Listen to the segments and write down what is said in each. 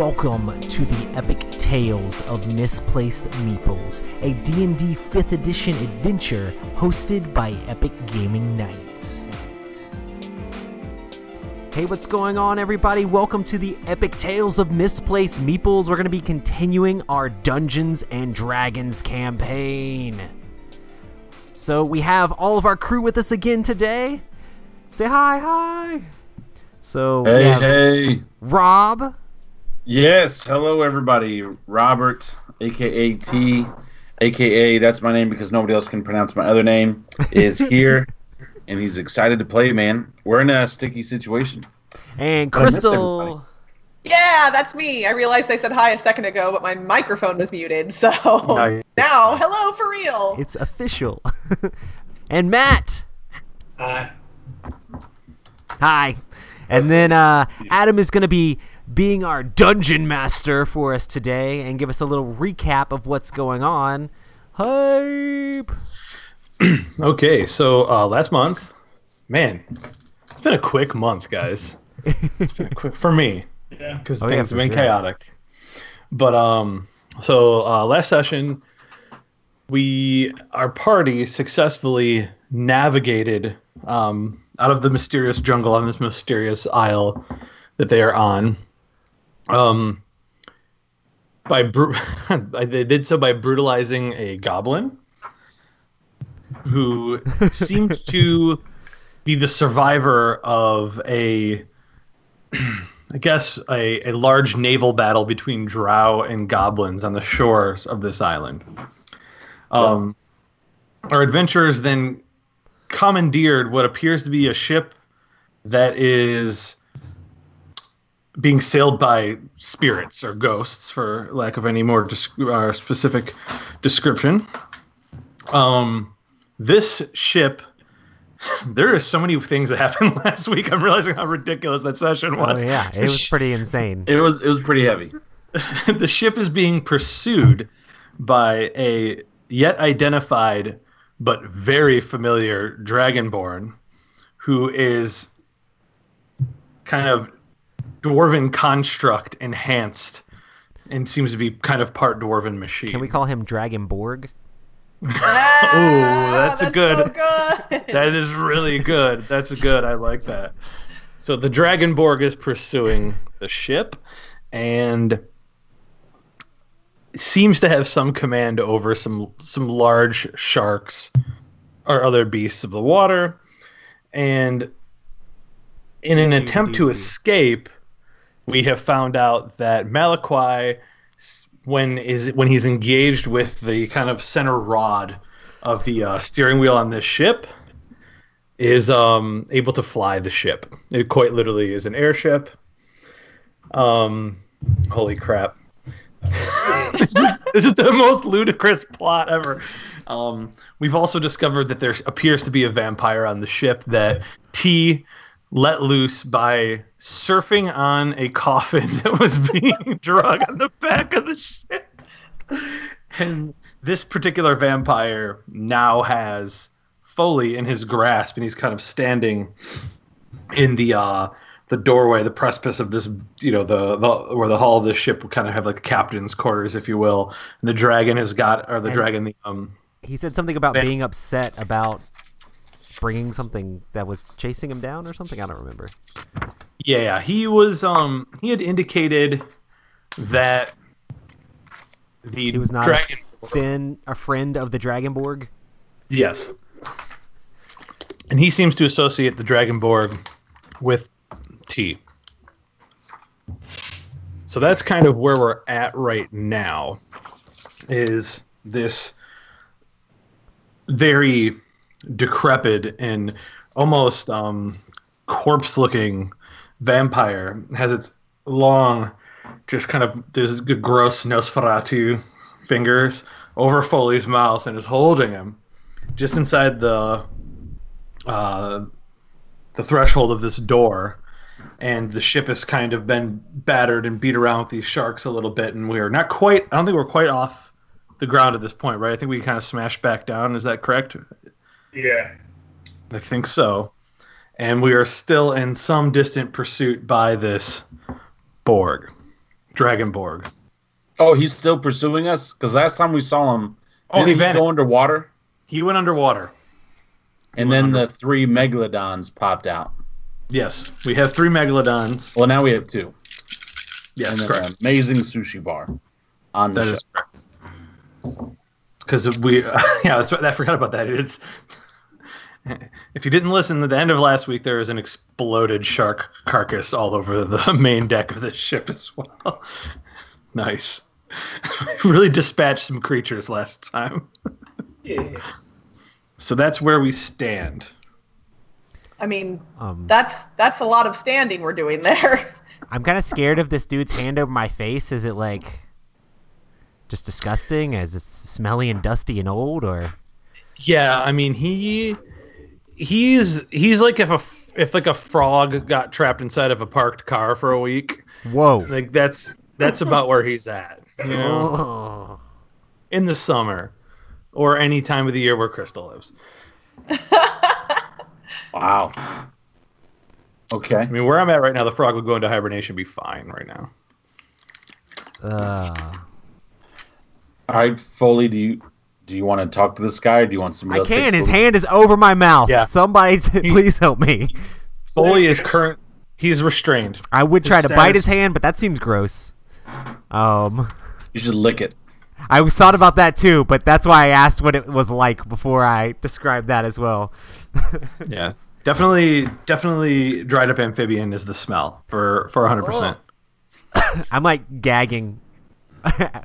Welcome to the Epic Tales of Misplaced Meeples, a D&D 5th edition adventure hosted by Epic Gaming Nights. Hey, what's going on, everybody? Welcome to the Epic Tales of Misplaced Meeples. We're going to be continuing our Dungeons and Dragons campaign. So we have all of our crew with us again today. Say hi. So hey. Rob. Yes, hello everybody. Robert, aka T, aka that's my name because nobody else can pronounce my other name, is here, and he's excited to play, man. We're in a sticky situation. And Crystal. Yeah, that's me. I realized I said hi a second ago, but my microphone was muted, so Nice. now, hello for real. It's official. And Matt. Hi. Hi. And then Adam is going to be being our dungeon master for us today and give us a little recap of what's going on. Hype! Okay, so last month, man, it's been a quick month, guys. It's been quick for me, because things have been chaotic. But so last session, our party successfully navigated out of the mysterious jungle on this mysterious isle that they are on. They did so by brutalizing a goblin who seemed to be the survivor of a large naval battle between drow and goblins on the shores of this island. Our adventurers then commandeered what appears to be a ship that is being sailed by spirits or ghosts, for lack of any more specific description. This ship, there are so many things that happened last week. I'm realizing how ridiculous that session was. Oh yeah, it was pretty insane. It was pretty heavy. The ship is being pursued by a yet identified but very familiar dragonborn who is kind of dwarven construct enhanced and seems to be kind of part dwarven machine. Can we call him Dragonborg? That's a good. So good. That is really good. That's good. I like that. So the Dragonborg is pursuing the ship and seems to have some command over some large sharks or other beasts of the water. And in an attempt to escape, we have found out that Malachi, when he's engaged with the kind of center rod of the steering wheel on this ship, is able to fly the ship. It quite literally is an airship. Holy crap. This is the most ludicrous plot ever. We've also discovered that there appears to be a vampire on the ship that T let loose by surfing on a coffin that was being drug on the back of the ship. And this particular vampire now has Foley in his grasp, and he's kind of standing in the doorway, the precipice of this, the where the hull of the ship would kind of have like the captain's quarters, if you will. And the dragon he said something about being upset about bringing something that was chasing him down or something. I don't remember. Yeah, he was. He had indicated that he was not dragon a friend of the Dragonborg. Yes, and he seems to associate the Dragonborg with T. So that's kind of where we're at right now. Is this very decrepit and almost corpse-looking vampire has its long, just kind of this gross Nosferatu fingers over Foley's mouth and is holding him just inside the threshold of this door. And the ship has kind of been battered and beat around with these sharks a little bit, and we're not quite. I don't think we're quite off the ground at this point, right? I think we kind of smashed back down. Is that correct? Yeah. I think so. And we are still in some distant pursuit by this Borg. Dragonborg. Oh, he's still pursuing us? Because last time we saw him, didn't he vanished. go underwater? He went underwater. And then the 3 megalodons popped out. Yes, we have 3 megalodons. Well, now we have 2. Yes, and then correct. an amazing sushi bar on the That show. is correct. Because we, that's right, I forgot about that. It's, if you didn't listen, at the end of last week, there was an exploded shark carcass all over the main deck of the ship as well. Nice. We really dispatched some creatures last time. Yeah. So that's where we stand. I mean, that's a lot of standing we're doing there. I'm kind of scared of this dude's hand over my face. Is it like just disgusting? Is it smelly and dusty and old, or? Yeah, I mean he's like if like a frog got trapped inside of a parked car for a week. Whoa. Like that's about where he's at. You know? In the summer, or any time of the year where Crystal lives. Wow. Okay. I mean, where I'm at right now, the frog would go into hibernation, and be fine right now. All right, Foley, do you want to talk to this guy, or do you want somebody I else? to can. take His Foley? hand is over my mouth. Yeah. Somebody, please help me. Foley is he's restrained. I would try to bite status- his hand, but that seems gross. You should lick it. I thought about that too, but that's why I asked what it was like before I described that as well. Yeah, definitely dried up amphibian is the smell for 100%. I'm like gagging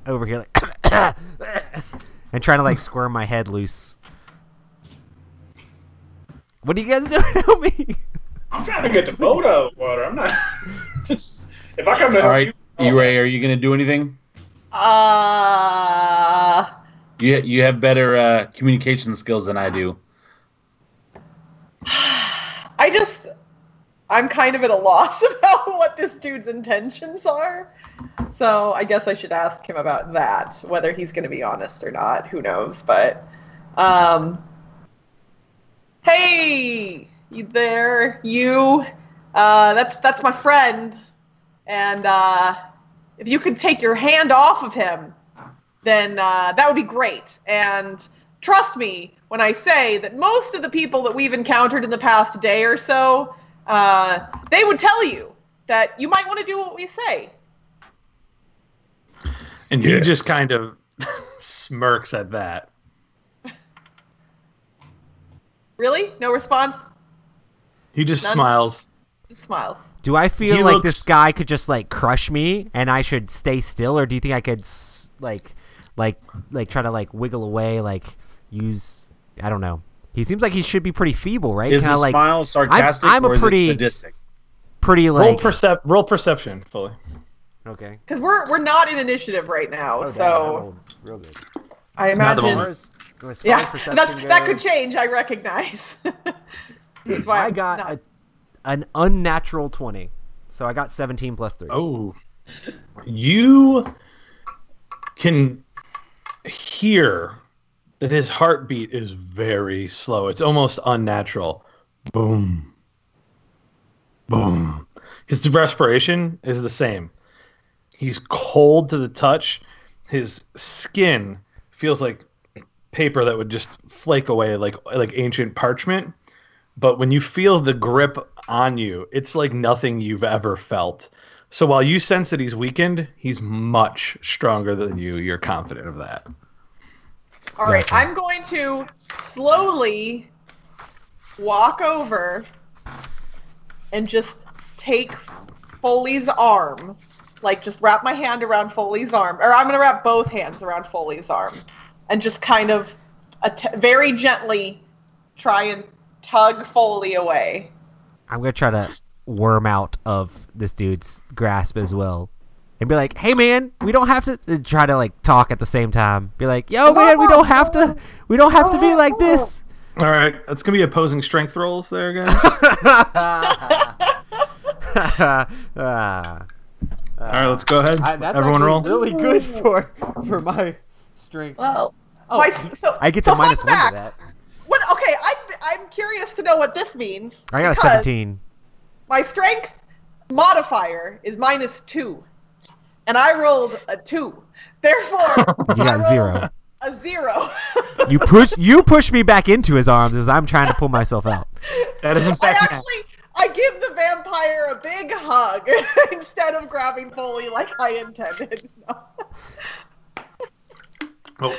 over here, like, and trying to like squirm my head loose. What are you guys doing? Help me! I'm trying to get the boat out of the water. I'm not. Just if I come to All help right, E-Ray, are you going to do anything? You have better communication skills than I do. I'm kind of at a loss about what this dude's intentions are. So I guess I should ask him about that, whether he's going to be honest or not. Who knows? But, hey, you there? You? That's my friend. And if you could take your hand off of him, then that would be great. And trust me when I say that most of the people that we've encountered in the past day or so, they would tell you that you might want to do what we say. And he just kind of smirks at that. Really? No response? He just None? smiles. Just smiles. Do I feel He like looks- this guy could just like crush me, and I should stay still, or do you think I could like try to like wiggle away, like use? I don't know. He seems like he should be pretty feeble, right? Is Kinda the like, smile sarcastic I'm a or is pretty- it sadistic? pretty like Roll perception, Fully. okay. Because we're not in initiative right now, so real good. I Not the imagine. moment. Yeah, that could change. I recognize. That's why I I'm got not- an unnatural 20, so I got 17 plus 3. Oh, you can hear that his heartbeat is very slow. It's almost unnatural. Boom. Boom. His respiration is the same. He's cold to the touch. His skin feels like paper that would just flake away like ancient parchment. But when you feel the grip on you, it's like nothing you've ever felt. So while you sense that he's weakened, he's much stronger than you. You're confident of that. All right, I'm going to slowly walk over and just take Foley's arm, like just wrap my hand around Foley's arm, or I'm going to wrap both hands around Foley's arm, and just kind of very gently try and tug Foley away. I'm gonna try to worm out of this dude's grasp as well, and be like, "Hey, man, we don't have to try to like talk at the same time. Be like, yo, man, we don't have to be like this." All right, it's gonna be opposing strength rolls there, guys. All right, let's go ahead. That's Everyone roll. really good for my strength. Well, Oh, so I get so to minus fun 1 to fact. that. What? Okay, I'm curious to know what this means. I got a because 17. My strength modifier is -2. and I rolled a 2. Therefore, You got I rolled 0. a 0. You push me back into his arms as I'm trying to pull myself out. That is in fact Matt. I give the vampire a big hug instead of grabbing Foley like I intended. No.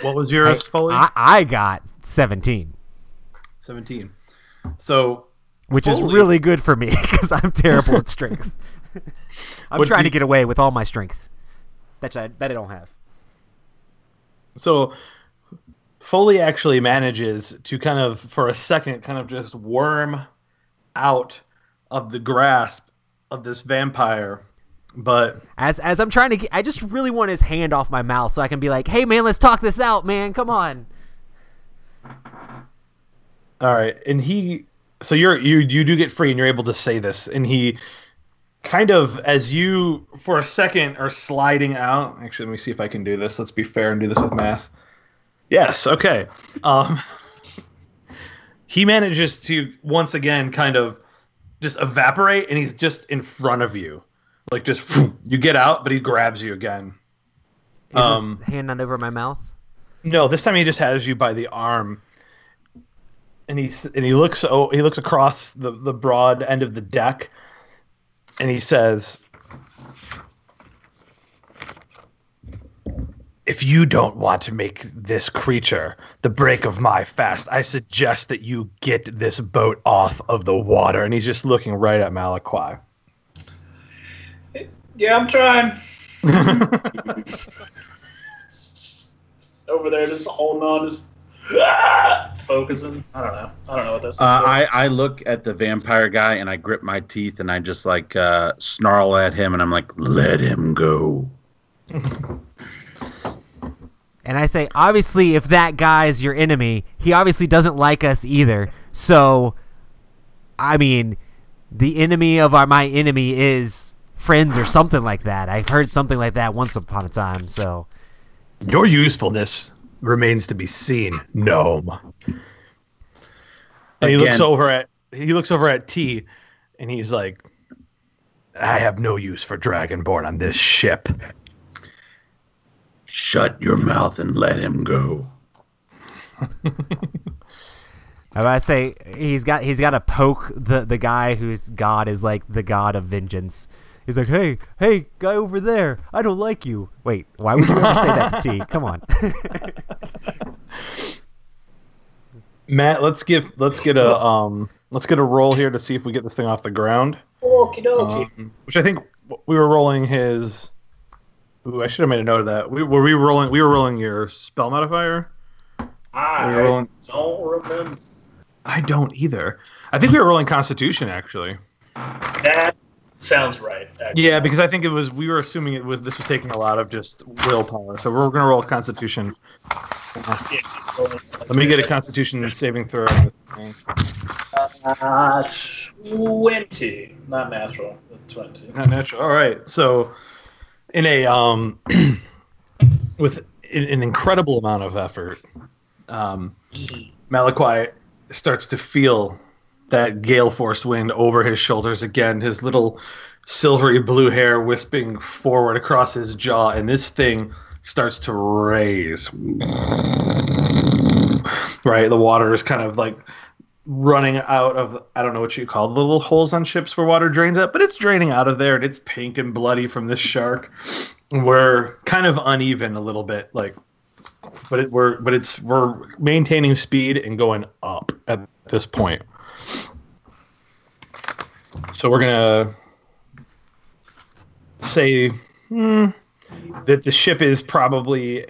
What was yours, Foley? I got 17. 17. So, which Foley, is really good for me because I'm terrible at strength. I'm trying to get away with all my strength that I don't have. So, Foley actually manages to kind of, for a second, kind of just worm out of the grasp of this vampire. But as I'm trying to I just really want his hand off my mouth so I can be like, hey man, let's talk this out, man. Come on. All right. And so you do get free and you're able to say this. And he kind of, as you for a second are sliding out. Actually, let me see if I can do this. Let's be fair and do this with math. Yes. Okay. He manages to once again kind of just evaporate, and he's just in front of you. Like, just, you get out, but he grabs you again. Is his hand not over my mouth? No, this time he just has you by the arm. And he looks across the broad end of the deck, and he says, if you don't want to make this creature the break of my fast, I suggest that you get this boat off of the water. And he's just looking right at Malakwi. Yeah, I'm trying. Over there, just holding on, just focusing. I don't know what that's. I look at the vampire guy and I grip my teeth and I just like snarl at him and I'm like, let him go. And I say, obviously, if that guy is your enemy, he obviously doesn't like us either. So, I mean, the enemy of my enemy is friends or something like that. I've heard something like that once upon a time. So, your usefulness remains to be seen, gnome. And he looks over at T, and he's like, I have no use for Dragonborn on this ship. Shut your mouth and let him go. I say he's got to poke the guy whose god is like the god of vengeance. He's like, hey, guy over there, I don't like you. Wait, why would you ever say that to T? Come on. Matt, let's get a roll here to see if we get this thing off the ground. Okie dokie. Which I think we were rolling his. Ooh, I should have made a note of that. We were rolling your spell modifier. I don't remember. I don't either. I think we were rolling Constitution actually. That sounds right. Actually. Yeah, because I think we were assuming this was taking a lot of just willpower. So we're gonna roll Constitution. Yeah, Let me get a Constitution saving throw on this thing. 20, not natural, but 20. Not natural. All right. So, in a with an incredible amount of effort, Malakwi starts to feel that gale force wind over his shoulders again. His little silvery blue hair wisping forward across his jaw, and this thing starts to raise. Right, the water is kind of like running out of, I don't know what you call the little holes on ships where water drains out, but it's draining out of there, and it's pink and bloody from this shark. We're kind of uneven a little bit, like, but we're maintaining speed and going up at this point. So we're gonna say that the ship is probably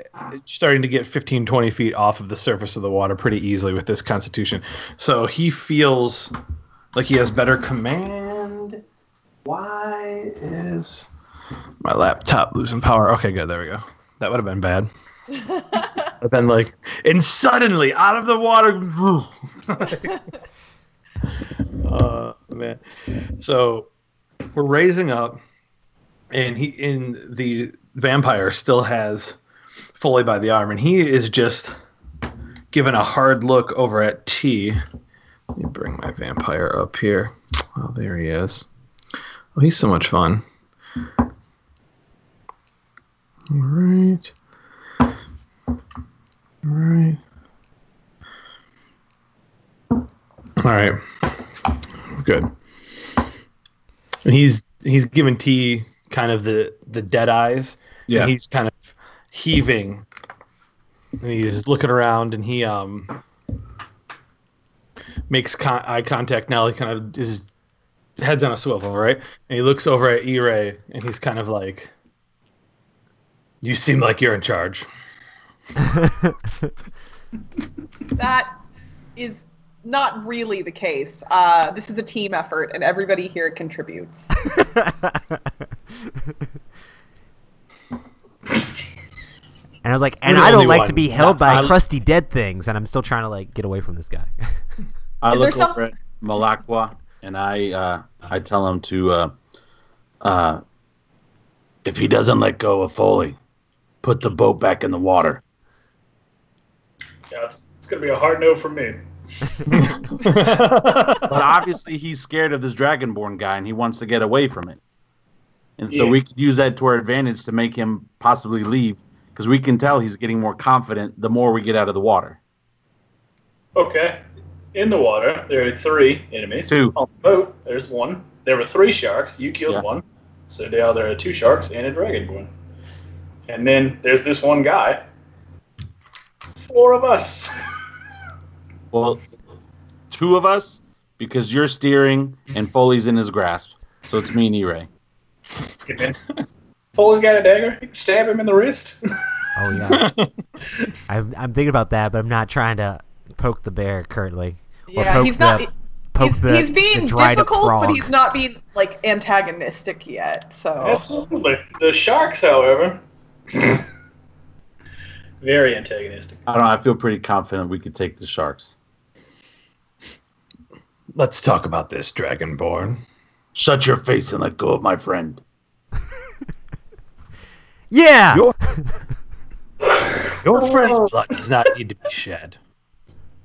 starting to get 15-20 feet off of the surface of the water pretty easily with this Constitution. So he feels like he has better command. Why is my laptop losing power? Okay, good. There we go. That would have been bad. I've been like, and suddenly out of the water. Man. So we're raising up, and the vampire still has Foley by the arm, and he is just giving a hard look over at T. Let me bring my vampire up here. Oh, there he is. Oh, he's so much fun. All right. All right. Good. And he's giving T kind of the dead eyes. Yeah. And he's kind of heaving. And he's looking around, and he makes eye contact now. He kind of his head's on a swivel, right? And he looks over at E-Ray, and he's kind of like, "You seem like you're in charge." That is not really the case. This is a team effort, and everybody here contributes. And I was like, We're and the I don't only like one. to be held by I- crusty dead things, and I'm still trying to like get away from this guy. I Is look there some- over at Malakwa and I tell him to if he doesn't let go of Foley, put the boat back in the water. Yeah, it's going to be a hard no from me. But obviously he's scared of this Dragonborn guy and he wants to get away from it. And so Yeah. we could use that to our advantage to make him possibly leave, because we can tell he's getting more confident the more we get out of the water. Okay. In the water, there are 3 enemies. 2. On the boat, there's 1. There were 3 sharks. You killed Yeah. 1. So now there are 2 sharks and a dragonborn. And then there's this one guy. 4 of us. Well, 2 of us, because you're steering and Foley's in his grasp. So it's me and E-Ray. Foley's got a dagger. You can stab him in the wrist. Oh yeah, I'm thinking about that, but I'm not trying to poke the bear currently. Or Yeah, poke he's not. He's the being dried up difficult, but frog. he's not being like antagonistic yet. So Absolutely. The sharks, however, very antagonistic. I don't know. I feel pretty confident we could take the sharks. Let's talk about this, Dragonborn. Shut your face and let go of my friend. Yeah. Your friend's blood does not need to be shed.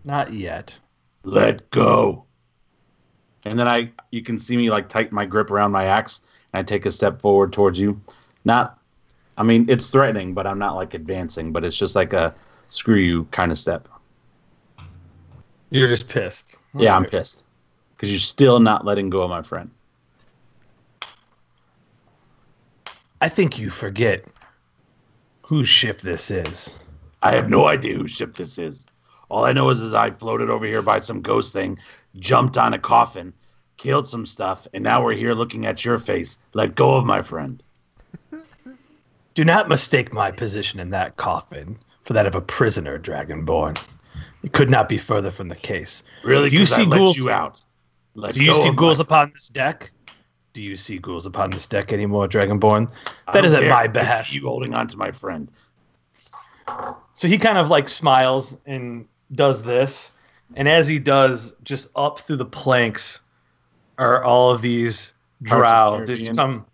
Not yet. Let go. And then you can see me like tighten my grip around my axe, and I take a step forward towards you. I mean, it's threatening, but I'm not like advancing, but it's just like a screw you kind of step. You're just pissed. Yeah, I'm pissed. Because you're still not letting go of my friend. I think you forget whose ship this is. I have no idea whose ship this is. All I know is I floated over here by some ghost thing, jumped on a coffin, killed some stuff, and now we're here looking at your face. Let go of my friend. Do not mistake my position in that coffin for that of a prisoner, Dragonborn. It could not be further from the case. Really? Do you 'Cause I see let ghouls? you out. Let Do you go see of ghouls my- upon this deck? Do you see ghouls upon this deck anymore, Dragonborn? I That don't is at care. my I behest. see you holding on to my friend. So he kind of like smiles and does this. And as he does, just up through the planks are all of these drow. Pirates of the They just Caribbean. come.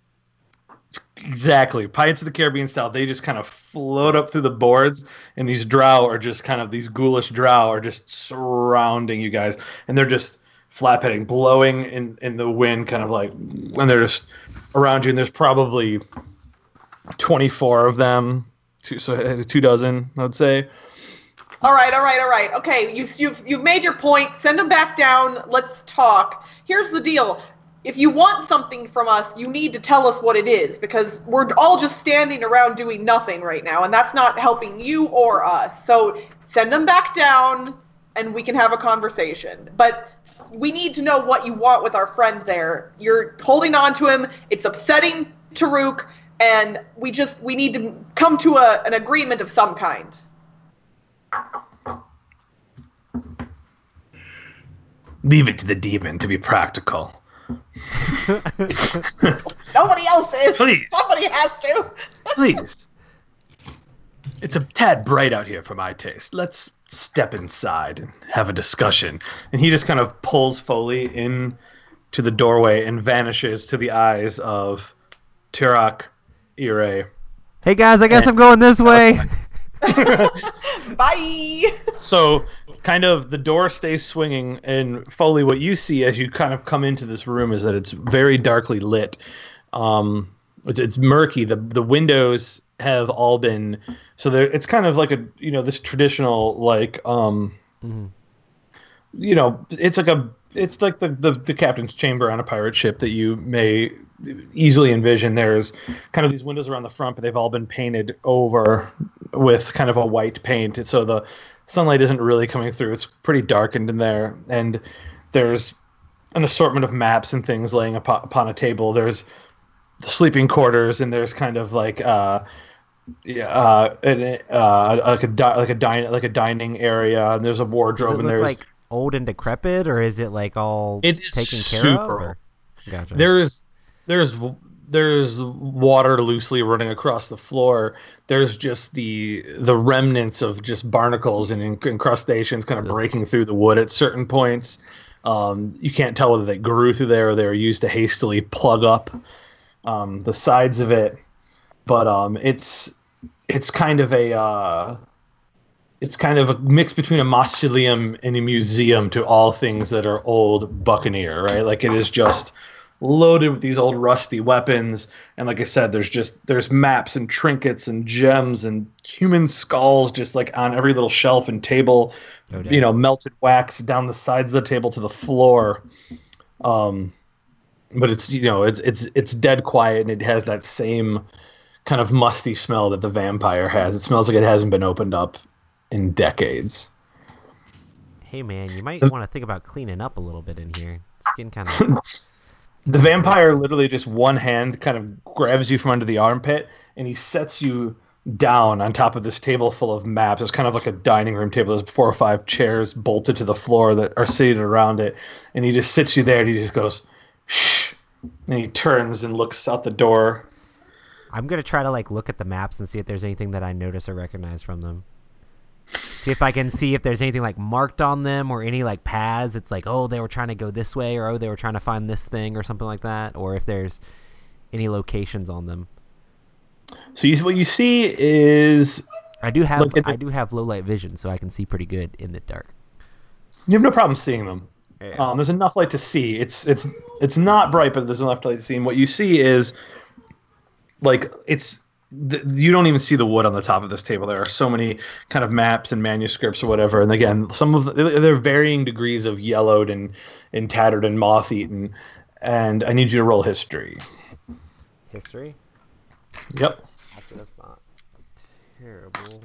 Exactly. Pirates of the Caribbean style. They just kind of float up through the boards, and these drow are just kind of, these ghoulish drow are just surrounding you guys. And they're just flap-heading, blowing in the wind, kind of like, when they're just around you. And there's probably 24 of them. So 2 dozen, I would say. all right. Okay, you've made your point. Send them back down. Let's talk. Here's the deal. If you want something from us, you need to tell us what it is, because we're all just standing around doing nothing right now, and that's not helping you or us. So send them back down, and we can have a conversation. But we need to know what you want with our friend there. You're holding on to him. It's upsetting Taruk, and we need to come to an agreement of some kind. Leave it to the demon to be practical. Nobody else is. Please. Somebody has to. Please. It's a tad bright out here for my taste. Let's step inside and have a discussion. And he just kind of pulls Foley in to the doorway and vanishes to the eyes of Tirak, Ire. Hey guys, I guess I'm going this way. Bye. So, kind of, the door stays swinging, and Foley, what you see as you kind of come into this room is that it's very darkly lit. It's murky. The windows have all been, so there it's kind of like a, this traditional, like, Mhm. it's like the captain's chamber on a pirate ship that you may easily envision. There's kind of these windows around the front, but they've all been painted over with kind of a white paint, so the sunlight isn't really coming through. It's pretty darkened in there, and there's an assortment of maps and things laying upon a table. There's the sleeping quarters, and there's kind of like like a dining area, and there's a Does wardrobe, it and look there's like old and decrepit, or is it like all it is taken care super of? old. Or? Gotcha. There's water loosely running across the floor. There's just the remnants of just barnacles and incrustations kind of Ugh. breaking through the wood at certain points. You can't tell whether they grew through there or they were used to hastily plug up the sides of it. But it's kind of a mix between a mausoleum and a museum to all things that are old buccaneer, right? Like, it is just loaded with these old rusty weapons, and like I said, there's maps and trinkets and gems and human skulls just like on every little shelf and table. No doubt. Melted wax down the sides of the table to the floor. But it's dead quiet, and it has that same kind of musty smell that the vampire has. It smells like it hasn't been opened up in decades. Hey man, you might want to think about cleaning up a little bit in here. It's getting kind of. The vampire literally just one hand kind of grabs you from under the armpit, and he sets you down on top of this table full of maps. It's kind of like a dining room table. There's 4 or 5 chairs bolted to the floor that are seated around it, and he just sits you there, and he just goes, shh, and he turns and looks out the door. I'm gonna try to like look at the maps and see if there's anything that I notice or recognize from them. See if I can see if there's anything like marked on them or any like paths. It's like, oh, they were trying to go this way, or oh, they were trying to find this thing or something like that, or if there's any locations on them. So what you see is I do have Look at I do have low light vision, so I can see pretty good in the dark. you have no problem seeing them. Yeah. There's enough light to see. It's not bright, but there's enough light to see. And what you see is like you don't even see the wood on the top of this table. There are so many kind of maps and manuscripts or whatever. And again, some of they're varying degrees of yellowed and tattered and moth-eaten. And I need you to roll history. History? Yep. Actually, that's not terrible.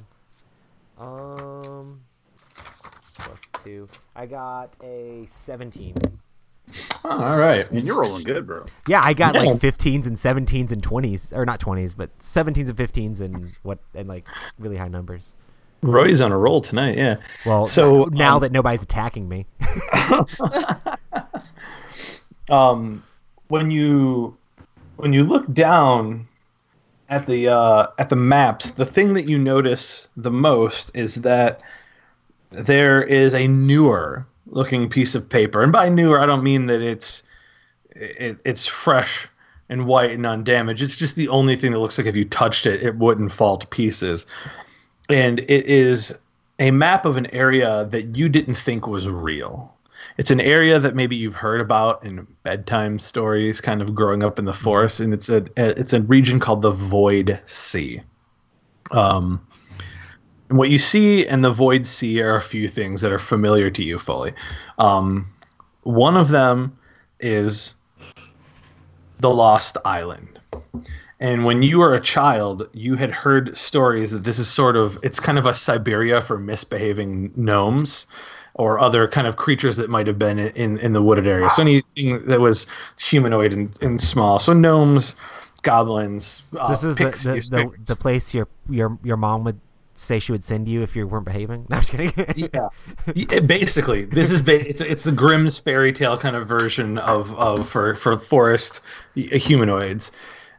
+2. I got a 17. Oh, all right. And you're rolling good, bro. Yeah, I got Yeah. like 15s and 17s and 20s, or not 20s, but 17s and 15s and like really high numbers. Roy's on a roll tonight. Yeah. Well, So, now that nobody's attacking me. When you look down at the maps, the thing that you notice the most is that there is a newer looking piece of paper, and by newer I don't mean that it's fresh and white and undamaged. It's just the only thing that looks like if you touched it, it wouldn't fall to pieces. And it is a map of an area that you didn't think was real. It's an area that maybe you've heard about in bedtime stories, kind of growing up in the forest, and it's a region called the Void Sea. And what you see in the Void Sea are a few things that are familiar to you fully. One of them is the Lost Island. And when you were a child, you had heard stories that this is it's kind of a Siberia for misbehaving gnomes or other kind of creatures that might have been in the wooded area. So anything that was humanoid and small. So gnomes, goblins, So this is pixies, the place your mom would say she would send you if you weren't behaving? No, I'm just kidding. Yeah, basically, this is it's the Grimm's fairy tale kind of version of for forest humanoids,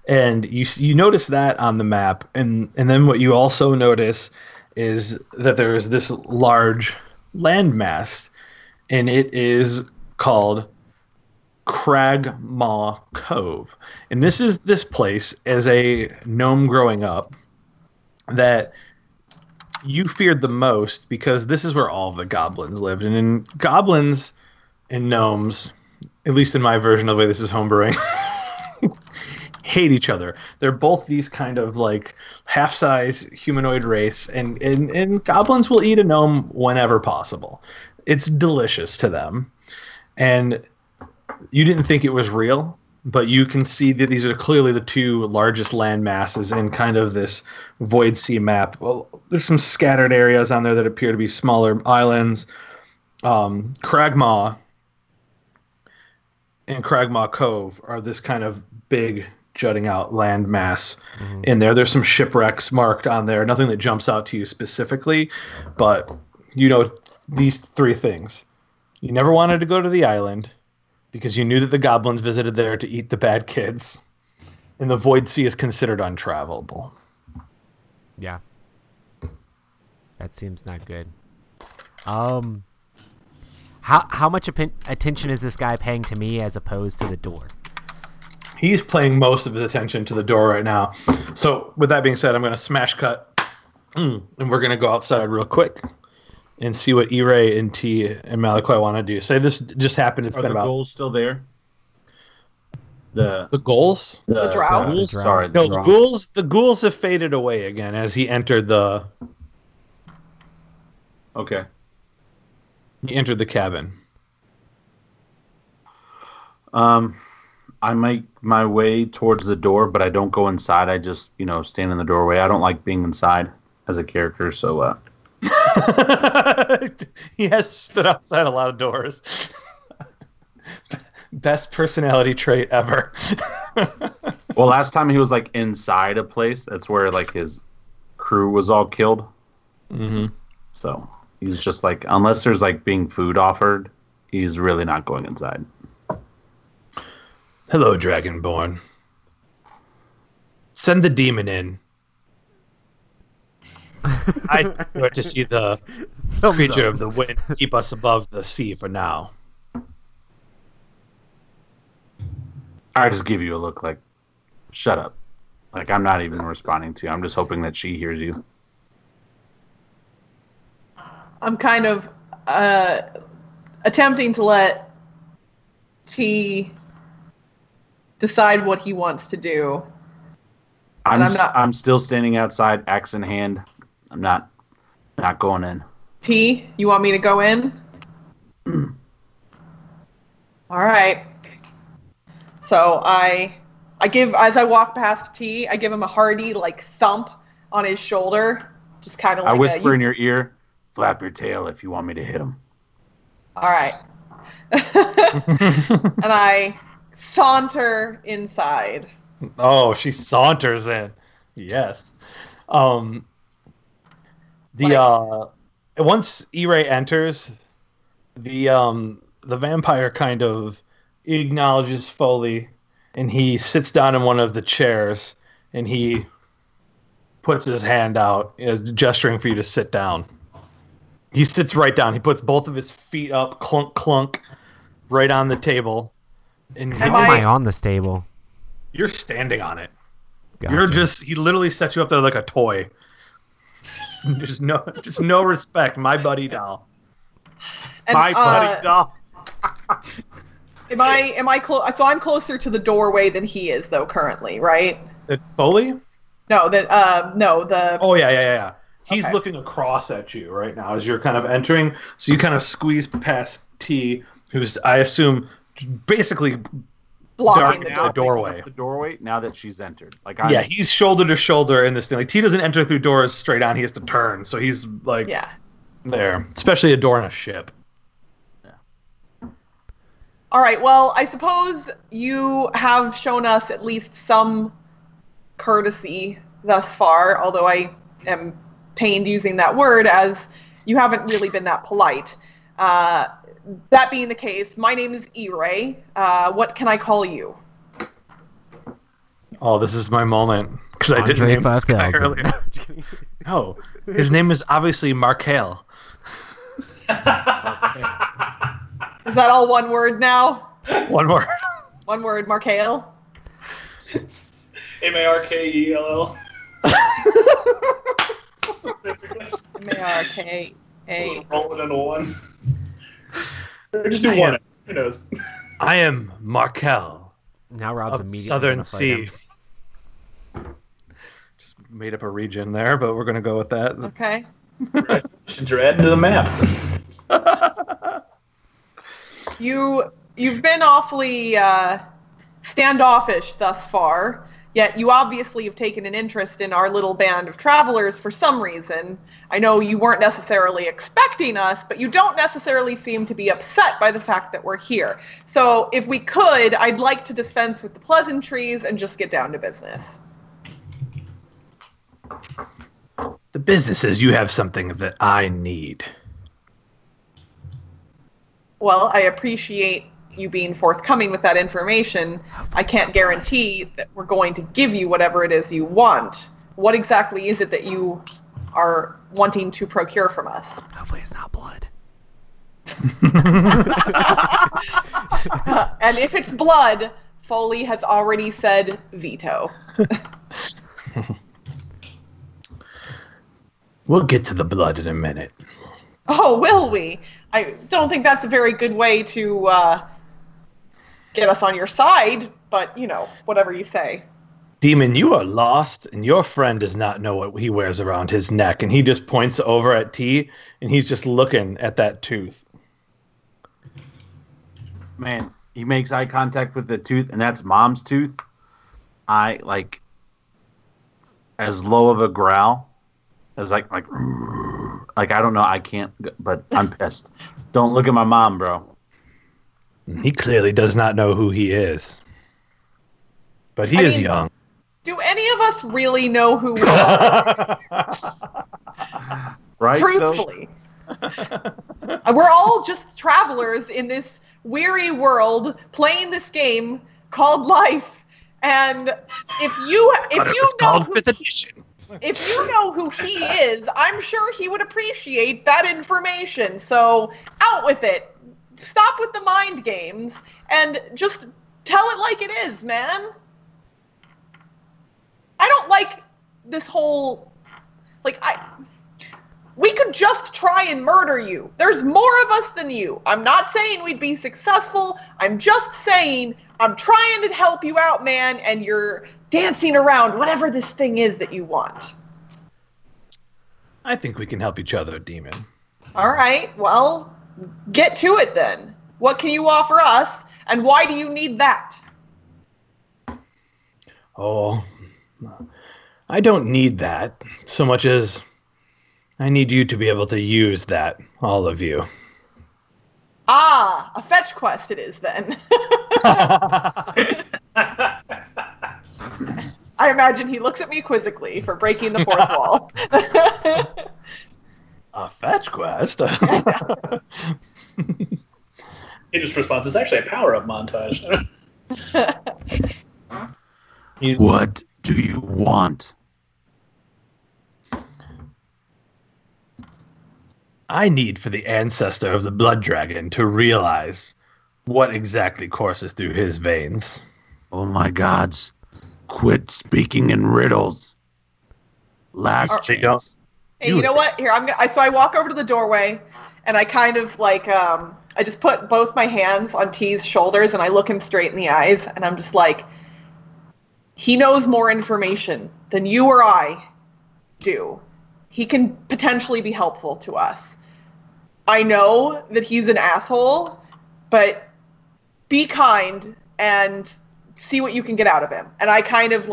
and you notice that on the map, and then what you also notice is that there is this large landmass, and it is called Cragmaw Cove, and this place as a gnome growing up that you feared the most because this is where all of the goblins lived. And in goblins and gnomes, at least in my version of the way this is homebrewing, hate each other. They're both these kind of like half-size humanoid race, and goblins will eat a gnome whenever possible. It's delicious to them. And you didn't think it was real, but you can see that these are clearly the two largest land masses in kind of this void sea map. Well, there's some scattered areas on there that appear to be smaller islands. Cragmaw and Cragmaw Cove are this kind of big jutting out land mass in there. There's some shipwrecks marked on there. Nothing that jumps out to you specifically, but you know these three things. You never wanted to go to the island because you knew that the goblins visited there to eat the bad kids, and the Void Sea is considered untravelable. Yeah. That seems not good. How much attention is this guy paying to me as opposed to the door? He's paying most of his attention to the door right now. So with that being said, I'm going to smash cut, and we're going to go outside real quick and see what E-Ray and T and Malakoi want to do. Say this just happened. It's Are been the about goals still there? The goals. The drow? ghouls? The drow. Sorry, No, drow. the ghouls have faded away again as he entered the Okay. the cabin. I make my way towards the door, but I don't go inside. I just, stand in the doorway. I don't like being inside as a character, so He has stood outside a lot of doors. Best personality trait ever. well, last time he was like inside a place. That's where like his crew was all killed. Mm-hmm. So he's just like, unless there's like being food offered, he's really not going inside. Hello, Dragonborn. Send the demon in. I prefer to see the creature of the wind keep us above the sea for now. I just give you a look like, shut up. Like, I'm not even responding to you. I'm just hoping that she hears you. I'm kind of attempting to let T decide what he wants to do. I'm still standing outside, axe in hand. I'm not going in. T, you want me to go in? All right. So I give, as I walk past T, I give him a hearty like thump on his shoulder, just kind of like I whisper in your ear, flap your tail if you want me to hit him. All right. And I saunter inside. Oh, she saunters in. Yes. Once E-Ray enters, the vampire kind of acknowledges Foley, and he sits down in one of the chairs, and he puts his hand out, gesturing for you to sit down. He sits right down. He puts both of his feet up, clunk, clunk, right on the table. And How am I on this table? You're standing on it. Gotcha. He literally set you up there like a toy. Just no respect. My buddy doll. And, My buddy doll. Am I close? So I'm closer to the doorway than he is, though, currently, right? Foley? No, the. Oh, yeah. He's Okay. looking across at you right now as you're kind of entering. So you kind of squeeze past T, who's, I assume, basically blocking dark the now. door. Doorway. The doorway, now that she's entered. Like, Yeah, he's shoulder to shoulder in this thing. Like, T doesn't enter through doors straight on. He has to turn. So he's like Yeah. there. Especially a door on a ship. All right. Well, I suppose you have shown us at least some courtesy thus far, although I am pained using that word, as you haven't really been that polite. That being the case, my name is E-Ray. What can I call you? Oh, this is my moment. Because I didn't name this guy 5,000. earlier. No, his name is obviously Markel. Is that all one word now? One more. One word, Markale? Markell. M-A-R-K-A. Roll it into one. Or just do one. Who knows? I am Markel Now Rob's of immediately Southern gonna fight Sea. him. made up a region there, but we're gonna go with that. Okay. Congratulations, you're adding to the map. You've been awfully standoffish thus far, yet you obviously have taken an interest in our little band of travelers for some reason. I know you weren't necessarily expecting us, but you don't necessarily seem to be upset by the fact that we're here. So if we could, I'd like to dispense with the pleasantries and just get down to business. The business is you have something that I need. Well, I appreciate you being forthcoming with that information. I can't guarantee that we're going to give you whatever it is you want. What exactly is it that you are wanting to procure from us? Hopefully it's not blood. And if it's blood, Foley has already said veto. We'll get to the blood in a minute. Oh, will we? I don't think that's a very good way to get us on your side, but, you know, whatever you say. Demon, you are lost, and your friend does not know what he wears around his neck. And he just points over at T, and he's just looking at that tooth. Man, he makes eye contact with the tooth, and that's Mom's tooth. I, like, as low of a growl as, like, I don't know, I can't, but I'm pissed. Don't look at my mom, bro. He clearly does not know who he is. But he is young. Do any of us really know who we are? Right? Truthfully. We're all just travelers in this weary world playing this game called life. And if you know who he is, I'm sure he would appreciate that information. So out with it. Stop with the mind games and just tell it like it is, man. I don't like this whole, we could just try and murder you. There's more of us than you. I'm not saying we'd be successful. I'm just saying I'm trying to help you out, man, and you're dancing around whatever this thing is that you want. I think we can help each other, Demon. All right, well, get to it then. What can you offer us, and why do you need that? Oh, I don't need that so much as I need you to be able to use that, all of you. Ah, a fetch quest it is then. I imagine he looks at me quizzically for breaking the fourth wall. A fetch quest? He just responds, it's actually a power-up montage. What do you want? I need for the ancestor of the blood dragon to realize what exactly courses through his veins. Oh my gods. Quit speaking in riddles. Last chance. Hey, you know what? Here, so I walk over to the doorway, and I kind of I just put both my hands on T's shoulders, and I look him straight in the eyes, and I'm just like, he knows more information than you or I do. He can potentially be helpful to us. I know that he's an asshole, but be kind and see what you can get out of him. And I kind of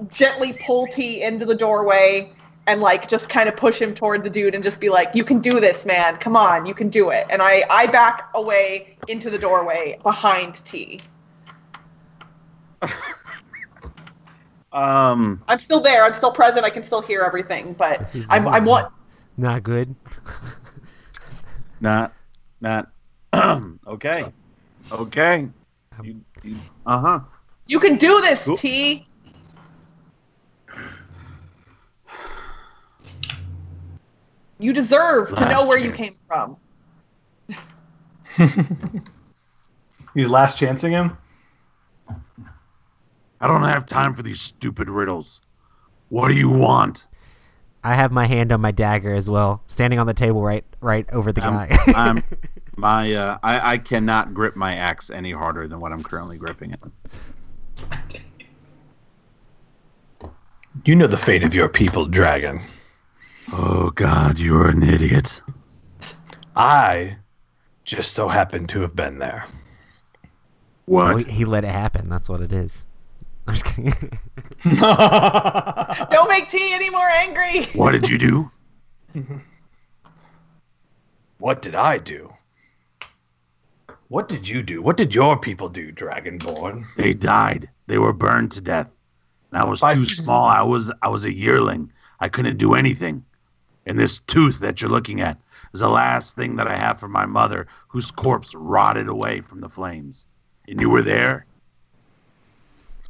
gently pull T into the doorway and just kind of push him toward the dude and just be like, you can do this, man. Come on, you can do it. And I back away into the doorway behind T. I'm still there. I'm still present. I can still hear everything, but I'm what? Not good. Not. Okay. Okay. You can do this, cool. T. You deserve to know where you came from. He's last chancing him? I don't have time for these stupid riddles. What do you want? I have my hand on my dagger as well, standing on the table right over the guy. I cannot grip my axe any harder than what I'm currently gripping it. You know the fate of your people, dragon. Oh God, you're an idiot. I just so happen to have been there. What? Oh, he let it happen. That's what it is. I'm just kidding. Don't make T any more angry. What did you do? What did I do? What did you do? What did your people do, Dragonborn? They died. They were burned to death. And I was too small. I was a yearling. I couldn't do anything. And this tooth that you're looking at is the last thing that I have from my mother, whose corpse rotted away from the flames. And you were there?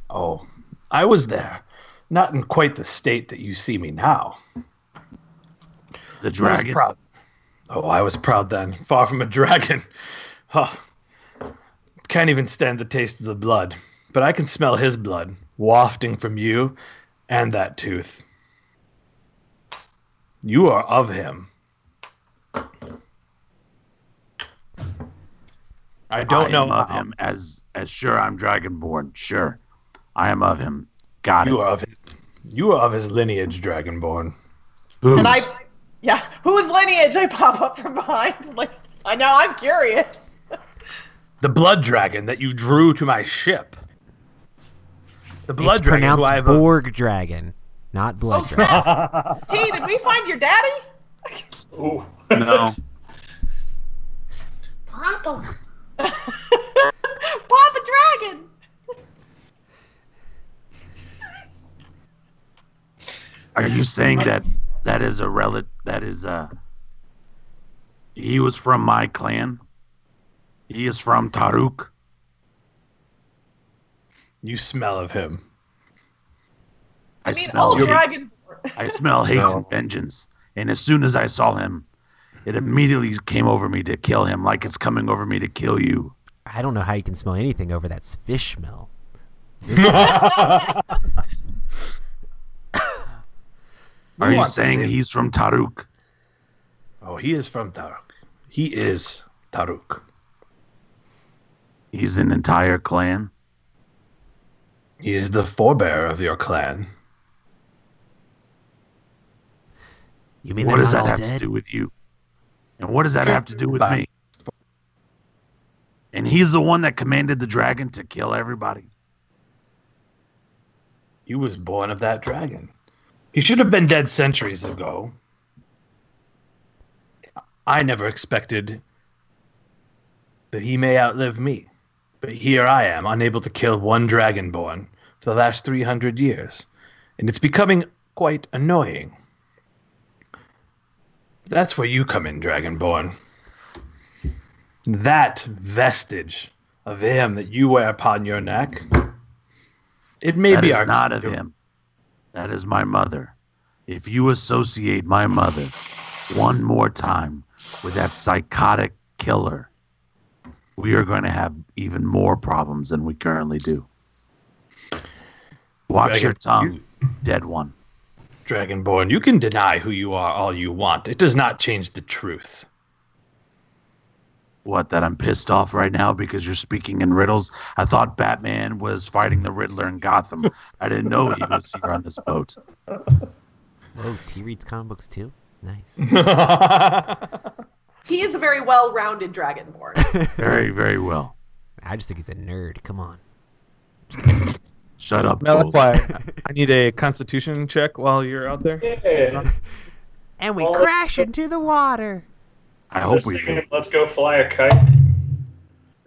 Oh, I was there. Not in quite the state that you see me now. The dragon? I was proud. Oh, I was proud then. Far from a dragon. Huh. Can't even stand the taste of the blood. But I can smell his blood wafting from you and that tooth. You are of him. I don't know am of him as sure I'm Dragonborn. Sure. I am of him. Got it. You are of his lineage, Dragonborn. Who? And whose lineage? I pop up from behind. Now I'm curious. The blood dragon that you drew to my ship. The blood It's dragon who pronounced Borg dragon, not blood dragon. Snap. T, did we find your daddy? Ooh. No. Papa. Papa Dragon. Are you saying that is a relative? That is he was from my clan? He is from Taruk? You smell of him. I mean, all hate. dragon. I smell hate and vengeance. And as soon as I saw him, it immediately came over me to kill him, like it's coming over me to kill you. I don't know how you can smell anything over that fish smell. Are you saying he's from Taruk? Oh, he is from Taruk. He is Taruk. He's an entire clan? He is the forebearer of your clan. You mean What they're does not that all have dead? to do with you? And what does that have to do with me? And he's the one that commanded the dragon to kill everybody. He was born of that dragon. He should have been dead centuries ago. I never expected that he may outlive me. But here I am, unable to kill one dragonborn for the last 300 years. And it's becoming quite annoying. That's where you come in, Dragonborn. That vestige of him that you wear upon your neck, it may That be is not of him. That is my mother. If you associate my mother one more time with that psychotic killer, we are going to have even more problems than we currently do. Watch your tongue, dead one. Dragonborn, you can deny who you are all you want. It does not change the truth. What, that I'm pissed off right now because you're speaking in riddles? I thought Batman was fighting the Riddler in Gotham. I didn't know he was here on this boat. Whoa, T reads comic books too? Nice. He is a very well-rounded dragonborn. Very, very well. I just think he's a nerd. Come on. Shut up, Cole. Malachi, I need a constitution check while you're out there. Yeah. And we crash into the water. I hope we do. Let's go fly a kite.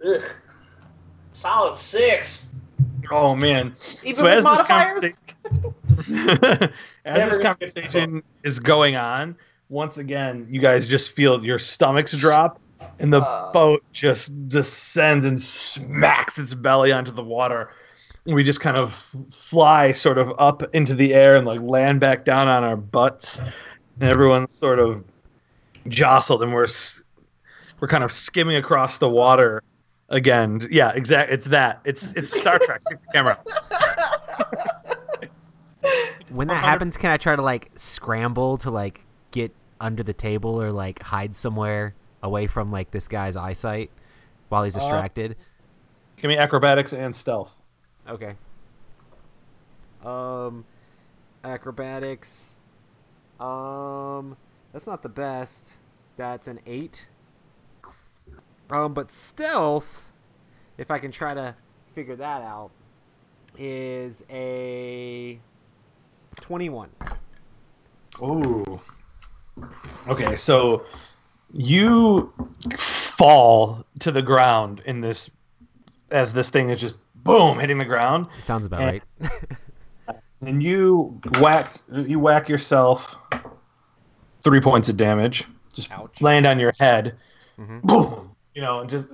Ugh. Solid 6. Oh, man. Even with modifiers? As this conversation is going on, once again, you guys just feel your stomachs drop, and the boat just descends and smacks its belly onto the water. We just kind of fly sort of up into the air and like land back down on our butts, and everyone's sort of jostled, and we're kind of skimming across the water again. Yeah, exactly. It's that. It's Star Trek. Pick the camera. When that happens, can I try to like scramble to like get under the table or like hide somewhere away from like this guy's eyesight while he's distracted? Give me acrobatics and stealth. Okay. Acrobatics. That's not the best. That's an 8. But stealth, if I can try to figure that out, is a 21. Ooh. Okay, so you fall to the ground in this as this thing is just boom hitting the ground. It sounds about right. And you whack yourself 3 points of damage. Just Ouch. land on your head. Mhm. Boom. And just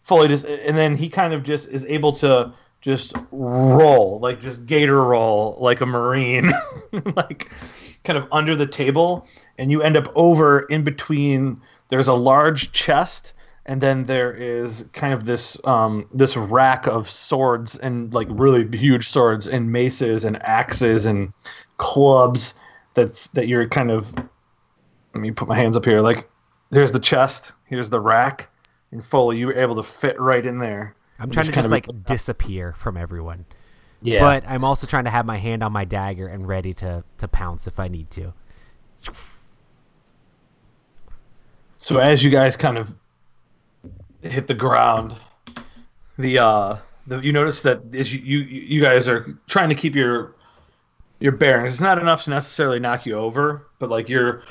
fully just, and then he kind of just is able to just roll, like just gator roll like a Marine, like kind of under the table, and you end up over in between. There's a large chest, and then there is kind of this this rack of swords and like really huge swords and maces and axes and clubs that you're kind of. Let me put my hands up here. Like, there's the chest, here's the rack, and fully you were able to fit right in there. I'm trying to just like disappear from everyone. Yeah. But I'm also trying to have my hand on my dagger and ready to pounce if I need to. So as you guys kind of hit the ground, you notice that as you guys are trying to keep your bearings. It's not enough to necessarily knock you over, but like you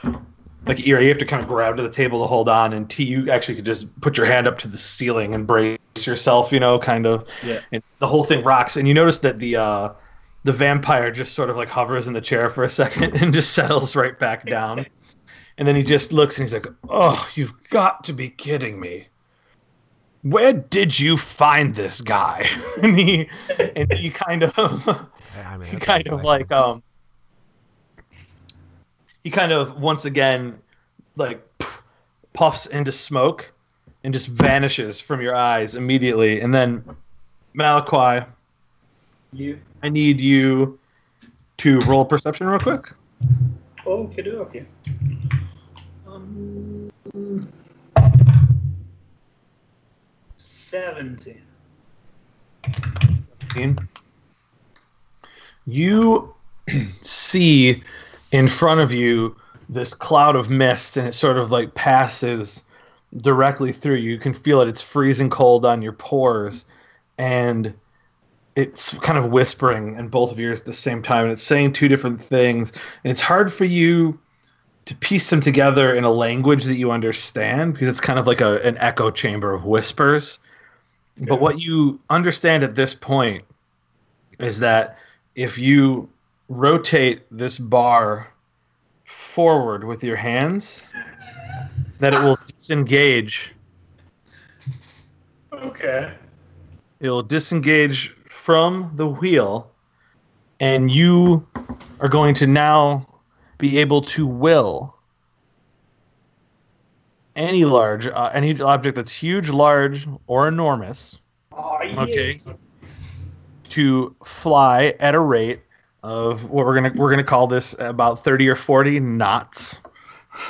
have to kind of grab to the table to hold on, and you actually could just put your hand up to the ceiling and brace yourself, kind of. Yeah. And the whole thing rocks, and you notice that the vampire just sort of like hovers in the chair for a second and just settles right back down. And then he just looks and he's like, "Oh, you've got to be kidding me. Where did you find this guy?" and he kind of he kind of once again like puffs into smoke and just vanishes from your eyes immediately. And then Malakwi, I need you to roll perception real quick. Okay. 17. You see in front of you this cloud of mist, and it sort of like passes directly through you. You can feel it. It's freezing cold on your pores, and it's kind of whispering in both of your ears at the same time, and it's saying two different things, and it's hard for you to piece them together in a language that you understand, because it's kind of like an echo chamber of whispers. Okay. But what you understand at this point is that if you rotate this bar forward with your hands, that it will disengage. Okay. It will disengage from the wheel, and you are going to now be able to will any object that's huge, large, or enormous. Oh, yes. Okay. To fly at a rate of what we're gonna call this about 30 or 40 knots,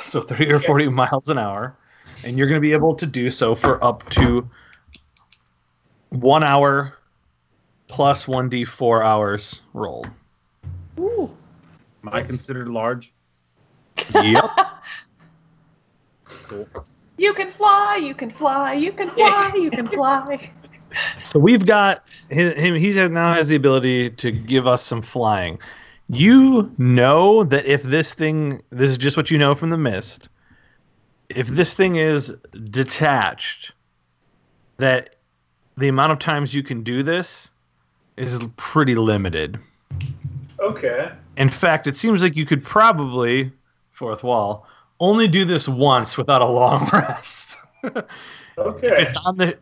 so 30 or 40 miles an hour, and you're gonna be able to do so for up to 1 hour plus 1d4 hours rolled. Ooh. Am I considered large? Yep. Cool. You can fly, you can fly, you can fly, you can fly. So we've got him. He now has the ability to give us some flying. You know that if this is just what you know from the mist. If this thing is detached, that the amount of times you can do this is pretty limited. Okay. In fact, it seems like you could probably, fourth wall, only do this once without a long rest. Okay.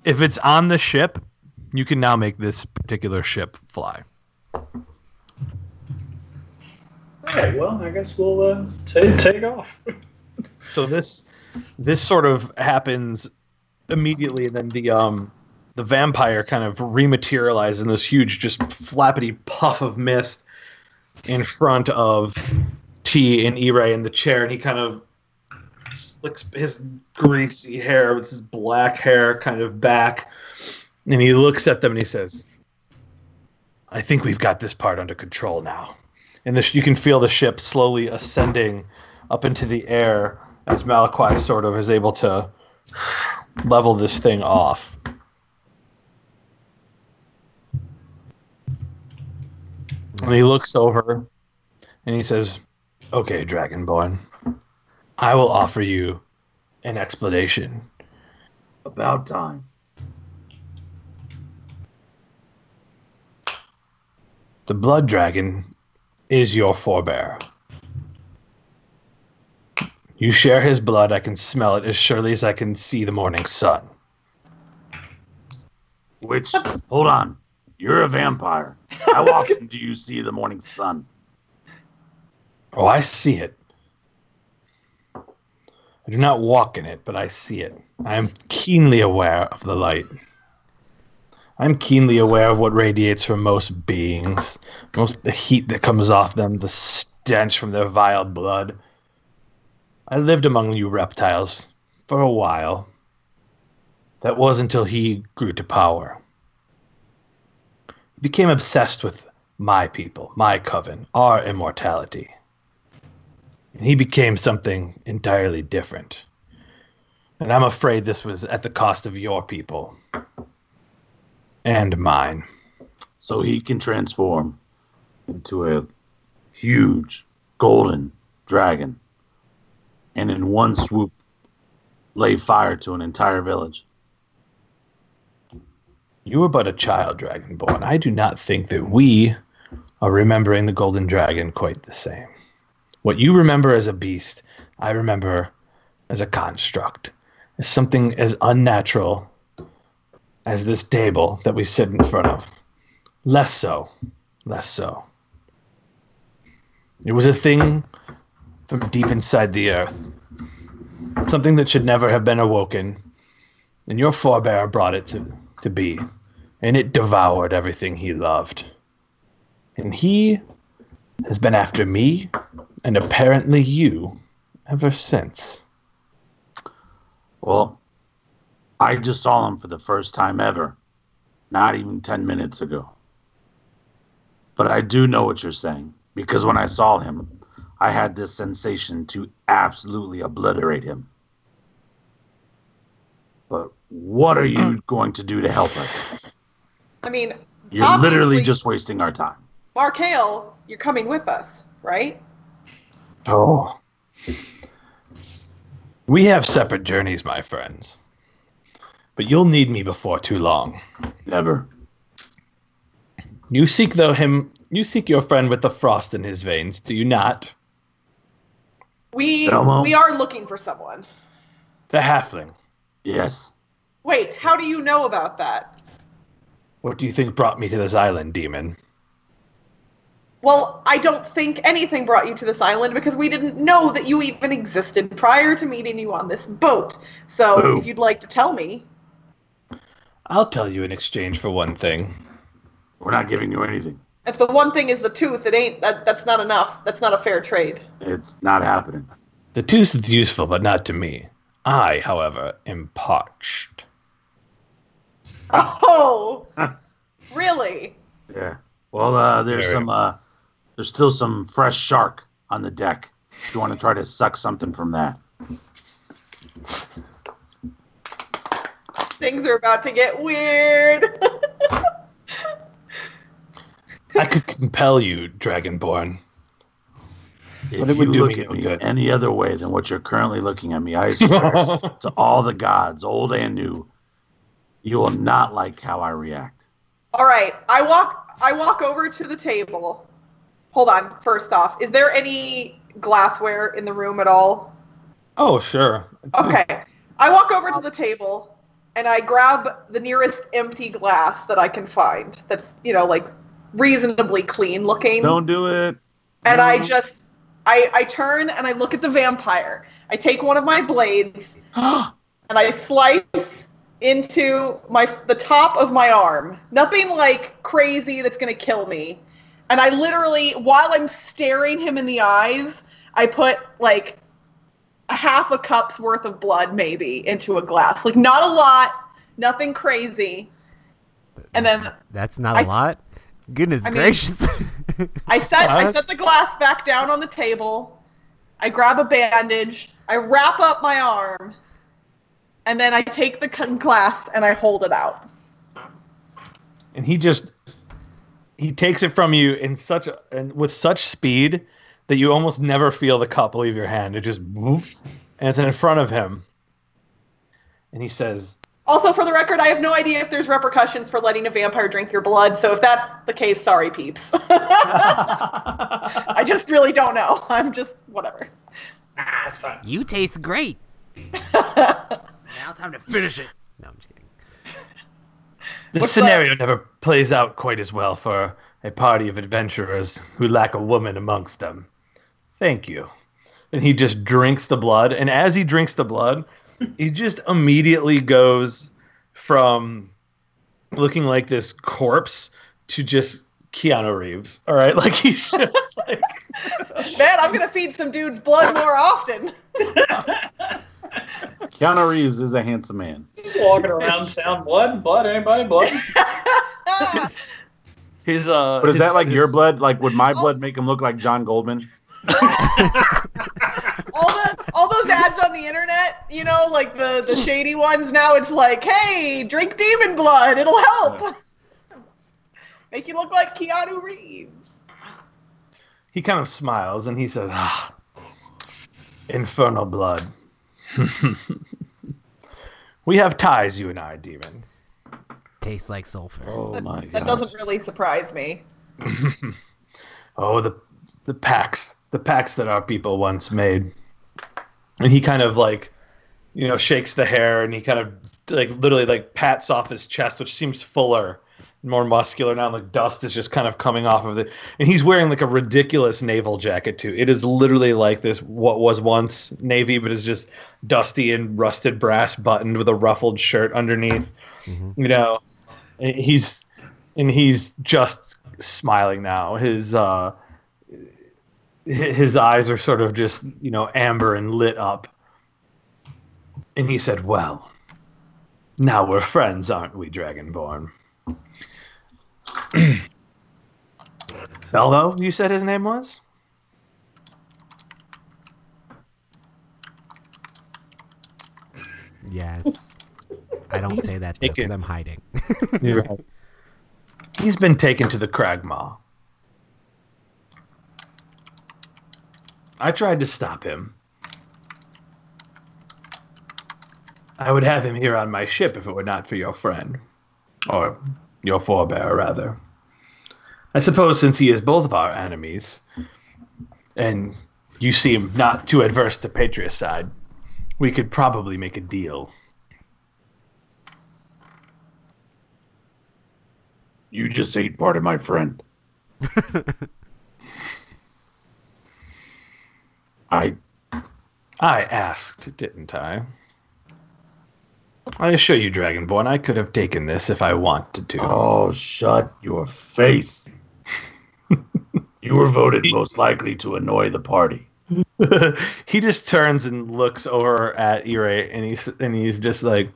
If it's on the ship, you can now make this particular ship fly. All right. Well, I guess we'll take off. So this sort of happens immediately, and then the vampire kind of rematerializes in this huge, just flappity puff of mist in front of T and E-Ray in the chair, and he kind of slicks his greasy hair with his black hair kind of back, and he looks at them and he says, "I think we've got this part under control now. and you can feel the ship slowly ascending up into the air as Malachi sort of is able to level this thing off. And he looks over and he says, "Okay, Dragonborn, I will offer you an explanation." About time. The blood dragon is your forebear. You share his blood. I can smell it as surely as I can see the morning sun. Which, hold on, you're a vampire. How often do you see the morning sun? Oh, I see it. I do not walk in it, but I see it. I am keenly aware of the light. I'm keenly aware of what radiates from most beings, the heat that comes off them, the stench from their vile blood. I lived among you reptiles for a while. That was until he grew to power. He became obsessed with my people, my coven, our immortality. And he became something entirely different. And I'm afraid this was at the cost of your people. And mine. So he can transform into a huge golden dragon and in one swoop lay fire to an entire village. You were but a child, Dragonborn. I do not think that we are remembering the golden dragon quite the same. What you remember as a beast, I remember as a construct, as something as unnatural as this table that we sit in front of. Less so. Less so. It was a thing from deep inside the earth. Something that should never have been awoken. And your forebear brought it to be. And it devoured everything he loved. And he has been after me, and apparently you, ever since. Well, I just saw him for the first time ever, not even 10 minutes ago. But I do know what you're saying, because when I saw him, I had this sensation to absolutely obliterate him. But what are you going to do to help us? I mean, You're literally obviously, just wasting our time. Mark Hale, you're coming with us, right? Oh. We have separate journeys, my friends. But you'll need me before too long. Never. You seek your friend with the frost in his veins, do you not? We Elmo? are looking for someone. The halfling. Yes. Wait, how do you know about that? What do you think brought me to this island, demon? Well, I don't think anything brought you to this island because we didn't know that you even existed prior to meeting you on this boat. So, Boo. if you'd like to tell me. I'll tell you in exchange for one thing. We're not giving you anything. If the one thing is the tooth, that's not enough. That's not a fair trade. It's not happening. The tooth is useful, but not to me. I, however, am parched. Oh! Really? Yeah. Well, there's still some fresh shark on the deck. If you want to try to suck something from that. Things are about to get weird. I could compel you, Dragonborn. If But it would you do look me at no me good. any other way than what you're currently looking at me, I swear to all the gods, old and new, you will not like how I react. All right, I walk over to the table. Hold on. First off, is there any glassware in the room at all? Oh, sure. Okay. I walk over to the table and I grab the nearest empty glass that I can find. That's, like reasonably clean looking. Don't do it. And No. I turn and I look at the vampire. I take one of my blades and I slice into the top of my arm. Nothing like crazy that's gonna kill me. And I literally, while I'm staring him in the eyes, I put like a half a cup's worth of blood maybe into a glass. Like not a lot, nothing crazy. And then That's not a lot. Goodness gracious. I set the glass back down on the table. I grab a bandage. I wrap up my arm. And then I take the glass and I hold it out. And he takes it from you with such speed that you almost never feel the cup leave your hand. It just woof, and it's in front of him. And he says, also, for the record, I have no idea if there's repercussions for letting a vampire drink your blood, so if that's the case, sorry, peeps. I just really don't know. I'm just, whatever. It's fine. You taste great. Now time to finish it. No, I'm just kidding. This scenario never plays out quite as well for a party of adventurers who lack a woman amongst them. Thank you. And he just drinks the blood, and as he drinks the blood, he just immediately goes from looking like this corpse to just Keanu Reeves. All right, like he's just like, man, I'm gonna feed some dudes blood more often. Keanu Reeves is a handsome man. He's walking around sound blood, anybody, blood. But is that like your blood? Like, would my blood make him look like John Goldman? all those ads on the internet, you know, like the shady ones. Now it's like, hey, drink demon blood, it'll help. Make you look like Keanu Reeves. He kind of smiles and he says, infernal blood. We have ties, you and I, demon. Tastes like sulfur. Oh my god. That doesn't really surprise me. Oh, the pacts that our people once made. And he kind of like, you know, shakes the hair and he kind of like literally like pats off his chest, which seems fuller, more muscular now. Like dust is just kind of coming off of it. And he's wearing like a ridiculous naval jacket too. It is literally like this, what was once navy, but is just dusty and rusted brass buttoned with a ruffled shirt underneath. Mm-hmm. You know, he's just smiling now. His eyes are sort of just, you know, amber and lit up. And he said, well, now we're friends, aren't we, Dragonborn? Belvo, you said his name was? Yes. I don't say that because I'm hiding. You're right. He's been taken to the Cragmaw. I tried to stop him. I would have him here on my ship if it were not for your friend. Or your forebear, rather. I suppose since he is both of our enemies, and you seem not too adverse to patricide, we could probably make a deal. You just ate part of my friend. I asked, didn't I? I assure you, Dragonborn, I could have taken this if I wanted to. Oh, shut your face. You were voted most likely to annoy the party. He just turns and looks over at Ire, and he's just like,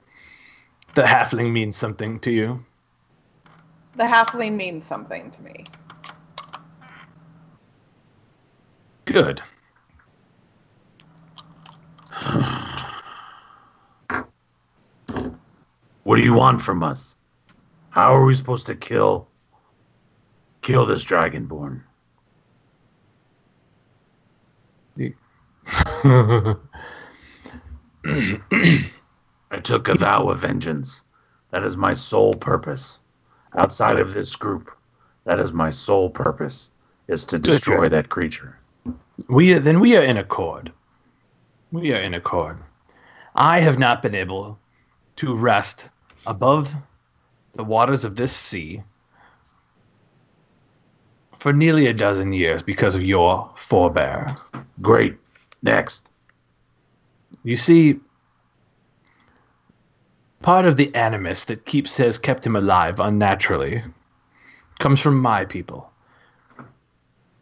the halfling means something to you? The halfling means something to me. Good. What do you want from us? How are we supposed to kill this Dragonborn? I took a vow of vengeance. That is my sole purpose. Outside of this group, that is my sole purpose, is to destroy that creature. We are in accord. We are in accord. I have not been able to rest above the waters of this sea for nearly a dozen years because of your forebear. Great. Next. You see, part of the animus that has kept him alive unnaturally comes from my people.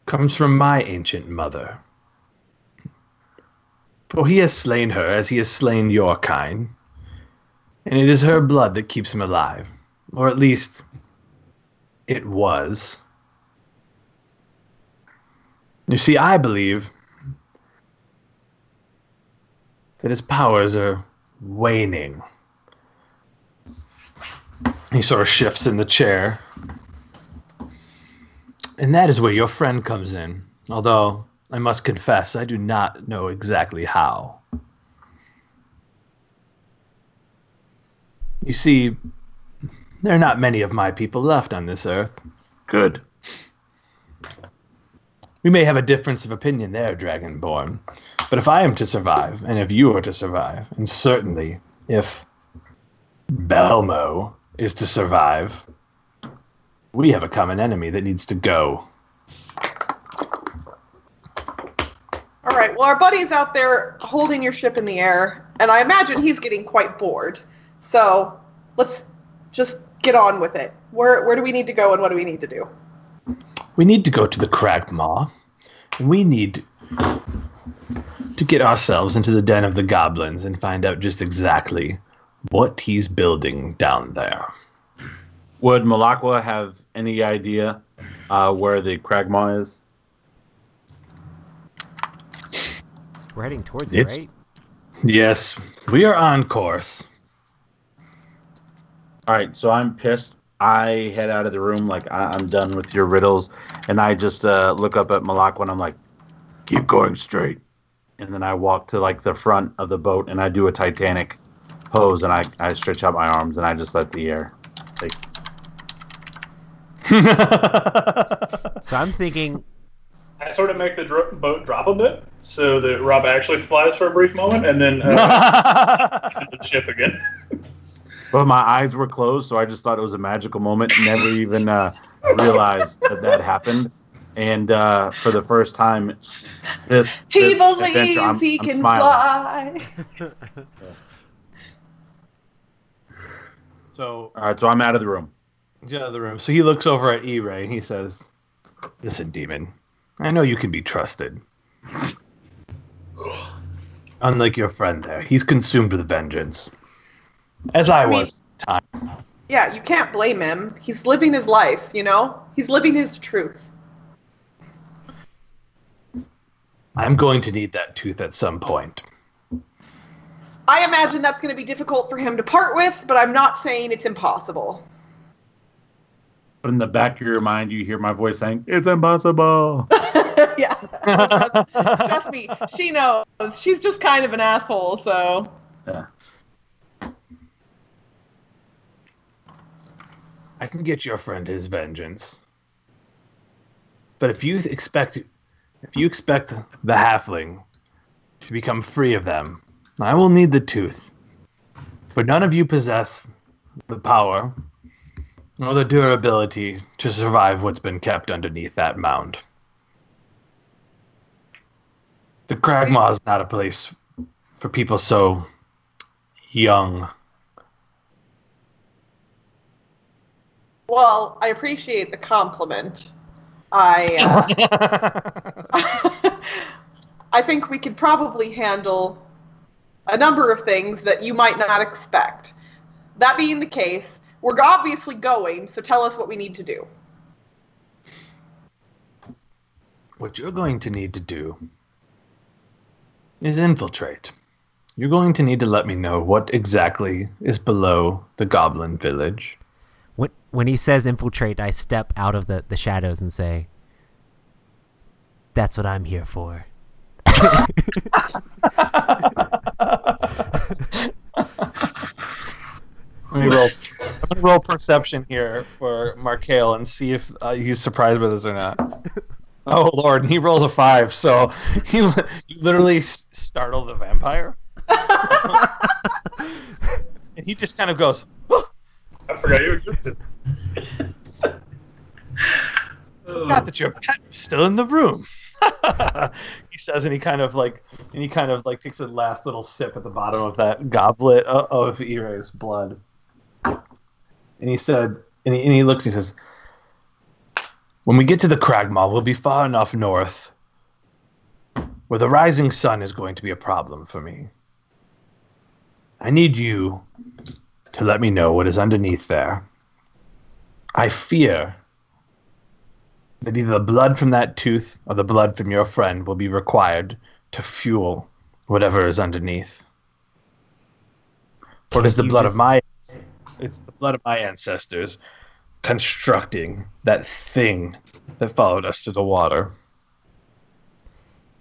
Comes from my ancient mother. For he has slain her as he has slain your kind. And it is her blood that keeps him alive. Or at least, it was. You see, I believe that his powers are waning. He sort of shifts in the chair. And that is where your friend comes in. Although, I must confess, I do not know exactly how. You see, there are not many of my people left on this earth. Good. We may have a difference of opinion there, Dragonborn. But if I am to survive, and if you are to survive, and certainly if Belmo is to survive, we have a common enemy that needs to go. All right. Well, our buddy's out there holding your ship in the air, and I imagine he's getting quite bored. So let's just get on with it. Where do we need to go, and what do we need to do? We need to go to the Cragmaw, and we need to get ourselves into the den of the goblins and find out just exactly what he's building down there. Would Malakwa have any idea where the Cragmaw is? We're heading towards it, right? Yes, we are on course. All right, so I'm pissed. I head out of the room like I'm done with your riddles, and I just look up at Malakwa and I'm like, keep going straight. And then I walk to like the front of the boat and I do a Titanic pose and I stretch out my arms and I just let the air take. So I'm thinking, I sort of make the boat drop a bit so that Rob actually flies for a brief moment and then the ship again. But my eyes were closed, so I just thought it was a magical moment. Never even realized that happened. And for the first time, this adventure, I'm he can smiling. fly. So, All right, so I'm out of the room. he's out of the room. So he looks over at E-Ray and he says, "Listen, demon, I know you can be trusted. Unlike your friend there, he's consumed with vengeance. As I was at the time. Yeah, you can't blame him. He's living his life, you know? He's living his truth. I'm going to need that tooth at some point." I imagine that's going to be difficult for him to part with, but I'm not saying it's impossible. But in the back of your mind, you hear my voice saying, "It's impossible." Yeah. Trust me, she knows. She's just kind of an asshole, so. Yeah. I can get your friend his vengeance. But if you expect the halfling to become free of them, I will need the tooth. For none of you possess the power or the durability to survive what's been kept underneath that mound. The Cragmaw is not a place for people so young. Well, I appreciate the compliment. I think we could probably handle a number of things that you might not expect. That being the case, we're obviously going, so tell us what we need to do. What you're going to need to do is infiltrate. You're going to need to let me know what exactly is below the goblin village. when he says infiltrate, I step out of the shadows and say, "That's what I'm here for." I'm gonna roll perception here for Markale and see if he's surprised by this or not. Oh Lord! And he rolls a 5, so you literally startle the vampire, and he just kind of goes, "Oh, I forgot you existed. "Not that your pet was still in the room." He says, and he kind of like takes a last little sip at the bottom of that goblet of Iray's blood. And he said, and he looks, and he says, "When we get to the Cragmaw, we'll be far enough north where the rising sun is going to be a problem for me. I need you to let me know what is underneath there. I fear that either the blood from that tooth or the blood from your friend will be required to fuel whatever is underneath. Or it is the blood of my... It's the blood of my ancestors constructing that thing that followed us to the water.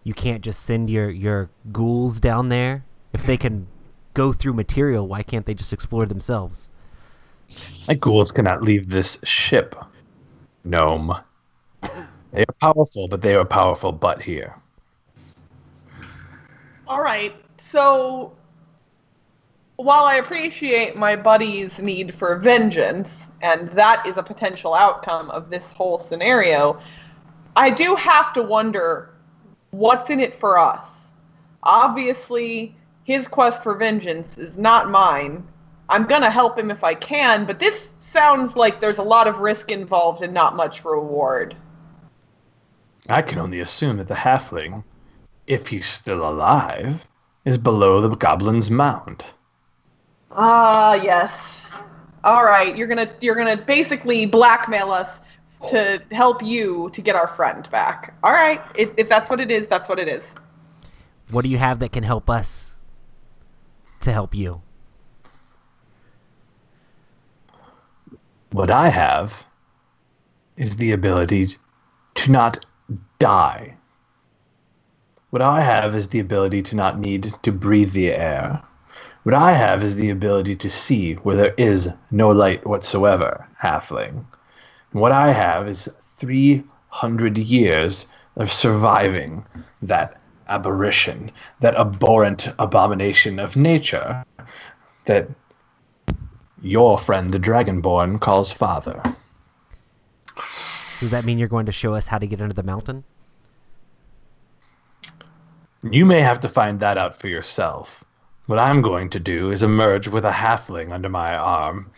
You can't just send your ghouls down there? If they can go through material, why can't they just explore themselves? My ghouls cannot leave this ship, gnome. They are powerful, but they are powerful but here. All right. So, while I appreciate my buddy's need for vengeance, and that is a potential outcome of this whole scenario, I do have to wonder what's in it for us. Obviously, his quest for vengeance is not mine. I'm going to help him if I can, but this sounds like there's a lot of risk involved and not much reward. I can only assume that the halfling, if he's still alive, is below the goblin's mound. Ah, yes. All right, you're gonna basically blackmail us to help you to get our friend back. All right, if that's what it is, that's what it is. What do you have that can help us to help you? What I have is the ability to not die. What I have is the ability to not need to breathe the air. What I have is the ability to see where there is no light whatsoever, halfling. And what I have is 300 years of surviving that aberration, that abhorrent abomination of nature that your friend the Dragonborn calls father. So does that mean you're going to show us how to get under the mountain? You may have to find that out for yourself. What I'm going to do is emerge with a halfling under my arm.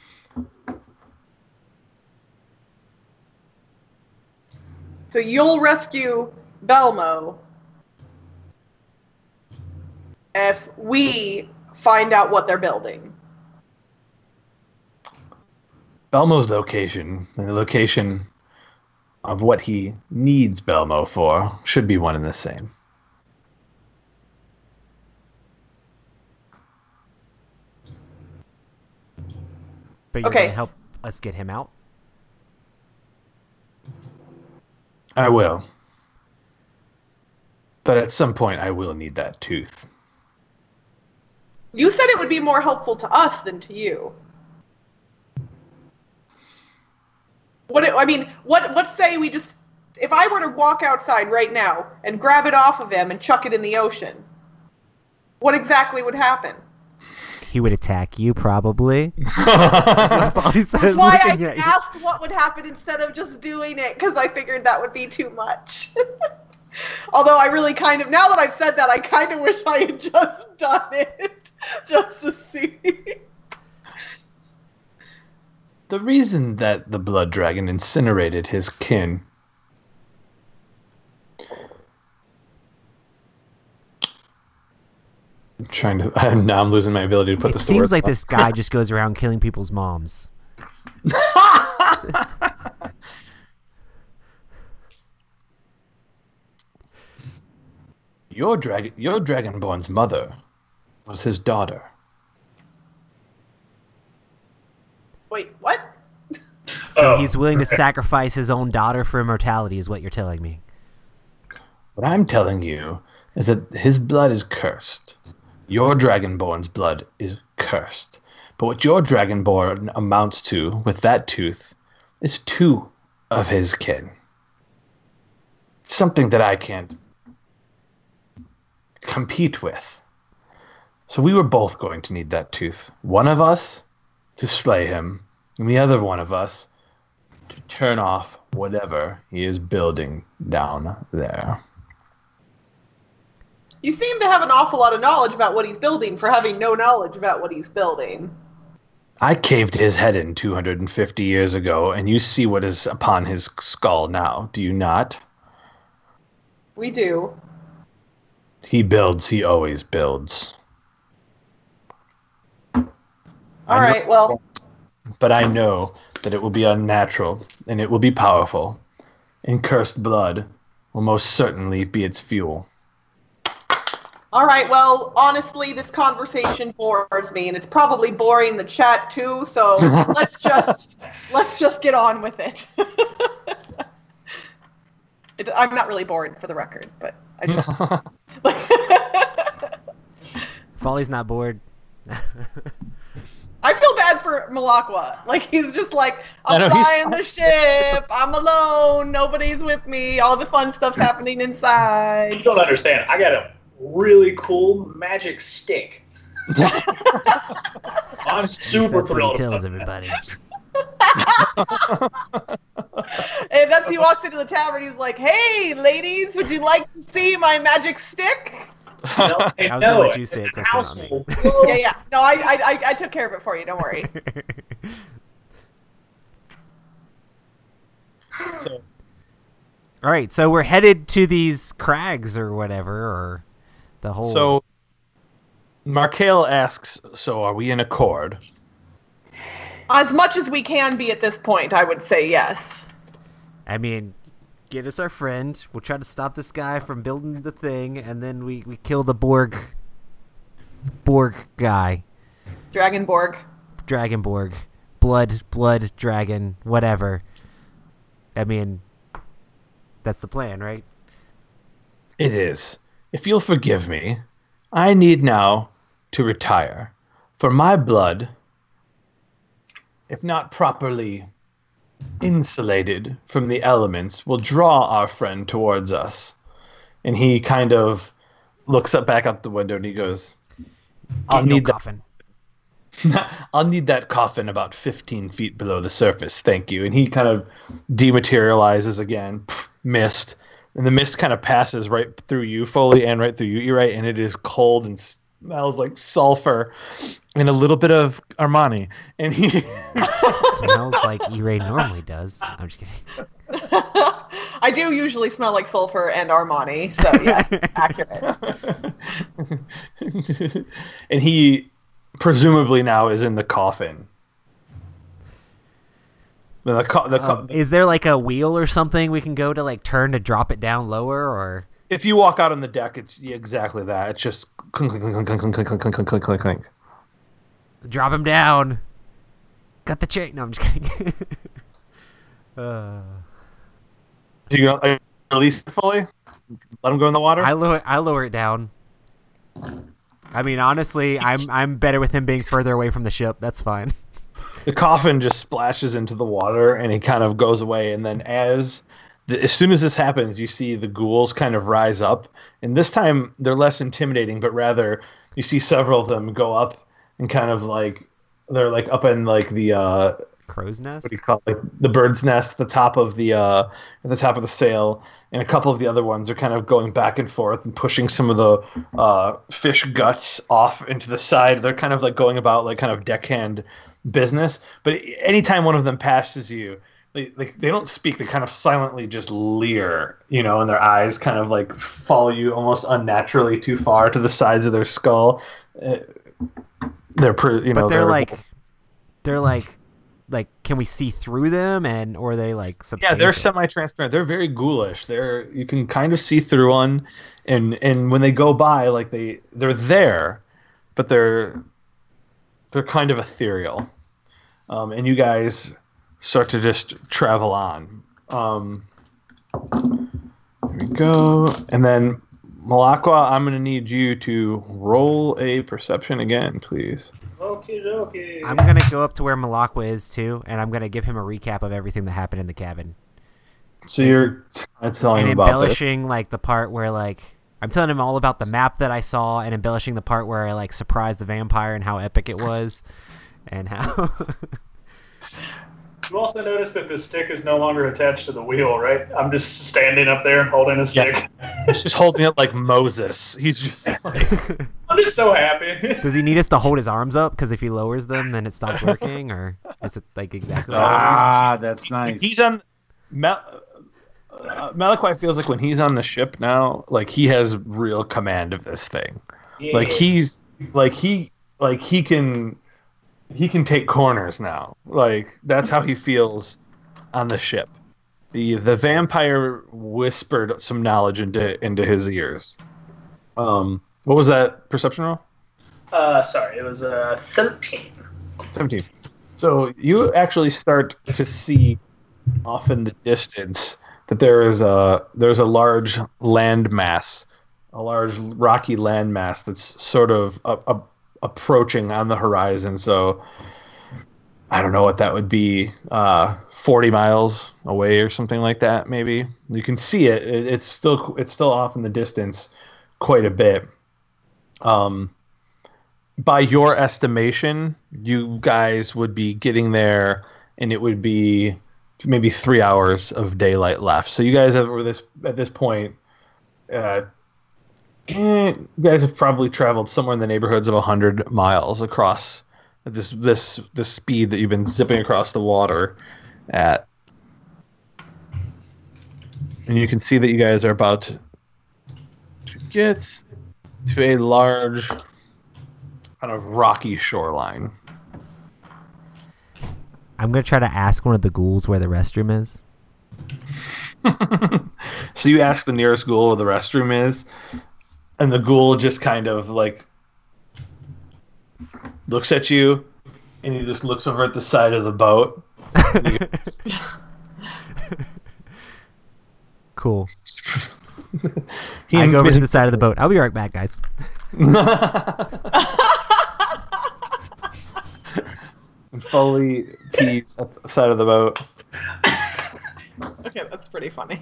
So you'll rescue Belmo if we find out what they're building. Belmo's location and the location of what he needs Belmo for should be one and the same. But you're Okay. going to help us get him out? I will. But at some point, I will need that tooth. You said it would be more helpful to us than to you. What say we just... If I were to walk outside right now and grab it off of him and chuck it in the ocean, what exactly would happen? He would attack you, probably. That's what Polly says, That's why I looking at you. asked what would happen instead of just doing it, because I figured that would be too much. Although I really kind of, now that I've said that, I kind of wish I had just done it, just to see. The reason that the blood dragon incinerated his kin now I'm losing my ability to put It this to seems words. like this guy just goes around killing people's moms. Your Dragonborn's mother was his daughter. Wait, what? So Oh, he's willing to okay. sacrifice his own daughter for immortality, is what you're telling me. What I'm telling you is that his blood is cursed. Your Dragonborn's blood is cursed. But what your Dragonborn amounts to with that tooth is 2 of his kin. Something that I can't compete with. So we were both going to need that tooth. One of us to slay him, and the other one of us to turn off whatever he is building down there. You seem to have an awful lot of knowledge about what he's building for having no knowledge about what he's building. I caved his head in 250 years ago, and you see what is upon his skull now, do you not? We do. He builds, he always builds. All right, well, But I know that it will be unnatural, and it will be powerful, and cursed blood will most certainly be its fuel. All right, well, honestly, this conversation bores me, and it's probably boring the chat too, so let's just get on with it. I'm not really bored, for the record, but I just... Folly's not bored. I feel bad for Malakwa. Like, he's just like, I'm flying the ship, I'm alone, nobody's with me, all the fun stuff's happening inside. You don't understand. I got a really cool magic stick. I'm super That's what he thrilled. tells everybody. And that's he walks into the tavern. He's like, "Hey, ladies, would you like to see my magic stick?" No, I was gonna let you say it, Kristen, not me. Yeah. No, I took care of it for you. Don't worry. So, All right, so we're headed to these crags or whatever, or the whole. so Markale asks, so are we in accord? As much as we can be at this point, I would say yes. I mean, get us our friend. We'll try to stop this guy from building the thing, and then we kill the Borg guy. Dragonborg. Dragonborg. Blood dragon, whatever. I mean, that's the plan, right? It is. If you'll forgive me, I need now to retire. For my blood, if not properly insulated from the elements, will draw our friend towards us. And he kind of looks up back out the window and he goes, I'll need coffin. I'll need that coffin about 15 feet below the surface, thank you. And he kind of dematerializes again, mist. And the mist kind of passes right through you, Foley, and right through you, Uri, and it is cold and smells like sulfur and a little bit of Armani. And he smells like E-Ray normally does. I'm just kidding. I do usually smell like sulfur and Armani, so yes, accurate. And he presumably now is in the coffin. Is there like a wheel or something we can go to like turn to drop it down lower, or? If you walk out on the deck, it's exactly that. It's just clink, clink, clink, clink, clink, clink, clink, clink, clink, clink. Drop him down. Cut the chain. No, I'm just kidding. Do you release it fully? Let him go in the water? I lower it down. I mean, honestly, I'm better with him being further away from the ship. That's fine. The coffin just splashes into the water, and he kind of goes away. And then as soon as this happens, you see the ghouls kind of rise up. And this time, they're less intimidating, but rather you see several of them go up and kind of like, they're like up in like the... crow's nest? What do you call it? Like the bird's nest at the top of the sail, and a couple of the other ones are kind of going back and forth and pushing some of the fish guts off into the side. They're kind of like going about like kind of deckhand business. But anytime one of them passes you, they don't speak. They kind of silently just leer, and their eyes kind of like follow you almost unnaturally too far to the sides of their skull. They're like, can we see through them, or are they like substantial? Yeah, they're semi-transparent. They're very ghoulish. You can kind of see through one, and when they go by, like they're there, but they're kind of ethereal. And you guys start to just travel on. Here we go, and then Malakwa, I'm gonna need you to roll a perception again, please. Okie dokie. I'm going to go up to where Malakwa is, too, and I'm going to give him a recap of everything that happened in the cabin. So you're telling him about embellishing, like, the part where, like, I'm telling him all about the map that I saw and embellishing the part where I, like, surprised the vampire and how epic it was and how... You also noticed that the stick is no longer attached to the wheel, right? I'm just standing up there and holding a stick. Yeah. He's just holding it like Moses. He's just like... I'm just so happy. Does he need us to hold his arms up? Because if he lowers them, then it stops working? Or is it like exactly that's nice. He's on... Malakwa feels like when he's on the ship now, like he has real command of this thing. Yeah. Like he can take corners now. Like that's how he feels on the ship. The vampire whispered some knowledge into his ears. What was that perception roll? Sorry, it was 13. 17. So you actually start to see off in the distance that there's a large land mass, a large rocky land mass that's sort of approaching on the horizon. So I don't know what that would be, 40 miles away or something like that. Maybe you can see it. It's still off in the distance quite a bit. By your estimation, you guys would be getting there, and it would be maybe 3 hours of daylight left. So you guys at this point, you guys have probably traveled somewhere in the neighborhoods of 100 miles across at this speed that you've been zipping across the water at. And you can see that you guys are about to get to a large kind of rocky shoreline. I'm going to try to ask one of the ghouls where the restroom is. So you ask the nearest ghoul where the restroom is, and the ghoul just kind of like looks at you, and he just looks over at the side of the boat. Cool. I go over to the side of the boat. I'll be right back, guys. And Foley pees at the side of the boat. Okay, that's pretty funny.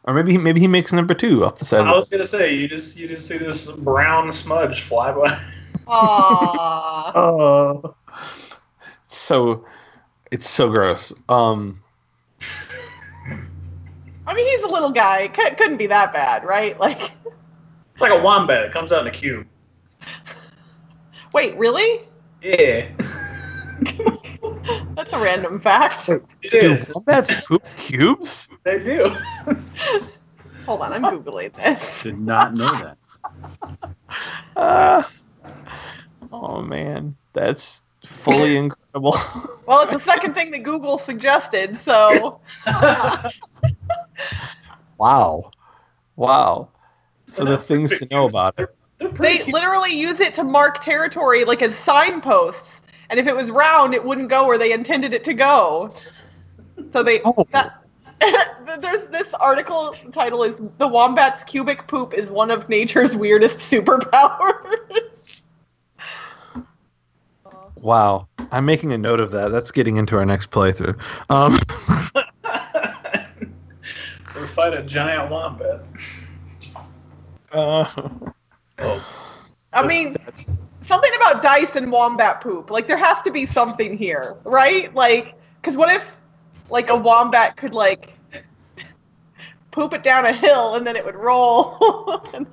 Or maybe he makes number 2 off the side. I was gonna say you just see this brown smudge fly by. Aww. Oh, it's so gross. I mean, he's a little guy. Couldn't be that bad, right? Like, It's like a wombat. It comes out in a cube. wait, really? Yeah. That's a random fact. It is. Wombats poop cubes? They do. Hold on, I'm Googling this. Did not know that. Oh man, that's fully incredible. Well, it's the second thing that Google suggested, so. Wow. So the things to know about it. They literally use it to mark territory, like as signposts. And if it was round, it wouldn't go where they intended it to go. So they. There's this article title is "The Wombat's Cubic Poop is One of Nature's Weirdest Superpowers." Wow. I'm making a note of that. That's getting into our next playthrough. We fight a giant wombat. I mean, something about dice and wombat poop. Like, there has to be something here, right? Like, because what if, like, a wombat could, like, poop it down a hill and then it would roll?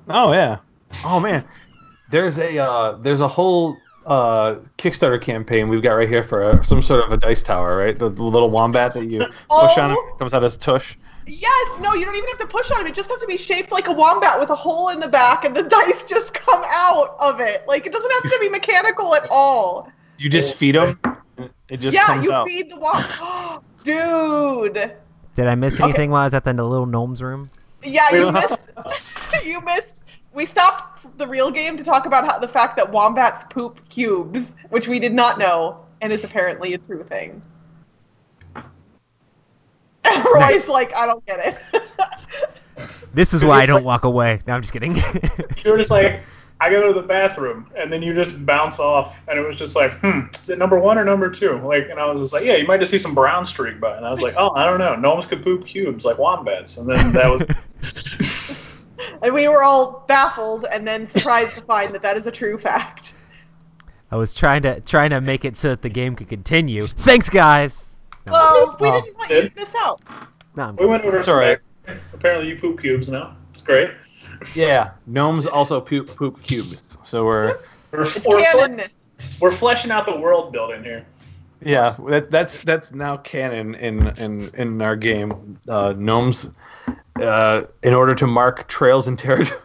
Oh, yeah. Oh, man. There's a whole Kickstarter campaign we've got right here for some sort of a dice tower, right? The little wombat that you push on, it comes out as tush. Yes, no, you don't even have to push on it. It just has to be shaped like a wombat with a hole in the back, and the dice just come out of it. Like, it doesn't have to be mechanical at all. You just feed them. It just comes out. Yeah, you feed the wombat. Dude. Did I miss anything while I was at the little gnome's room? Yeah, you missed. You missed. We stopped the real game to talk about the fact that wombats poop cubes, which we did not know, and is apparently a true thing. Roy's like, I don't get it. This is why I don't walk away. No, I'm just kidding. You were just like, I go to the bathroom, and then you just bounce off, and it was just like, is it number 1 or number 2? Like, and I was just like, yeah, you might just see some brown streak by, and I was like, oh, I don't know, gnomes could poop cubes like wombats, and then that was. And we were all baffled, and then surprised to find that is a true fact. I was trying to make it so that the game could continue. Thanks, guys. No. Well, we didn't want you to miss out. No, We went over. It's all right. Apparently, you poop cubes now. It's great. Yeah, gnomes also poop cubes. So we're Canon. We're fleshing out the world building here. yeah, that's now canon in our game. Gnomes, in order to mark trails and territory,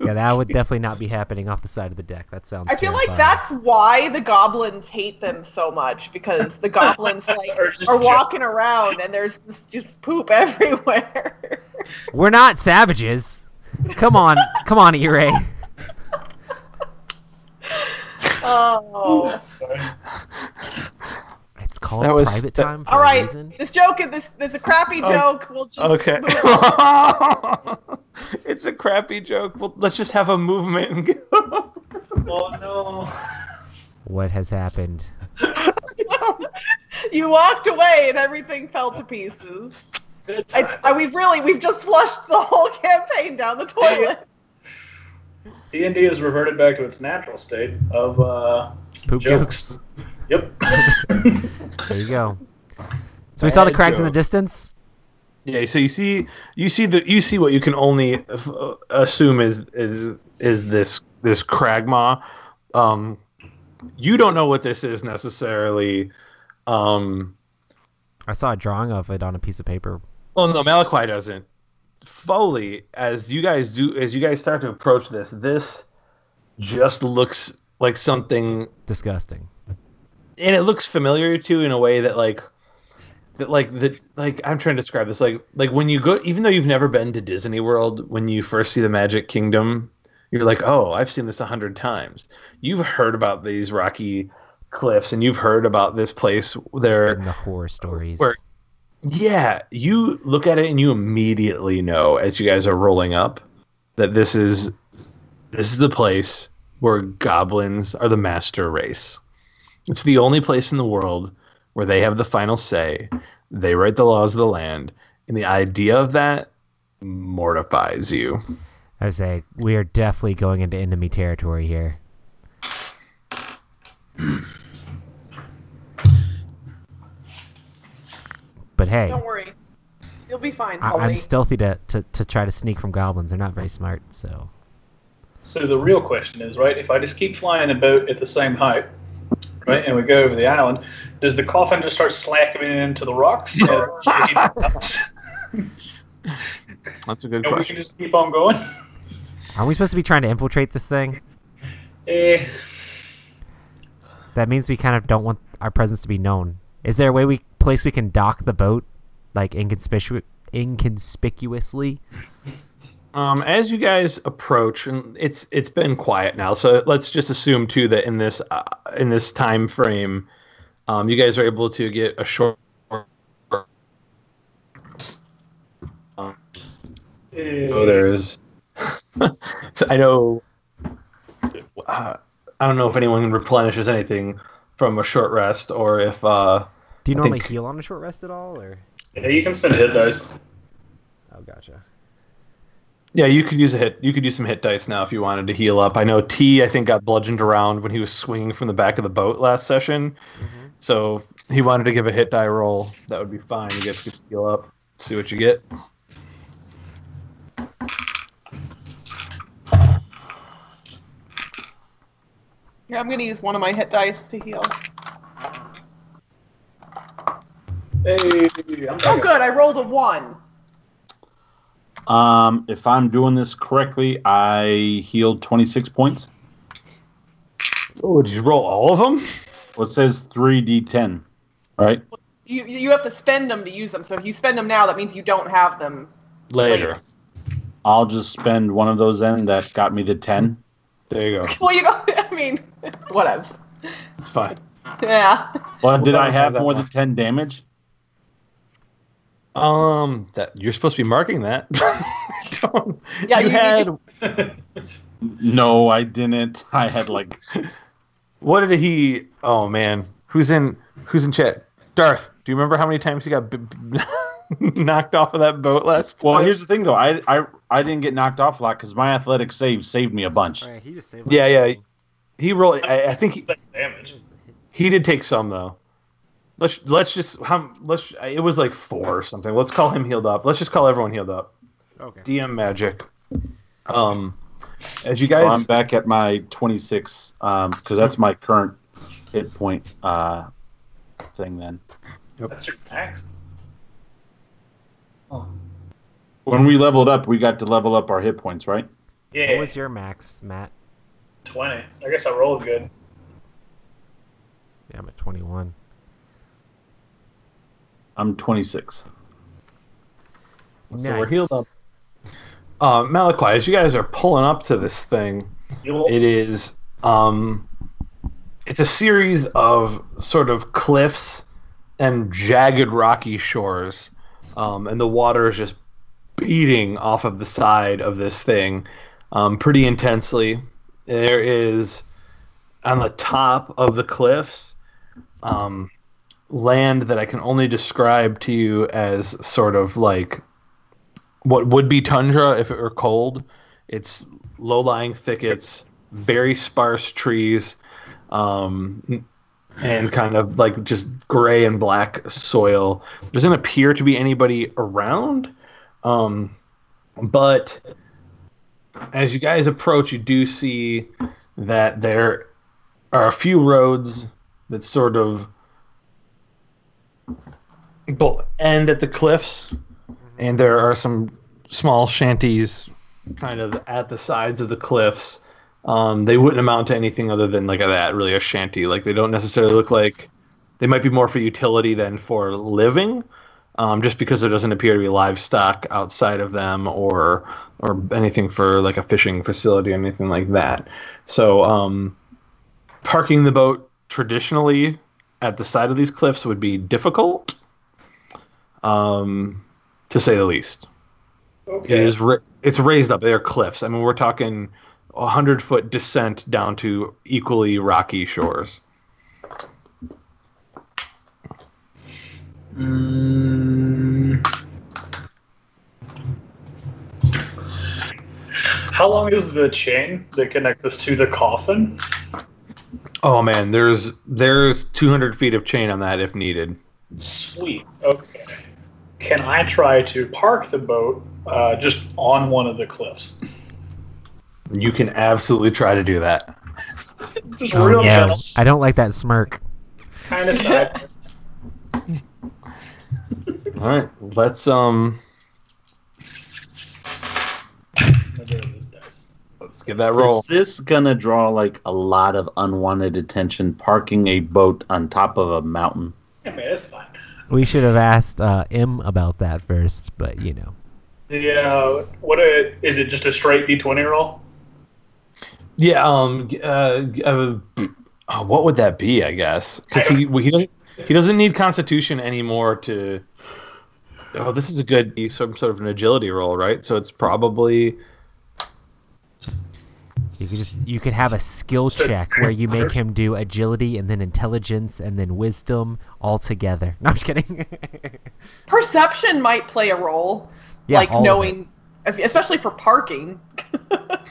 Yeah, that would definitely not be happening off the side of the deck. That sounds I feel like terrifying. that's why the goblins hate them so much, because the goblins are walking around and there's just poop everywhere. We're not savages. Come on, E-Ray. Oh. It's called That was- private time for All a right. reason. This is a crappy joke. We'll just Okay. move on. It's a crappy joke. Well, let's just have a movement and go. Oh no. What has happened? You walked away and everything fell to pieces. We've just flushed the whole campaign down the toilet. D&D has reverted back to its natural state of Poop jokes. Yep. There you go. So we saw the Bad crags in the joke. distance. Yeah, so you see what you can only assume is this Kragmaw. You don't know what this is necessarily. I saw a drawing of it on a piece of paper. Oh no, Malachi doesn't. Foley, as you guys start to approach this just looks like something, Disgusting. and it looks familiar to in a way that I'm trying to describe this like when you go, even though you've never been to Disney World, when you first see the Magic Kingdom, you're like, oh, I've seen this 100 times. You've heard about these rocky cliffs, and you've heard about this place there. In the horror stories. Yeah, you look at it and you immediately know as you guys are rolling up that this is the place where goblins are the master race. It's the only place in the world where they have the final say. They write the laws of the land, and the idea of that mortifies you. I would say we are definitely going into enemy territory here. But hey, Don't worry. You'll be fine, I'm Polly. stealthy to try to sneak from goblins. They're not very smart, so. So the real question is, right, if I just keep flying about at the same height, right, and we go over the island, does the coffin just start slacking into the rocks? That's a good And we question. can just keep on going? Are we supposed to be trying to infiltrate this thing? That means we kind of don't want our presence to be known. Is there a place we can dock the boat, like inconspicuously? As you guys approach, and it's been quiet now, so let's just assume too that in this time frame, you guys are able to get a short. So there's. So I know. I don't know if anyone replenishes anything from a short rest, or if. Do you normally think- heal on a short rest at all, or? Yeah, you can spend hit dice. Oh, gotcha. Yeah, you could use a hit. You could use some hit dice now if you wanted to heal up. I know T, I think, got bludgeoned around when he was swinging from the back of the boat last session. Mm-hmm. So if he wanted to give a hit die roll, that would be fine. You guys could heal up, see what you get. Yeah, I'm gonna use one of my hit dice to heal. Hey, Oh, good. I rolled a 1. If I'm doing this correctly, I healed 26 points. Oh, did you roll all of them? Well, it says 3d10, right? You have to spend them to use them. So if you spend them now, that means you don't have them Later. I'll just spend one of those then. That got me to 10. There you go. Well, you know, I mean, whatever. It's fine. Yeah. Well, did Well, I have that more one. than 10 damage? That you're supposed to be marking that. Yeah, you you- had. No, I didn't. I had like... What did he? Oh man, who's in chat? Darth, do you remember how many times he got knocked off of that boat last? Well, time? here's the thing, though. I didn't get knocked off a lot because my athletic save saved me a bunch. Right, he just saved. Yeah. He rolled. I think damage. he did take some though. Let's just it was like 4 or something. Let's call him healed up. Let's just call everyone healed up. Okay. DM magic. As you So I'm guys, back at my 26 because that's my current hit point thing then. That's your max. When we leveled up, we got to level up our hit points, right? Yeah. What was your max, Matt? 20. I guess I rolled good. Yeah, I'm at 21. I'm 26. Nice. So we're healed up. Malachi, as you guys are pulling up to this thing, it is it's a series of sort of cliffs and jagged rocky shores, and the water is just beating off of the side of this thing pretty intensely. There is on the top of the cliffs land that I can only describe to you as sort of like what would be tundra if it were cold. It's low-lying thickets, very sparse trees, and kind of like just gray and black soil. There doesn't appear to be anybody around, but as you guys approach, you do see that there are a few roads that sort of end at the cliffs, and there are some small shanties kind of at the sides of the cliffs. They wouldn't amount to anything other than like that, really a shanty. Like they don't necessarily look like they might be more for utility than for living, just because there doesn't appear to be livestock outside of them or anything for like a fishing facility or anything like that. So parking the boat traditionally at the side of these cliffs would be difficult, to say the least. Okay. It is it's raised up. They're cliffs. I mean, we're talking 100-foot descent down to equally rocky shores. How long is the chain that connects us to the coffin? Oh man, there's 200 feet of chain on that if needed. Sweet. Okay. Can I try to park the boat just on one of the cliffs? You can absolutely try to do that. Just real gentle, I don't like that smirk. kind of sideways. All right, let's let's get that roll. Is this gonna draw like a lot of unwanted attention? Parking a boat on top of a mountain. Yeah, man, it's fine. We should have asked M about that first, but you know. Is it just a straight D20 roll? Yeah. What would that be? I guess because he doesn't need Constitution anymore to. Oh, this is a good some sort of an agility roll, right? So it's probably. You could have a skill check where you make him do agility and then intelligence and then wisdom all together. No, I'm just kidding. Perception might play a role, Yeah, like all of knowing, especially for parking.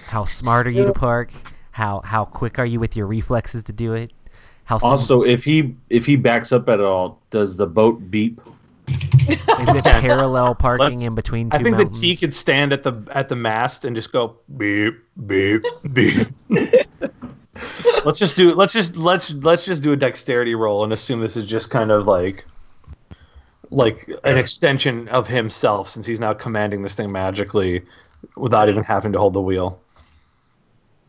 How smart are you to park? How quick are you with your reflexes to do it? Also, if he backs up at all, does the boat beep? Is it parallel parking in between two I think mountains? the T could stand at the mast and just go beep beep beep. let's just do a dexterity roll and assume this is just kind of like an extension of himself, since he's now commanding this thing magically without even having to hold the wheel.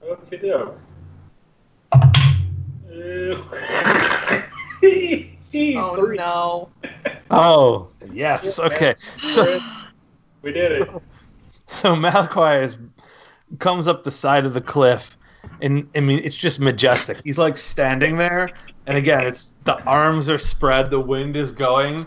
Okay, doke. Oh no. Oh yes, okay. So we did it. So Malachi comes up the side of the cliff, and I mean it's just majestic. He's like standing there, and again, it's the arms are spread, the wind is going,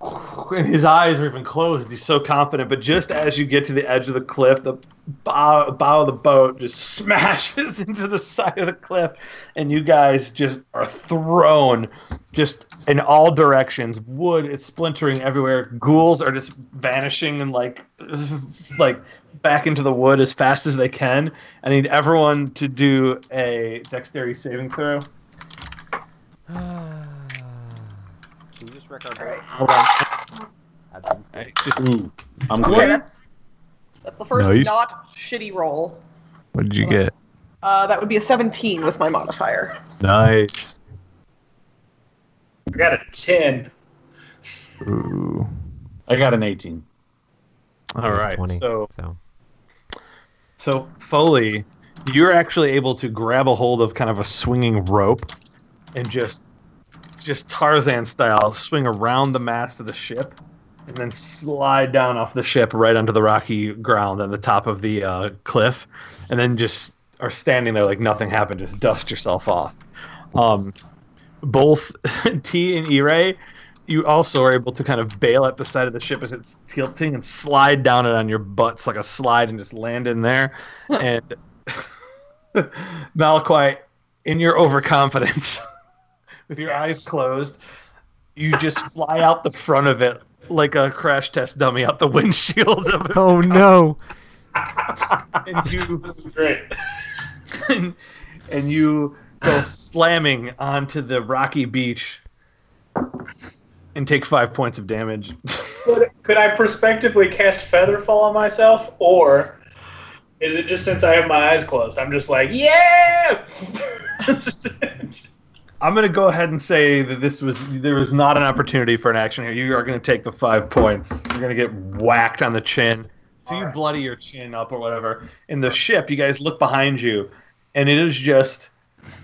and his eyes are even closed. He's so confident. But just as you get to the edge of the cliff, the bow of the boat just smashes into the side of the cliff, and you guys just are thrown just in all directions. Wood is splintering everywhere. Ghouls are just vanishing and like back into the wood as fast as they can. I need everyone to do a dexterity saving throw. Can you just record Alright. Hold on. I'm Okay, that's the first Nice. not shitty roll. What did you get? That would be a 17 with my modifier. Nice. I got a 10. Ooh. I got an 18. All right. 20, So So Foley, you're actually able to grab a hold of kind of a swinging rope and just Tarzan style swing around the mast of the ship and then slide down off the ship right onto the rocky ground on the top of the cliff, and then just are standing there like nothing happened. Just dust yourself off. Both T and E-Ray, you also are able to kind of bail at the side of the ship as it's tilting and slide down it on your butts like a slide and just land in there. And Malakoi, in your overconfidence, with your eyes closed, you just fly out the front of it like a crash test dummy out the windshield of it. Oh no! And you, This is great. and you go slamming onto the rocky beach and take 5 points of damage. Could I prospectively cast Featherfall on myself, or is it just since I have my eyes closed? I'm just like, yeah! I'm going to go ahead and say that there was not an opportunity for an action here. You are going to take the 5 points. You're going to get whacked on the chin. So you bloody your chin up or whatever. In the ship, you guys look behind you, and it is just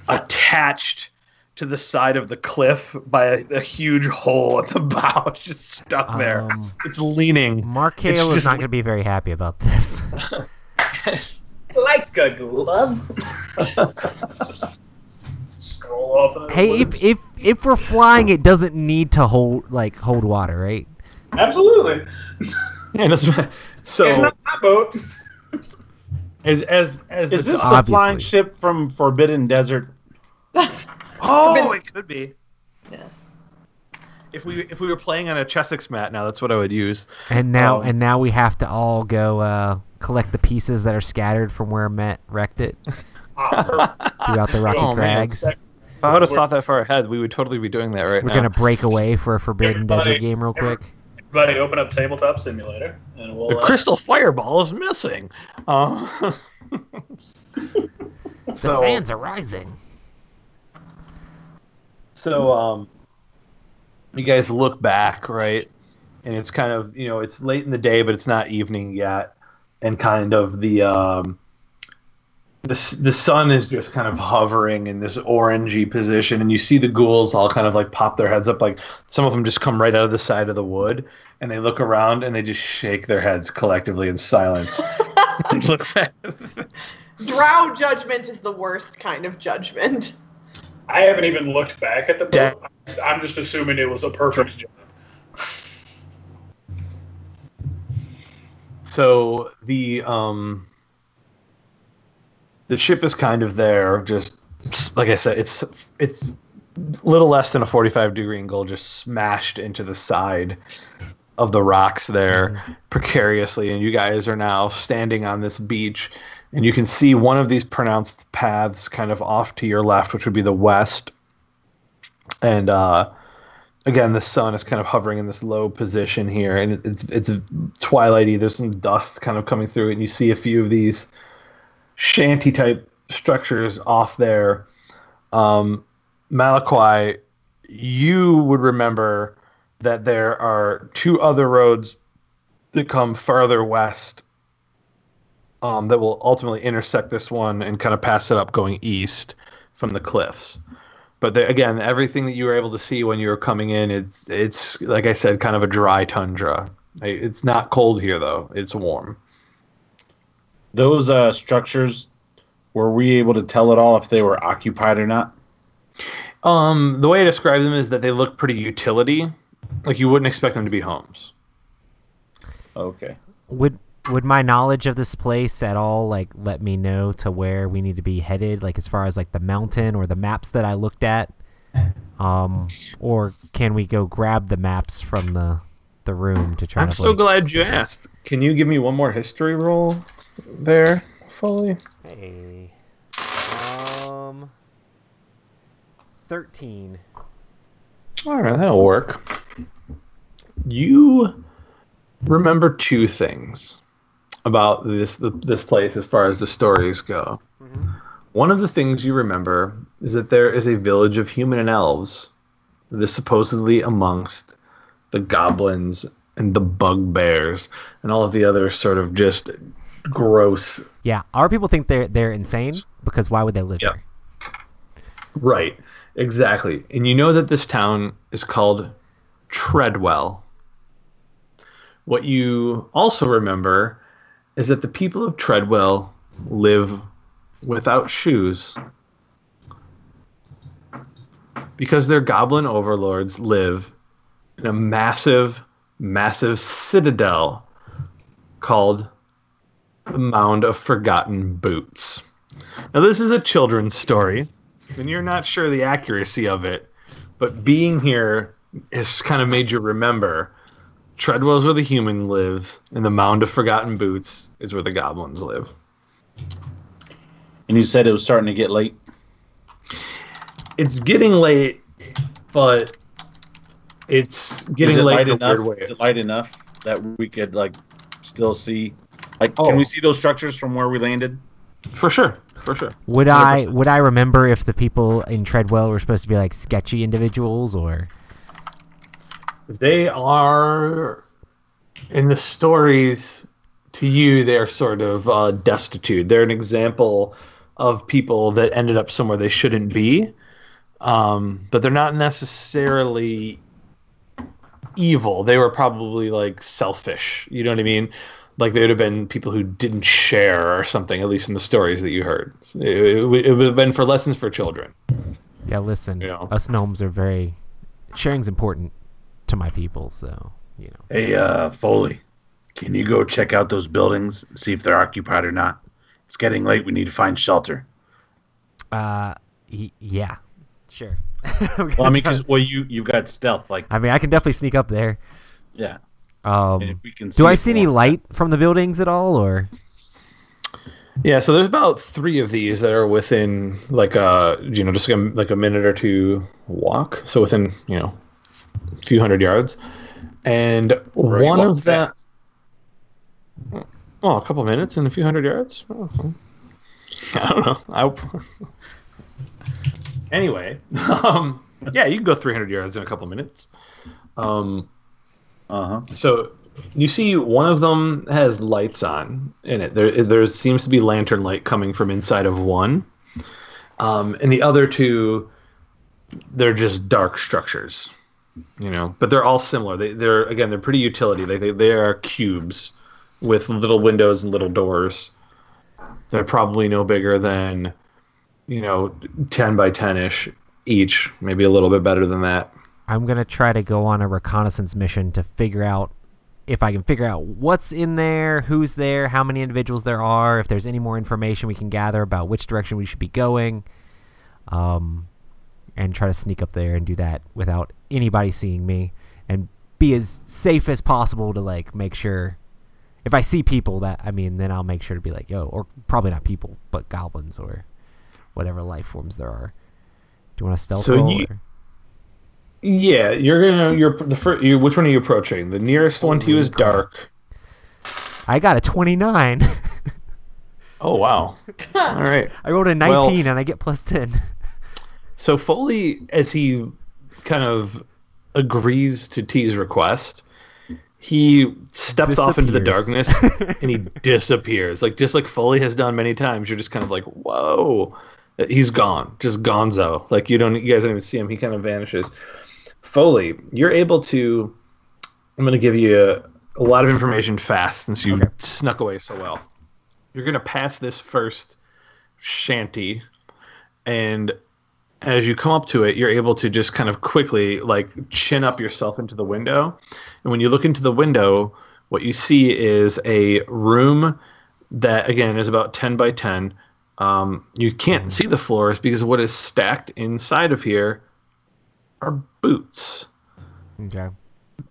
attached to the side of the cliff by a huge hole at the bow. It's just stuck there. It's leaning. Mark Hale is not going to be very happy about this. Like a glove. Scroll off. Into the Hey, woods. if we're flying, it doesn't need to hold water, right? Absolutely. Yeah, so It's not my boat. Is this the Obviously. flying ship from Forbidden Desert? oh, it could be. Yeah. If we were playing on a Chessex mat now, that's what I would use. And now we have to all go collect the pieces that are scattered from where Matt wrecked it throughout the rocky Oh, man. crags. If I would have thought that far ahead, we would totally be doing that right We're now. gonna break away for a Forbidden Desert game real quick. Everybody, open up Tabletop Simulator, and we'll. The crystal fireball is missing. The sands are rising. So, you guys look back, right? And it's kind of, it's late in the day, but it's not evening yet. And kind of the sun is just kind of hovering in this orangey position. And you see the ghouls all kind of like pop their heads up. Like some of them just come right out of the side of the wood. And they look around and they just shake their heads collectively in silence. They look back. Drow judgment is the worst kind of judgment. I haven't even looked back at the Yeah. boat. I'm just assuming it was a perfect job. So the ship is kind of there, just like I said, it's a little less than a 45-degree angle, just smashed into the side of the rocks there precariously, and you guys are now standing on this beach, and you can see one of these pronounced paths kind of off to your left, which would be the west, and again, the sun is kind of hovering in this low position here, and it's twilighty. There's some dust kind of coming through it, and you see a few of these shanty-type structures off there. Malakoi, you would remember that there are two other roads that come farther west that will ultimately intersect this one and kind of pass it up going east from the cliffs. But again, everything that you were able to see when you were coming in, it's like I said, kind of a dry tundra. It's not cold here, though. It's warm. Those structures, were we able to tell at all if they were occupied or not? The way I describe them is that they look pretty utility. Like you wouldn't expect them to be homes. Okay. Would my knowledge of this place at all let me know to where we need to be headed, like as far as like the mountain or the maps that I looked at, or can we go grab the maps from the room to try? I'm so glad you asked. Can you give me one more history roll there, Foley? Hey, 13. All right, that'll work. You remember two things about this place as far as the stories go. Mm-hmm. One of the things you remember is that there is a village of human and elves that is supposedly amongst the goblins and the bugbears and all of the other sort of just gross. Yeah, our people think they're insane because why would they live Yep. here? Right, exactly. And you know that this town is called Treadwell. What you also remember is that the people of Treadwell live without shoes because their goblin overlords live in a massive, massive citadel called the Mound of Forgotten Boots. Now, this is a children's story, and you're not sure the accuracy of it, but being here has kind of made you remember Treadwell's where the human live, and the Mound of Forgotten Boots is where the goblins live. And you said it was starting to get late. It's getting late, but it's getting late in a weird way. Is it light enough that we could like still see? Like, Oh. can we see those structures from where we landed? For sure, for sure. Would 100%. I remember if the people in Treadwell were supposed to be like sketchy individuals or? They are, in the stories, to you, they're sort of destitute. They're an example of people that ended up somewhere they shouldn't be, but they're not necessarily evil. They were probably like selfish. You know what I mean? Like they would have been people who didn't share or something, at least in the stories that you heard. It would have been for lessons for children. Yeah, listen, You know. us gnomes are very sharing's important to my people, so you know. Hey, Foley, can you go check out those buildings and see if they're occupied or not? It's getting late. We need to find shelter. Yeah, sure. Well, I mean, because you've got stealth. Like, I mean, I can definitely sneak up there. yeah. And if we can Do I it see any more- light from the buildings at all, or? Yeah, so there's about 3 of these that are within like just like a minute or two walk. So within a few hundred yards, and Right, one walk of them, fast. a couple minutes and a few hundred yards. Oh, I don't know. Anyway, yeah, you can go 300 yards in a couple minutes. So you see one of them has lights on in it. There seems to be lantern light coming from inside of one. And the other 2, they're just dark structures, but they're all similar. They're pretty utility. They are cubes with little windows and little doors. They're probably no bigger than, 10 by 10-ish each, maybe a little bit better than that. I'm gonna try to go on a reconnaissance mission to figure out if I can figure out what's in there, who's there, how many individuals there are, if there's any more information we can gather about which direction we should be going, and try to sneak up there and do that without anybody seeing me, and be as safe as possible to like make sure if I see people then I'll make sure to be like, yo, or probably not people, but goblins or whatever life forms there are. Do you want to stealth roll? Or? Yeah, which one are you approaching? The nearest one to you is dark. I got a 29. Oh, wow. All right. I rolled a 19 and I get plus 10. So Foley, as he kind of agrees to T's request, he steps off into the darkness and he disappears. Just like Foley has done many times, you're just kind of like, whoa. He's gone. Just gonzo. You guys don't even see him. He kind of vanishes. Foley, you're able to. I'm going to give you a lot of information fast since you snuck away so well. You're going to pass this first shanty, and as you come up to it, you're able to just kind of quickly chin up yourself into the window. And when you look into the window, what you see is a room that, again, is about 10 by 10. You can't see the floors because what is stacked inside of here are boots. Okay.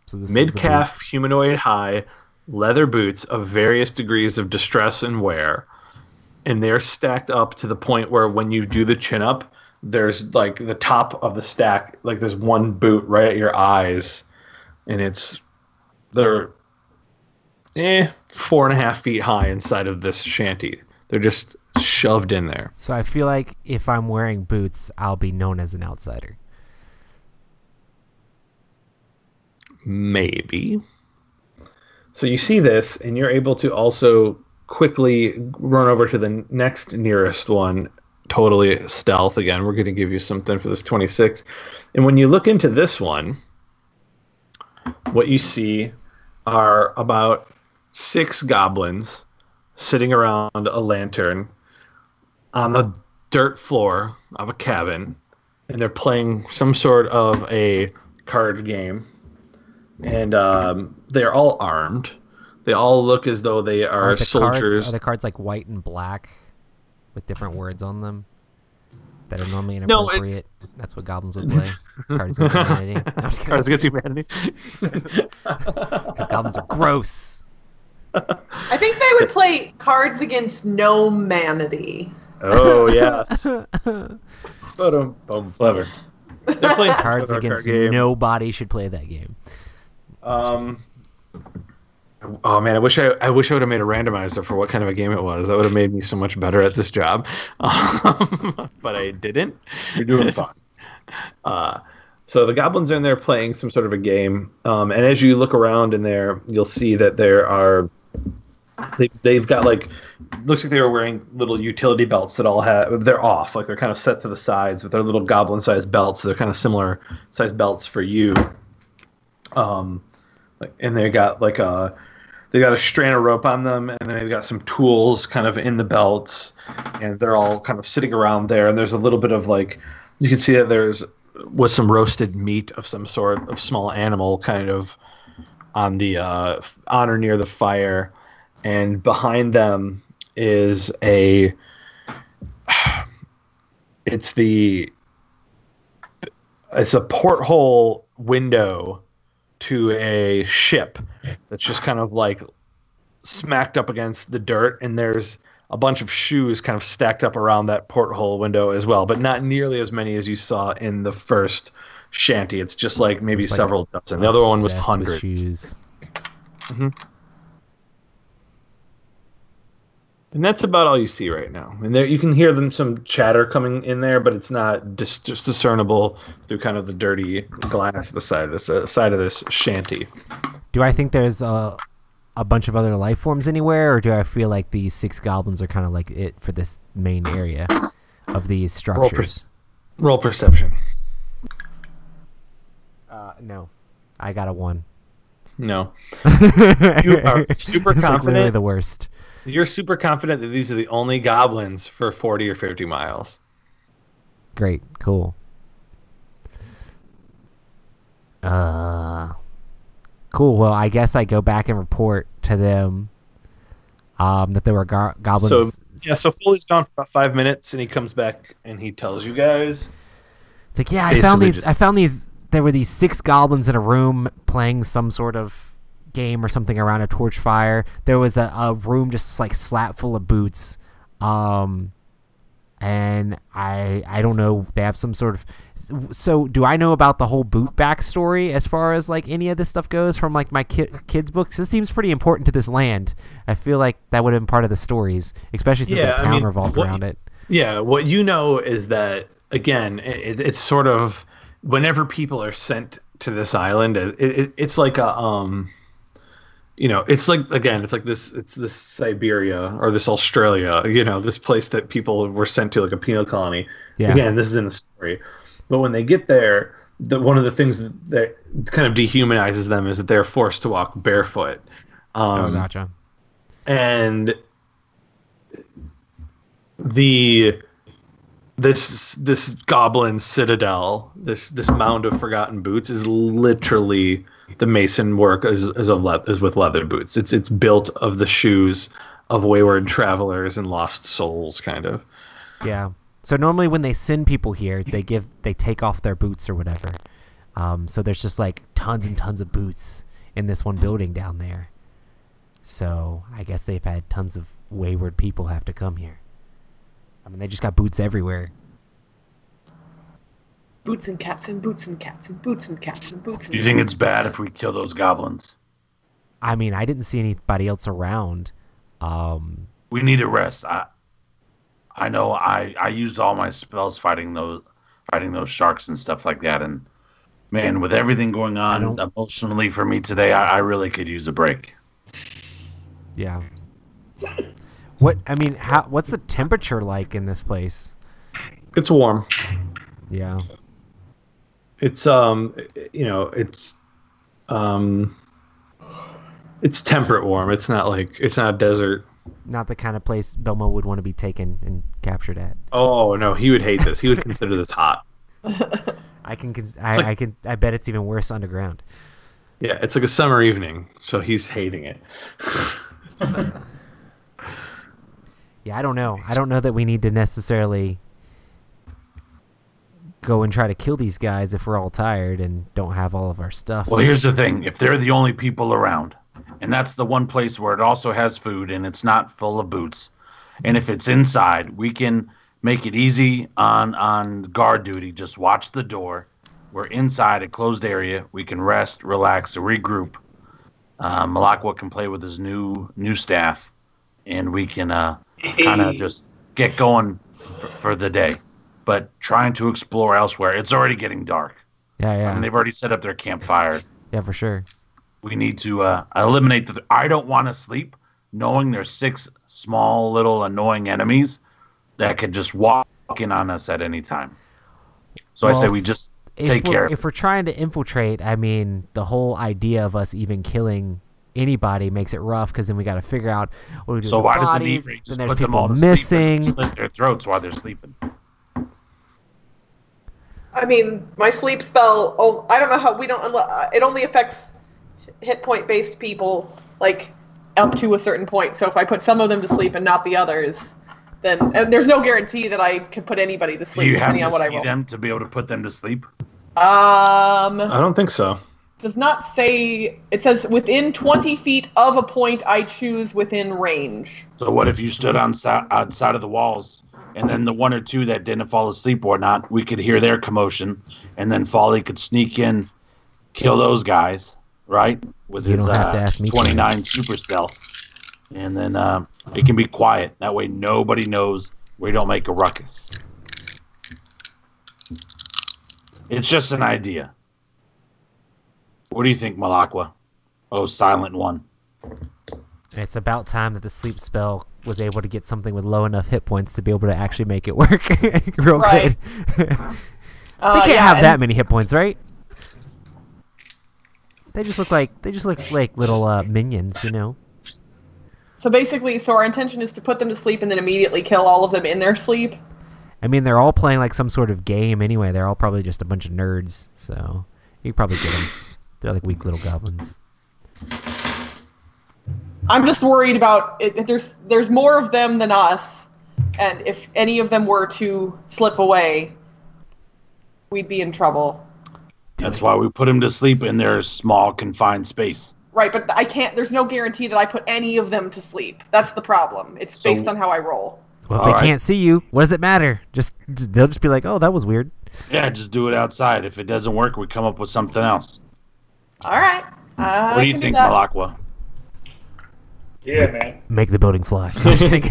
So this Mid-calf, humanoid high, leather boots of various degrees of distress and wear. And they're stacked up to the point where when you do the chin up, there's the top of the stack, there's one boot right at your eyes. And they're 4.5 feet high inside of this shanty. They're just shoved in there. So I feel like if I'm wearing boots, I'll be known as an outsider. Maybe. So you see this, and you're able to also quickly run over to the next nearest one. Totally stealth again. We're going to give you something for this 26. And when you look into this one, what you see are about 6 goblins sitting around a lantern on the dirt floor of a cabin, and they're playing some sort of a card game. And they're all armed. They all look as though they are soldiers. Are the cards like white and black with different words on them that are normally No, inappropriate? That's what goblins would play. Cards Against Humanity. No, I'm just kidding. Cards Against Humanity. Because goblins are gross. I think they would play Cards Against No-manity. Oh, yeah. Boom. Clever. They're playing Cards Against Nobody should play that game. Oh man, I wish I would have made a randomizer for what kind of a game it was. That would have made me so much better at this job. But I didn't. You're doing fine. So the goblins are in there playing some sort of a game. And as you look around in there, you'll see that they've got like, looks like they were wearing little utility belts that all have, they're off. Like they're kind of set to the sides with their little goblin sized belts. So they're kind of similar sized belts for you. And they got like they got a strand of rope on them, and then they've got some tools kind of in the belts, and they're all kind of sitting around there. And there's a little bit of like, you can see that was some roasted meat of some sort of small animal kind of on or near the fire. And behind them is it's a porthole window to a ship that's just kind of like smacked up against the dirt, and there's a bunch of shoes kind of stacked up around that porthole window as well, but not nearly as many as you saw in the first shanty. It's just like maybe several dozen. The other one was hundreds. Shoes. Mm-hmm. And that's about all you see right now. And there you can hear some chatter coming in there, but it's not just discernible through kind of the dirty glass at the side of this shanty. Do I think there's a bunch of other life forms anywhere, or do I feel like these 6 goblins are kind of like it for this main area of these structures? Roll perception. No. I got a 1. No. You are super It's confident. like literally the worst. You're super confident that these are the only goblins for 40 or 50 miles. Great. Cool. Cool. Well, I guess I go back and report to them that there were goblins. So Foley's gone for about 5 minutes, and he comes back and he tells you guys. It's like, yeah, I found these. There were these 6 goblins in a room playing some sort of game or something around a torch fire. There was a room just like slap full of boots, and I don't know, they have some sort of, so do I know about the whole boot backstory as far as like any of this stuff goes from like my kids books? This seems pretty important to this land. I feel like that would have been part of the stories, especially since the town revolved around it. Yeah, what you know is that again, it's sort of whenever people are sent to this island, it's like a it's like, again, it's this Siberia or this Australia, this place that people were sent to, like a penal colony. Yeah. Again, this is in the story. But when they get there, one of the things that kind of dehumanizes them is that they're forced to walk barefoot. Gotcha. And this goblin citadel, this mound of forgotten boots is literally the mason work is with leather boots. It's built of the shoes of wayward travelers and lost souls, kind of. Yeah. So normally when they send people here, they take off their boots or whatever. So there's just like tons and tons of boots in this one building down there. So I guess they've had tons of wayward people have to come here. I mean, they just got boots everywhere. Boots and cats and boots and cats and boots and cats and boots and Do you think it's bad if we kill those goblins? I mean, I didn't see anybody else around. We need a rest. I know I used all my spells fighting those sharks and stuff like that, and man, with everything going on emotionally for me today, I really could use a break. Yeah. What I mean, what's the temperature like in this place? It's warm. Yeah. It's it's temperate warm. It's not a desert. Not the kind of place Belmo would want to be taken and captured at. Oh no, he would hate this. He would consider this hot. I bet it's even worse underground. Yeah, it's like a summer evening, so he's hating it. Yeah, I don't know. I don't know that we need to necessarily go and try to kill these guys if we're all tired and don't have all of our stuff. Well, here's the thing. If they're the only people around, and that's the one place where it also has food and it's not full of boots, and if it's inside, we can make it easy on guard duty. Just watch the door. We're inside a closed area. We can rest, relax, regroup. Malakwa can play with his new staff, and we can kind of just get going for the day. But trying to explore elsewhere, it's already getting dark. Yeah. I mean, they've already set up their campfire. Yeah, for sure. We need to eliminate the. I don't want to sleep knowing there's 6 small little annoying enemies that could just walk in on us at any time. So Well, I say we just take care. If we're trying to infiltrate, I mean, the whole idea of us even killing anybody makes it rough because then we got to figure out what we do. So with why the doesn't bodies, E-Ray just then there's put them people all to missing. sleep and slit their throats while they're sleeping? I mean, my sleep spell. Oh, I don't know how we don't. It only affects hit point based people, like up to a certain point. So if I put some of them to sleep and not the others, then and there's no guarantee that I can put anybody to Do sleep you have depending to on what I see roll. them to be able to put them to sleep? I don't think so. Does not say. It says within 20 feet of a point I choose within range. So what if you stood outside of the walls, and then the 1 or 2 that didn't fall asleep or not, we could hear their commotion, and then Folly could sneak in, kill those guys, right? With You his don't have to ask me 29 twice. super stealth. And then it can be quiet. That way nobody knows we don't make a ruckus. It's just an idea. What do you think, Malakwa? Oh, Silent One. And it's about time that the sleep spell was able to get something with low enough hit points to be able to actually make it work real Right. good. They can't have that many hit points, right? They just look like little minions, you know. So basically, our intention is to put them to sleep and then immediately kill all of them in their sleep. I mean, they're all playing like some sort of game anyway. They're all probably just a bunch of nerds, so you can probably get them. They're like weak little goblins. I'm just worried about it. There's more of them than us, and if any of them were to slip away, we'd be in trouble. That's why we put them to sleep in their small, confined space. Right, but I can't. There's no guarantee that I put any of them to sleep. That's the problem. It's based on how I roll. Well, if they can't see you, what does it matter? They'll just be like, "Oh, that was weird." Yeah, just do it outside. If it doesn't work, we come up with something else. All right. What do you think, Malakwa? Yeah, man. Make the building fly. I'm just kidding.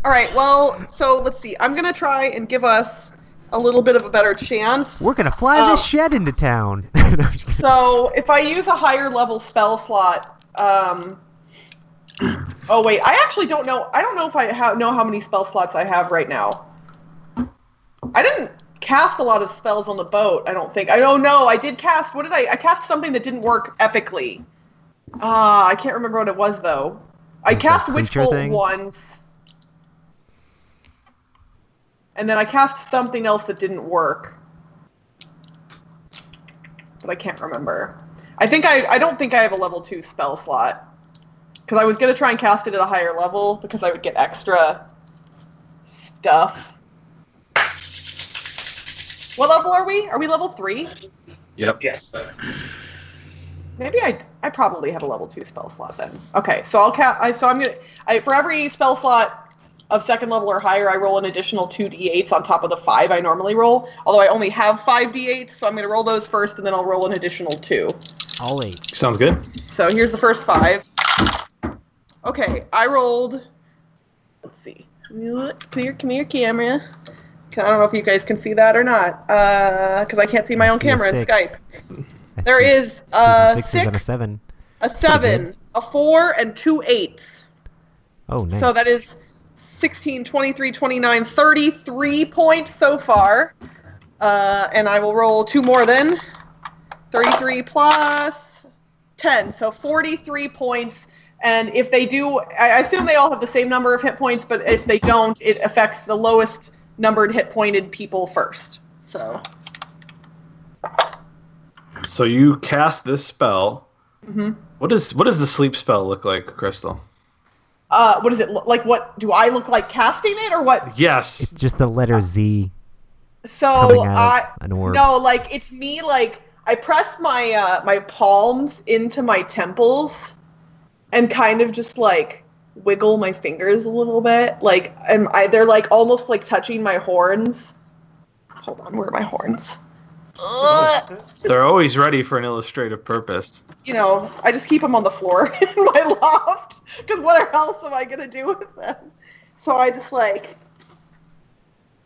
All right. Well, so let's see. I'm gonna try and give us a little bit of a better chance. We're gonna fly this shed into town. So if I use a higher level spell slot, oh wait, I actually don't know. I don't know if I know how many spell slots I have right now. I didn't cast a lot of spells on the boat. I don't think. I don't know. I did cast. What did I? I cast something that didn't work epically. I can't remember what it was though. I cast Witch creature Bolt thing? once, and then I cast something else that didn't work. But I can't remember. I don't think I have a level 2 spell slot. Because I was going to try and cast it at a higher level because I would get extra stuff. What level are we? Are we level 3? Yep. Yes. Maybe I probably have a level 2 spell slot then. Okay, so I'm going to for every spell slot of 2nd level or higher, I roll an additional 2 d8s on top of the 5 I normally roll. Although I only have 5 d8s, so I'm going to roll those first, and then I'll roll an additional 2. All 8. Sounds good. So here's the first 5. Okay, I rolled. Let's see. Come here, camera. I don't know if you guys can see that or not, because I can't see my own see a camera in 6. Skype. There is a 6 on a 7. a 7, a 4, and 2 8s. Oh, nice. So that is 16, 23, 29, 33 points so far. And I will roll 2 more then. 33 plus 10, so 43 points. And if they do, I assume they all have the same number of hit points, but if they don't, it affects the lowest numbered hit pointed people first. So you cast this spell. Mm-hmm. What does the sleep spell look like, Crystal? What does it look like? What do I look like casting it, or what? Yes. It's just the letter Z So coming out of an orb. no, like it's me. Like I press my my palms into my temples, and kind of just like wiggle my fingers a little bit. Like they're like almost like touching my horns. Hold on, where are my horns? They're always ready for an illustrative purpose. You know, I just keep them on the floor in my loft because what else am I gonna do with them? So I just like.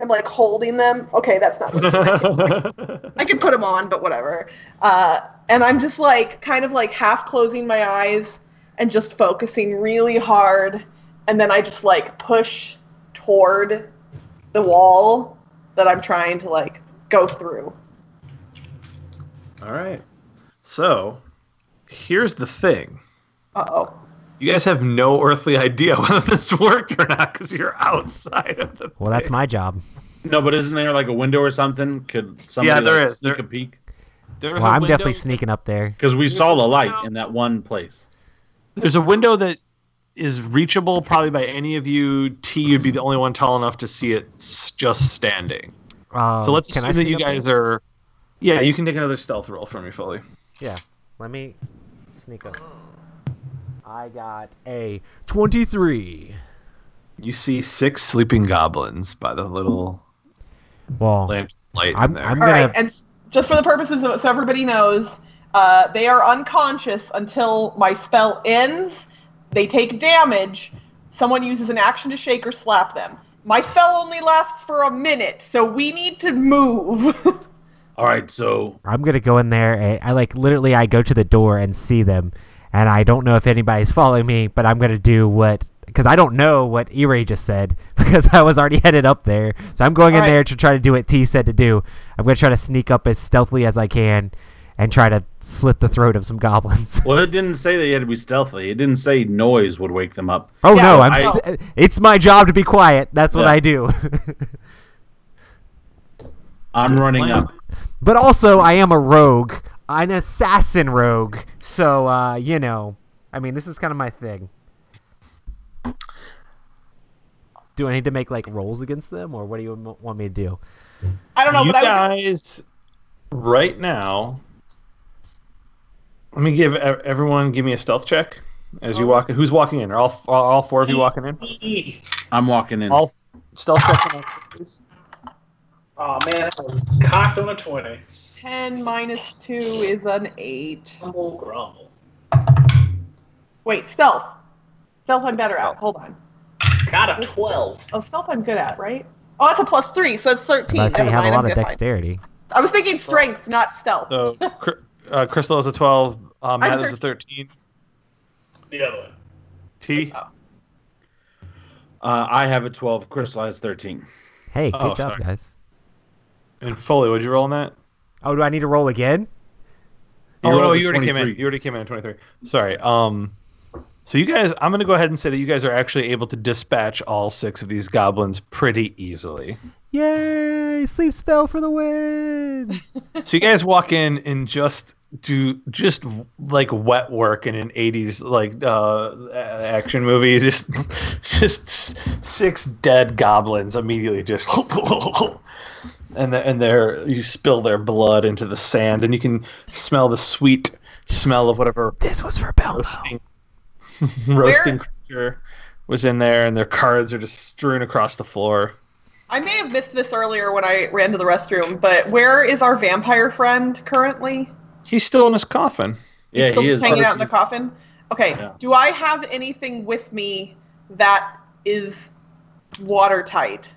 I'm like holding them. Okay, that's not what I can put them on, but whatever. And I'm just like kind of like half closing my eyes and just focusing really hard. And then I just like push toward the wall that I'm trying to like go through. All right. So here's the thing. Uh-oh. You guys have no earthly idea whether this worked or not because you're outside of the Well, that's my job. No, but isn't there like a window or something? Could somebody there is. sneak a peek? Well, I'm definitely sneaking up there. Because we saw the light in that one place. There's a window that is reachable probably by any of you. T, you'd be the only one tall enough to see it just standing. So let's assume that you guys are... Yeah, you can take another stealth roll for me, Foley. Yeah. Let me sneak up. I got a 23. You see 6 sleeping goblins by the little lamp light in there. All right, and just for the purposes of it, so everybody knows, they are unconscious until my spell ends. They take damage. Someone uses an action to shake or slap them. My spell only lasts for a minute, so we need to move. All right, so I'm gonna go in there and I go to the door and see them, and I don't know if anybody's following me, but I'm gonna do because I don't know what E-Ray just said because I was already headed up there. So I'm going in there to try to do what T said to do. I'm gonna try to sneak up as stealthily as I can and try to slit the throat of some goblins. Well, it didn't say that you had to be stealthy. It didn't say noise would wake them up. Oh no, it's my job to be quiet. That's what I do. I'm running up. But also, I am a rogue, an assassin rogue. So, you know, I mean, this is kind of my thing. Do I need to make like rolls against them, or what do you want me to do? I don't know, you but guys, right now, let me give me a stealth check as you walk in. Who's walking in? Are all 4 of you walking in? I'm walking in. All stealth checks, please. Oh man, I was cocked on a 20. 10 minus 2 is an 8. Grumble, grumble. Wait, stealth. Stealth I'm better at. Hold on. Got a 12. Oh, stealth I'm good at, right? Oh, that's a +3, so it's 13. I say you Never have a mind, lot I'm of good. dexterity. I was thinking strength, not stealth. So, Crystal is a 12. Matt is a 13. The other one. T. I have a 12. Crystal has 13. Hey, good job, sorry. guys. And Foley, what'd you roll on that? Oh, do I need to roll again? Oh no, rolled a you already came in. 23. You already came in at 23. Sorry. So you guys, I'm gonna go ahead and say that you guys are actually able to dispatch all 6 of these goblins pretty easily. Yay! Sleep spell for the win! So you guys walk in and just like wet work in an 80s like action movie. Just 6 dead goblins immediately just and you spill their blood into the sand, and you can smell the sweet smell of whatever This was for Belmo. roasting creature was in there, and their cards are just strewn across the floor. I may have missed this earlier when I ran to the restroom, but where is our vampire friend currently? He's still in his coffin. Yeah, Still he just is. hanging out in the coffin? Okay, Yeah. do I have anything with me that is watertight?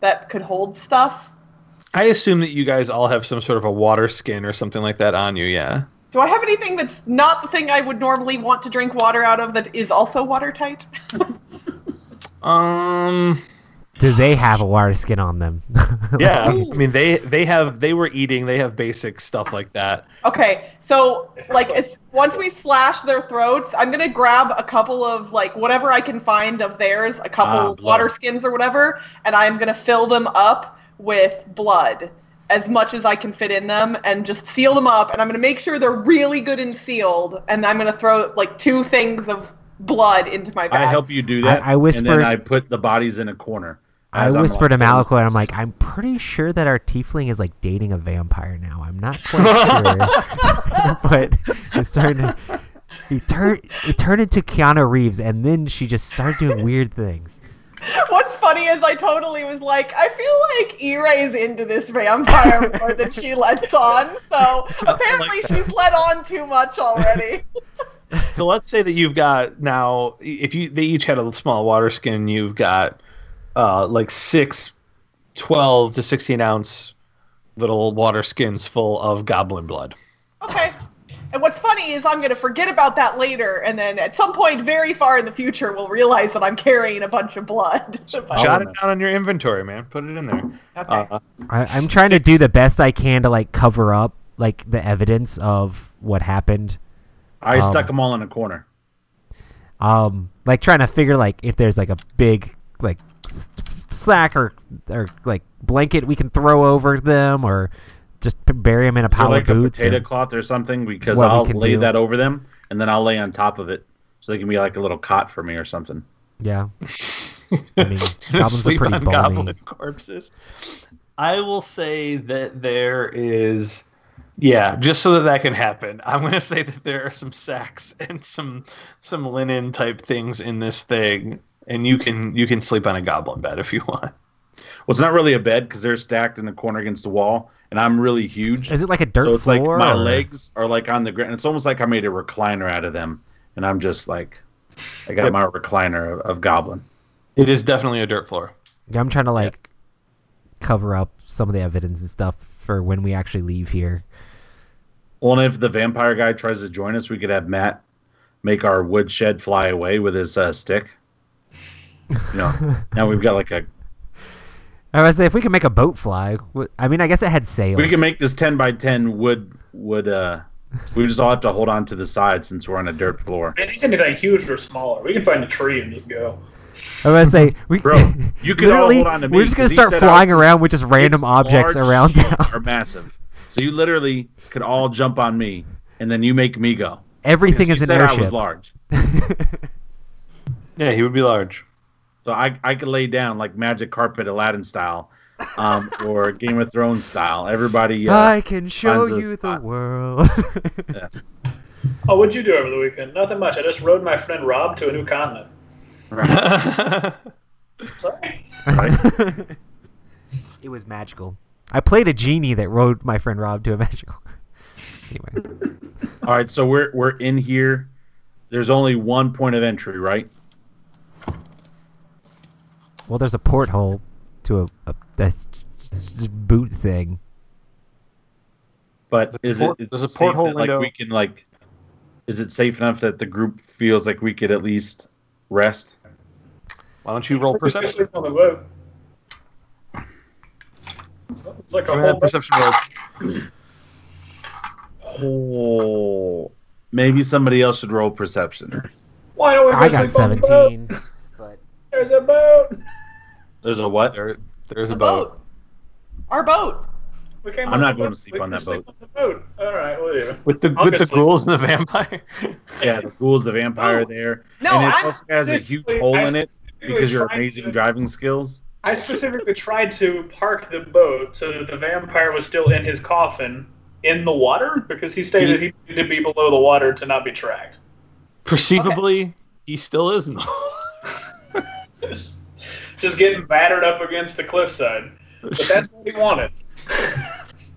That could hold stuff? I assume that you guys all have some sort of a water skin or something like that on you, yeah? Do I have anything that's not the thing I would normally want to drink water out of that is also watertight? Do they have a water skin on them? Yeah, I mean they were eating. They have basic stuff like that. Okay, so like once we slash their throats, I'm gonna grab a couple of like whatever I can find of theirs, a couple water skins or whatever, and I'm gonna fill them up with blood as much as I can fit in them, and just seal them up. And I'm gonna make sure they're really good and sealed, and I'm gonna throw like 2 things of blood into my bag. I help you do that. I whispered, and then I put the bodies in a corner. I whispered to Malakoi, and I'm like, I'm pretty sure that our tiefling is like dating a vampire now. I'm not quite sure, but it's starting to. It turned into Keanu Reeves, and then she just started doing weird things. What's funny is I totally was like, I feel like E-Ray's into this vampire more than she lets on. So apparently she's let on too much already. So let's say that you've got now, they each had a small water skin, you've got like 6 12 to 16 ounce little water skins full of goblin blood. Okay. And what's funny is I'm going to forget about that later, and then at some point very far in the future we'll realize that I'm carrying a bunch of blood. Jot it down on your inventory, man. Put it in there. Okay. I'm trying to do the best I can to like cover up like the evidence of what happened. I stuck them all in a corner. Like trying to figure like if there's like a big like sack or like blanket we can throw over them, or just bury them in a pile like of boots. A potato cloth or something, because I'll lay that over them, and then I'll lay on top of it, so they can be like a little cot for me or something. Yeah. I mean, goblins Sleep are pretty on bony. goblin corpses. I will say that there is, just so that can happen, I'm going to say that there are some sacks and some linen type things in this thing, and you can sleep on a goblin bed if you want. Well, it's not really a bed because they're stacked in the corner against the wall, and I'm really huge. Is it like a dirt floor? So it's floor, like my or? legs are like on the ground. It's almost like I made a recliner out of them, and I'm just like, I got my recliner of goblin. It is definitely a dirt floor. Yeah, I'm trying to like cover up some of the evidence and stuff for when we actually leave here. Well, and if the vampire guy tries to join us, we could have Matt make our woodshed fly away with his stick. Now we've got like a. I was say if we can make a boat fly. I mean, I guess it had sails. We can make this 10 by 10 wood. We just all have to hold on to the side since we're on a dirt floor. It isn't anything huge or smaller. We can find a tree and just go. I was say Bro, you can all hold on to me. We're just gonna start flying around with just random objects around town. Are massive, so you literally could all jump on me, and then you make me go. Everything is an airship. I was large. Yeah, he would be large. So I could lay down like magic carpet Aladdin style, or Game of Thrones style. Everybody. I can show you the spot. world. Yeah. Oh, what'd you do over the weekend? Nothing much. I just rode my friend Rob to a new continent. Right. Sorry. Right. It was magical. I played a genie that rode my friend Rob to a magical. Anyway. All right, so we're in here. There's only one point of entry, right? Well, there's a porthole to a boot thing. But is it? There's a safe porthole that, like window. we can like. Is it safe enough that the group feels like we could at least rest? Why don't you roll We can perception? sleep on the boat. It's like a Give me whole that perception roll. Oh, maybe somebody else should roll perception. Why don't we go I got sleep on the boat? 17. But There's a boat. There's a what? There's a boat. Our boat. We came I'm on not the going boat. to sleep We on can that sleep boat. on the boat. All right, whatever. With the I'll go sleep. ghouls and the vampire. Yeah, the ghoul's the vampire there. No, and it I'm also has a huge hole in it because your amazing driving skills. I specifically tried to park the boat so that the vampire was still in his coffin in the water because he stated he needed to be below the water to not be tracked. Perceivably, he still is in the Just getting battered up against the cliffside. But that's what he wanted.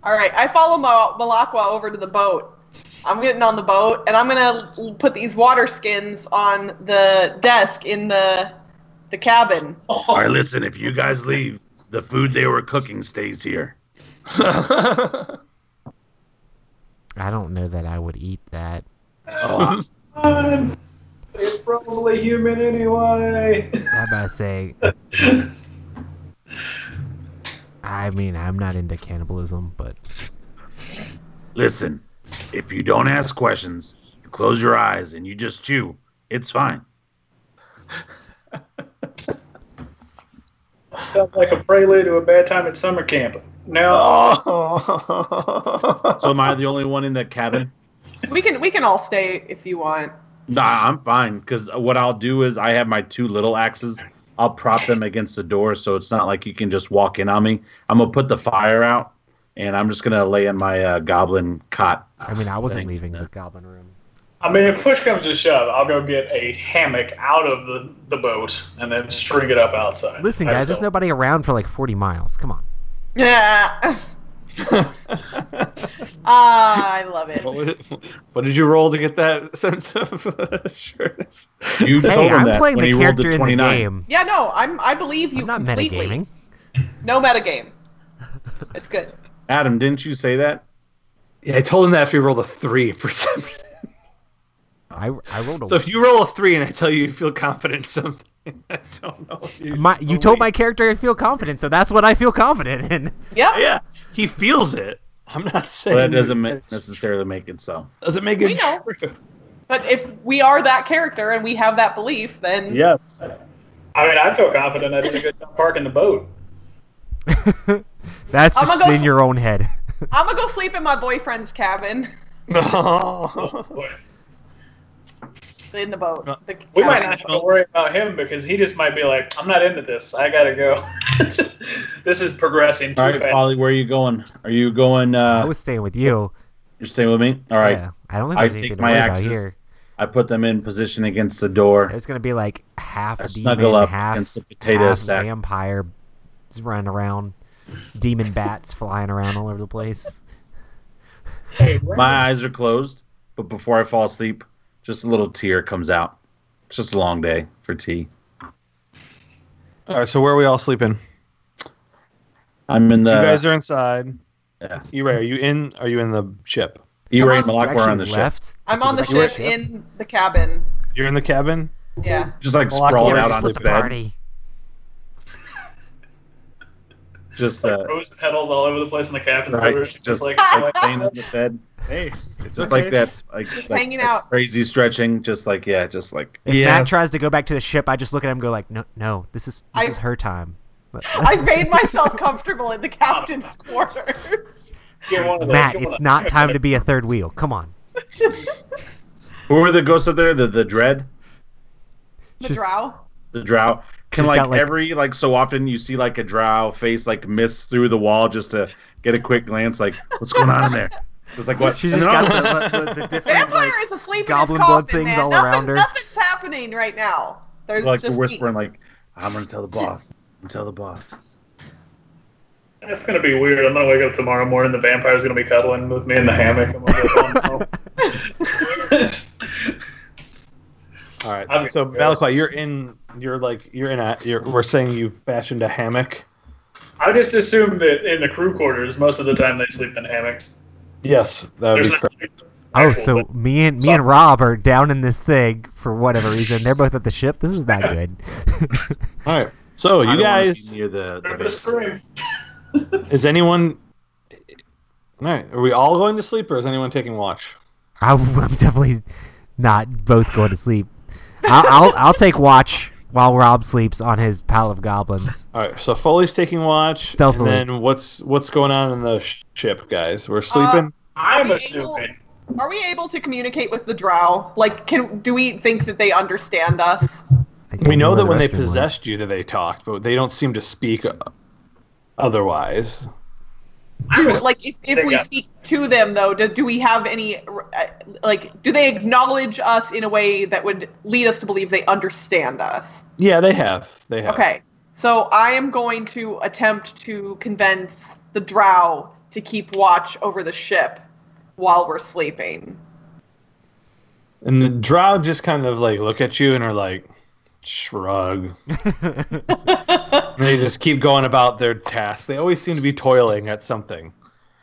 All right, I follow Malakwa over to the boat. I'm getting on the boat, and I'm gonna put these water skins on the desk in the cabin. All right, listen. If you guys leave, the food they were cooking stays here. I don't know that I would eat that. Oh, it's probably human anyway. I'm about to say. I mean, I'm not into cannibalism, but Listen, if you don't ask questions, you close your eyes and you just chew. It's fine. Sounds like a prelude to a bad time at summer camp. Now, Oh. So am I the only one in the cabin? We can all stay if you want. Nah, I'm fine. Because what I'll do is I have my 2 little axes. I'll prop them against the door so it's not like you can just walk in on me. I'm going to put the fire out, and I'm just going to lay in my goblin cot. I mean, I wasn't thing. leaving the goblin room. I mean, if push comes to shove, I'll go get a hammock out of the boat and then string it up outside. Listen, guys, there's nobody around for like 40 miles. Come on. Yeah. I love it. What did you roll to get that sense of sureness? You Hey, told him I'm that playing when the he rolled character the in the 29. game. Yeah, no, I believe you I'm not completely. metagaming. No metagame. It's good. Adam, didn't you say that? Yeah, I told him that if he rolled a 3 perception. I rolled a So if you roll a 3 and I tell you feel confident in something, I don't know. If you told my character I feel confident, so that's what I feel confident in. Yep. Yeah, he feels it. I'm not saying Well, that doesn't necessarily make it so. Doesn't make We it know. true. But if we are that character and we have that belief, then Yes. I mean, I feel confident I did a good job parking the boat. That's I'm just gonna go in your own head. I'm gonna go sleep in my boyfriend's cabin No. Boy, in the boat. No. The we might cabin. not have to worry about him because he just might be like, I'm not into this. I gotta go. This is progressing too All right, fast. Polly, where are you going? Are you going? I was staying with you. You're staying with me? All right. Yeah, I don't think I there's take anything to my worry axes. about here. I put them in position against the door. There's gonna be like half I demon, snuggle up half, against the potato half sack. vampire running around, demon bats flying around all over the place. Hey, My eyes are closed, but before I fall asleep, just a little tear comes out. It's just a long day for T. All right, so where are we all sleeping? I'm in the. You guys are inside. Yeah. E-Ray, are you in the ship? E-Ray and I'm Malak You were on actually the ship. left. I'm on the You were- ship in the cabin. You're in the cabin? Yeah. Just like Malak, sprawled get out us on Split his the bed. party. Just rose petals all over the place in the cabin. right, just like laying in the bed. Hey, it's Just like that, like hanging like out. crazy stretching, just like If yeah. Matt tries to go back to the ship, I just look at him and go like, no, this is I- her time. I made myself comfortable in the captain's quarters. get one of those, Matt, get one it's of not time to be a third wheel. Come on. Who were the ghosts up there? The dread, The Just- drow. the drow. Can She's like, got, like- every like so often you see like a drow face like miss through the wall just to get a quick glance, like what's going on in there? Just like what? She's And just then got all- the different Vampire like, is asleep goblin in his blood coffin, things man. all Nothing, around her. Nothing's happening right now. There's like just whispering, like I'm gonna tell the boss. I'm tell the boss. It's gonna be weird. I'm gonna wake up tomorrow morning. The vampire's gonna be cuddling with me in the hammock. I'm gonna go, all right. I'm So gonna go. Malakwa, we're saying you've fashioned a hammock. I just assume that in the crew quarters, most of the time they sleep in hammocks. Yes, that would There's be not correct. Oh, actual, so but- me and Rob are down in this thing for whatever reason. They're both at the ship. This is not good. All right. So I you don't wanna guys, be near the They're base. just scream. is anyone? All right. Are we all going to sleep, or is anyone taking watch? I'm definitely not both going to sleep. I'll take watch while Rob sleeps on his pile of goblins. All right. So Foley's taking watch. Stealthily. And then what's going on in the ship, guys? We're sleeping. I'm Are we assuming. Are we able to communicate with the drow? Like, do we think that they understand us? I don't We know where that the when they restroom was. possessed you, that they talked, but they don't seem to speak otherwise. I'm assuming Like, if they we got- speak to them, though, do we have any, do they acknowledge us in a way that would lead us to believe they understand us? Yeah, they have. They have. Okay, so I am going to attempt to convince the drow to keep watch over the ship while we're sleeping. And the drow just kind of like look at you and are like, shrug. And they just keep going about their tasks. They always seem to be toiling at something.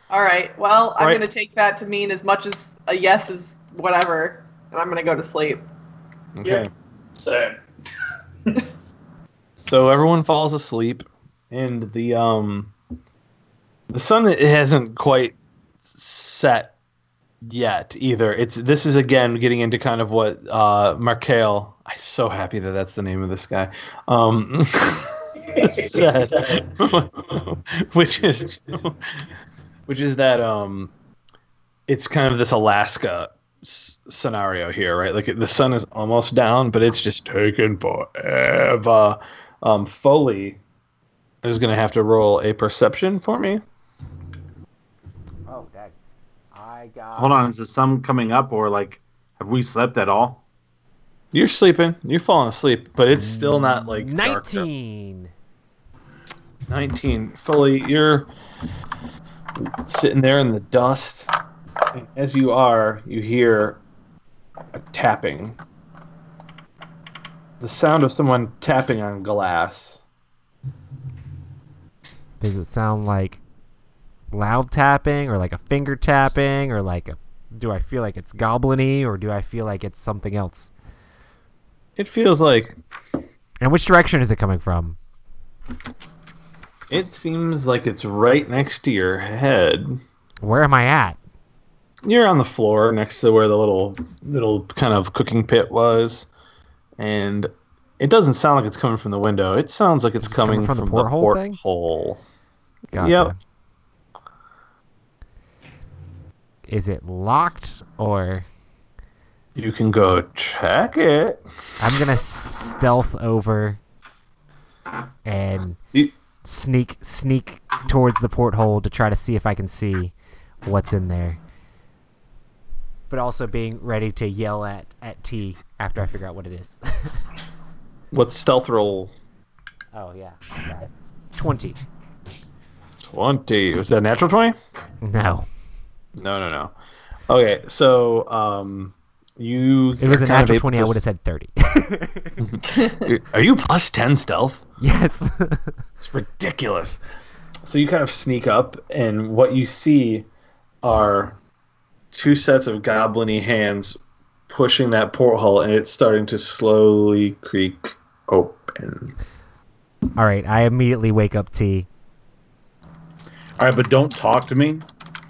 All right. Well, I'm Right. going to take that to mean as much as a yes as whatever, and I'm going to go to sleep. Okay. Same. So everyone falls asleep, and the sun it hasn't quite set yet either. This is again getting into kind of what Markel. I'm so happy that that's the name of this guy. Said, which is that it's kind of this Alaska scenario here, right? Like the sun is almost down, but it's just taking forever. Foley is going to have to roll a perception for me. Oh, dang. I got. Hold on, is the sun coming up, or like, have we slept at all? You're sleeping. You're falling asleep, but it's still not like dark. 19. 19. Foley, you're sitting there in the dust. And as you are, you hear a tapping. The sound of someone tapping on glass. Does it sound like loud tapping or like a finger tapping or like do I feel like it's goblin-y or do I feel like it's something else? It feels like And which direction is it coming from? it seems like it's right next to your head. Where am I at? You're on the floor next to where the little kind of cooking pit was, and it doesn't sound like it's coming from the window. It sounds like it's coming from the porthole thing? porthole. Gotcha. Yep. Is it locked or? You can go check it. I'm gonna stealth over and You- sneak towards the porthole to try to see if I can see what's in there. But also being ready to yell at T after I figure out what it is. What's stealth roll? Oh yeah, 20. 20. Was that a natural 20? No, No. Okay, so you. it was a kind of natural able 20. I to would have said 30. Are you plus 10 stealth? Yes. It's ridiculous. So you kind of sneak up, and what you see are two sets of goblin-y hands pushing that porthole, and it's starting to slowly creak open. All right, I immediately wake up T. All right, but don't talk to me.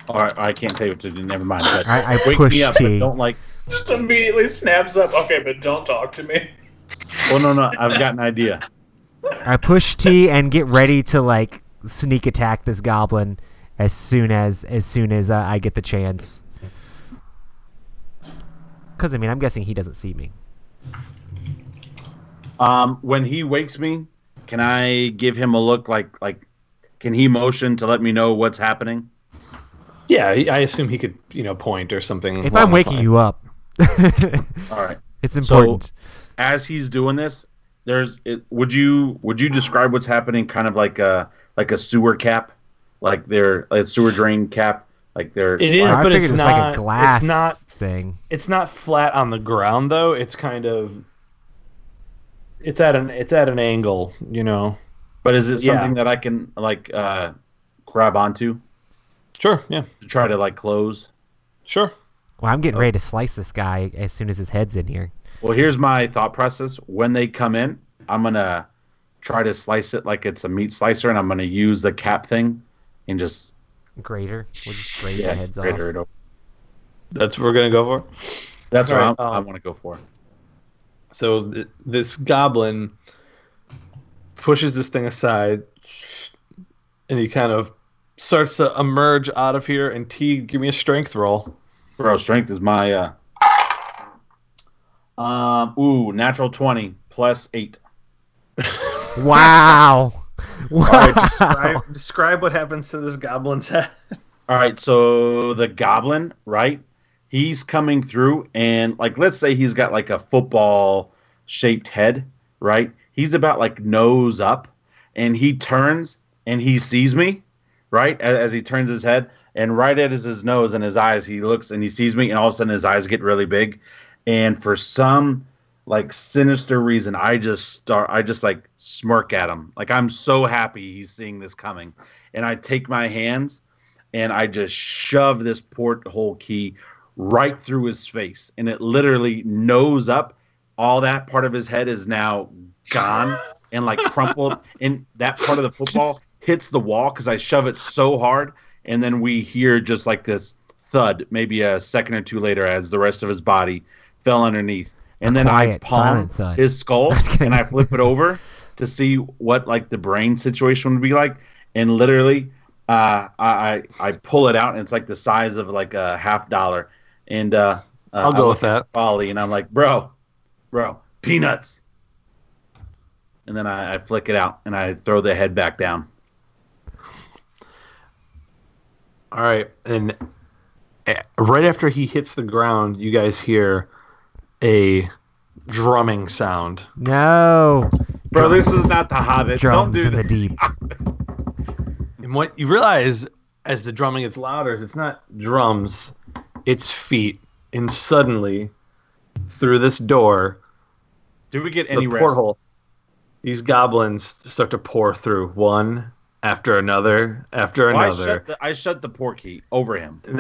All right, I can't tell you what to do. Never mind. But I wake push me up, T. but don't like. Just immediately snaps up. Okay, but don't talk to me. Oh no, I've got an idea. I push T and get ready to like sneak attack this goblin as soon as I get the chance. Because I mean, I'm guessing he doesn't see me. When he wakes me, can I give him a look? Like, can he motion to let me know what's happening? Yeah, I assume he could, point or something. If I'm waking you up, All right. it's important. As he's doing this, would you describe what's happening kind of like a sewer cap, like a sewer drain cap, like they're. It is, I but figured it's it was not like a glass It's not. thing. It's not flat on the ground though. It's kind of. It's at an angle, But is it Yeah. something that I can grab onto Sure. Yeah. to try to close? Sure. Well, I'm getting ready to slice this guy as soon as his head's in here. Well, here's my thought process. When they come in, I'm gonna try to slice it like it's a meat slicer, and I'm gonna use the cap thing and just Grater. We'll just grate their heads grater off. it over. That's what we're gonna go for. That's what All right, I want to go for. So this goblin pushes this thing aside, and he kind of starts to emerge out of here. And T, give me a strength roll. Bro, strength is my natural 20 plus 8. Wow. Wow. All right, describe what happens to this goblin's head. All right, so the goblin, right? He's coming through, and let's say he's got a football shaped head, right? He's about nose up, and he turns and he sees me, right? As he turns his head, and right at his nose and his eyes, he looks and he sees me, and all of a sudden his eyes get really big, and for some sinister reason, I just smirk at him, I'm so happy he's seeing this coming, and I take my hands and I just shoved this porthole key right through his face, and it literally nose up. All that part of his head is now gone and like crumpled, and that part of the football hits the wall because I shove it so hard, and then we hear just like this thud, maybe a second or two later, as the rest of his body fell underneath, and then I quiet, palm silent thud. his skull Just kidding. and I flip it over to see what like the brain situation would be like, and literally I pull it out, and it's like the size of like a $50, and I'll go with that. Ollie, and I'm like, bro, peanuts. And then I flick it out, and I throw the head back down. All right, and right after he hits the ground, you guys hear a drumming sound. No. Bro, Drums. this is not the Hobbit. Drums Don't do in the that. deep. And what you realize as the drumming gets louder is it's not drums, it's feet. And suddenly, through this door, Did we get any the rest? porthole, these goblins start to pour through one after another after Well, another. I shut the portkey over him. And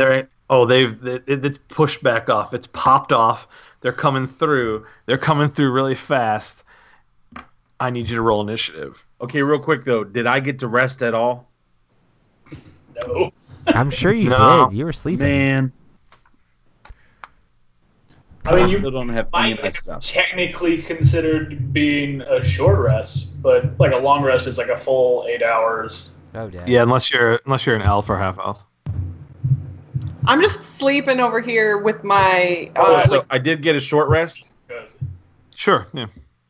it's pushed back off. It's popped off. They're coming through. They're coming through really fast. I need you to roll initiative. Okay, real quick though, did I get to rest at all? No. I'm sure you No. did. You were sleeping. Man, I mean, I you still don't have any of my might stuff. technically considered being a short rest, but like a long rest is like a full 8 hours. Oh, damn. Yeah, unless you're an elf or half elf. I'm just sleeping over here with my. So I did get a short rest. Sure. Yeah.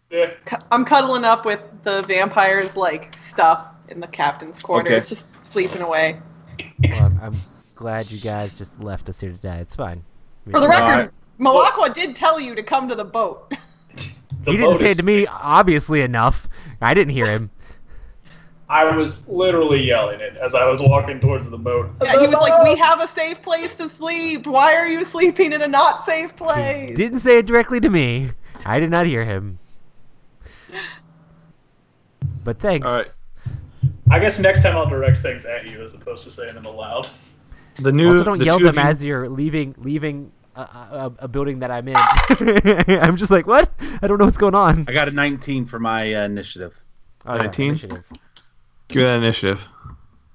Yeah. I'm cuddling up with the vampires like stuff in the captain's quarters, Okay. just sleeping away. Well, I'm glad you guys just left us here to die. It's fine. For the No, record, Malakwa did tell you to come to the boat. The He didn't boat say it is- to me, obviously enough. I didn't hear him. I was literally yelling it as I was walking towards the boat. Yeah, he was like, "We have a safe place to sleep. Why are you sleeping in a not safe He place?" didn't say it directly to me. I did not hear him. But thanks. All right. I guess next time I'll direct things at you as opposed to saying them aloud. The new. Also, don't the yell two them of you- as you're leaving a building that I'm in. I'm just like, what? I don't know what's going on. I got a 19 for my initiative. Oh, yeah, 19? initiative. Give me that initiative.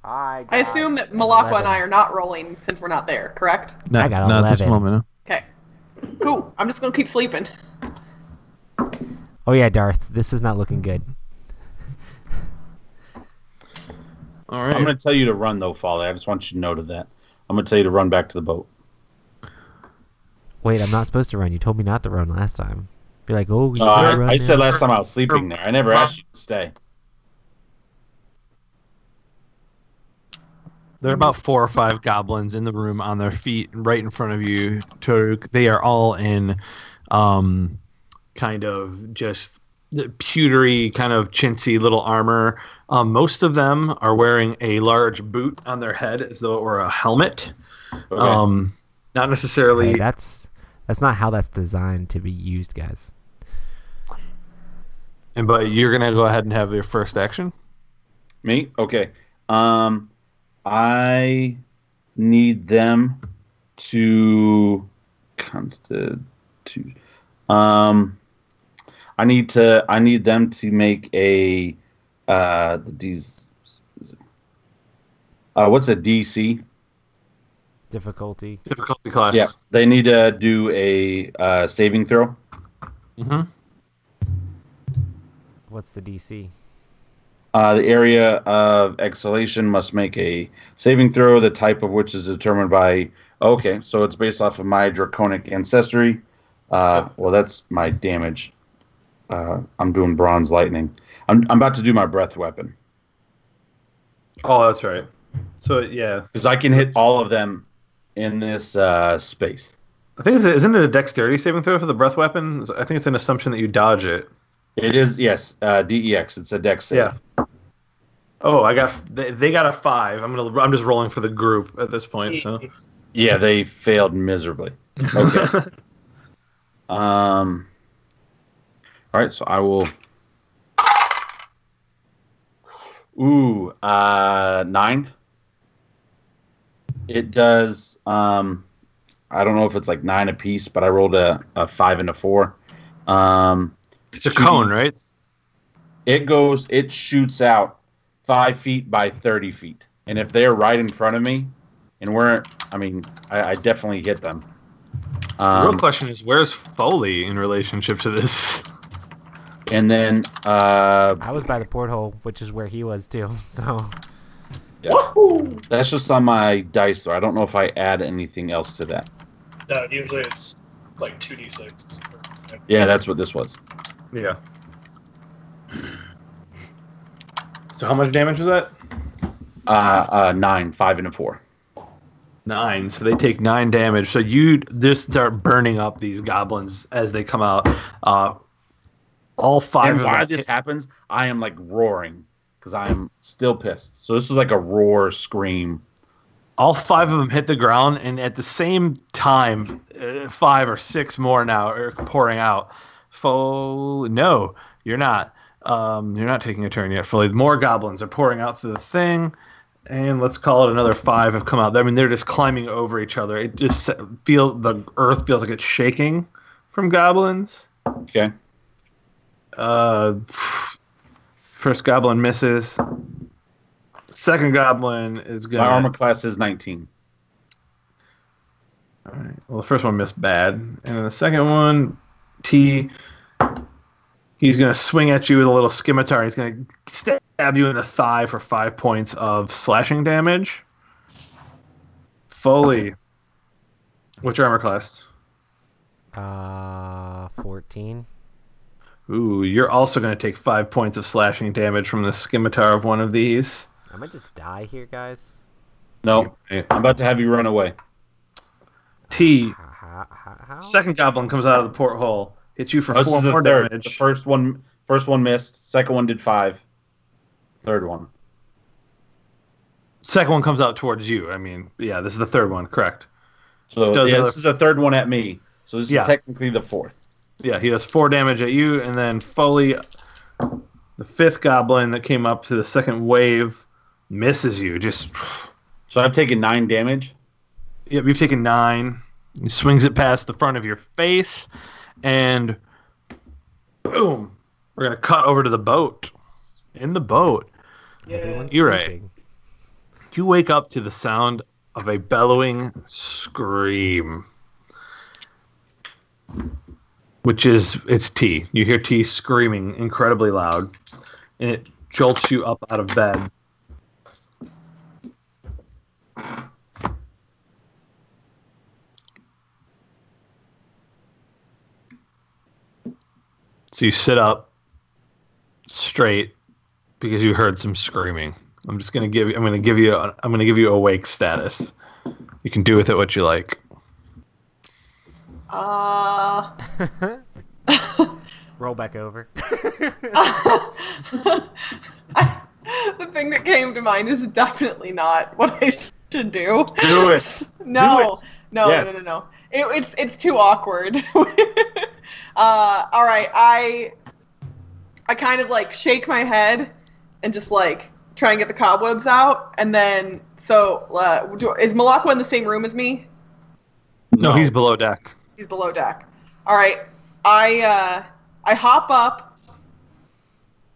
I assume that Malakwa and I are not rolling since we're not there, correct? I got not at this 11. moment. Okay. Cool. I'm just gonna keep sleeping. Oh yeah, Darth. This is not looking good. All right. I'm going to tell you to run though, Folly. I just want you to know to that. I'm going to tell you to run back to the boat. Wait, I'm not supposed to run. You told me not to run last time. You're like, oh, you gotta run I said now. last time I was sleeping there. I never asked you to stay. There are about 4 or 5 goblins in the room on their feet right in front of you, Toruk. They are all in kind of just pewtery, kind of chintzy little armor. Most of them are wearing a large boot on their head as though it were a helmet. Okay. Not necessarily. Hey, that's not how that's designed to be used, guys. But you're going to go ahead and have your first action? Me? Okay. I need them to constitute. I need them to make a what's a DC? Difficulty. Difficulty class. Yeah, they need to do a saving throw. Mm-hmm. What's the DC? The area of exhalation must make a saving throw, the type of which is determined by... Okay, so it's based off of my draconic ancestry. Well, that's my damage. I'm doing bronze lightning. I'm about to do my breath weapon. Oh, that's right. So, yeah. Because I can hit all of them in this space. I think isn't it a dexterity saving throw for the breath weapon? I think it's an assumption that you dodge it. It is, yes, DEX. It's a dex save. Yeah. Oh, they got a 5. I'm just rolling for the group at this point. So Yeah, they failed miserably. Okay. All right, so I will. 9. It does. I don't know if it's like 9 apiece, but I rolled a 5 and a 4. It's a cone, right? It shoots out 5 feet by 30 feet. And if they're right in front of me, and I definitely hit them. The real question is, where's Foley in relationship to this? And then, I was by the porthole, which is where he was too. So yeah. That's just on my dice, though. I don't know if I add anything else to that. No, usually it's like 2d6. Yeah, that's what this was. Yeah. So how much damage was that? 9, 5 and a 4. 9. So they take 9 damage. So you just start burning up these goblins as they come out. All 5 And of while them. this happens, I am like roaring because I am still pissed. So this is like a roar scream. All 5 of them hit the ground, and at the same time, 5 or 6 more now are pouring out. No, you're not. You're not taking a turn yet, Foley. More goblins are pouring out through the thing, and let's call it another 5 have come out. I mean, they're just climbing over each other. It just the earth feels like it's shaking from goblins. Okay. First goblin misses. Second goblin is gonna. My armor class is 19. All right. Well, the first one missed bad, and then the second one, he's gonna swing at you with a little scimitar. He's gonna stab you in the thigh for 5 points of slashing damage. Foley, what's your armor class? 14. Ooh, you're also gonna take 5 points of slashing damage from the scimitar of one of these. I might just die here, guys. No, I'm about to have you run away. How? Second goblin comes out of the porthole, hits you for This 4 is the more third. damage. The first one missed. Second one did 5. Third one. Second one comes out towards you. I mean, yeah, this is the third one, correct? So Does yeah, another- this is the third one at me. So this Yeah. is technically the 4th. Yeah, he does 4 damage at you, and then Foley, the 5th goblin that came up to the second wave, misses you. Just, So I've taken 9 damage. yep, you've taken 9. He swings it past the front of your face, and boom, we're gonna cut over to the boat. In the boat, Everyone's You're right. sleeping. you wake up to the sound of a bellowing scream. It's T. You hear T screaming incredibly loud, and it jolts you up out of bed. So you sit up straight because you heard some screaming. I'm gonna give you awake status. You can do with it what you like. Roll back over. The thing that came to mind is definitely not what I should do. Do it. No, Do it. no, Yes. no. It's too awkward. All right, I kind of like shake my head and just like try and get the cobwebs out, and then is Malakwa in the same room as me? No, he's below deck. He's below deck. All right, I hop up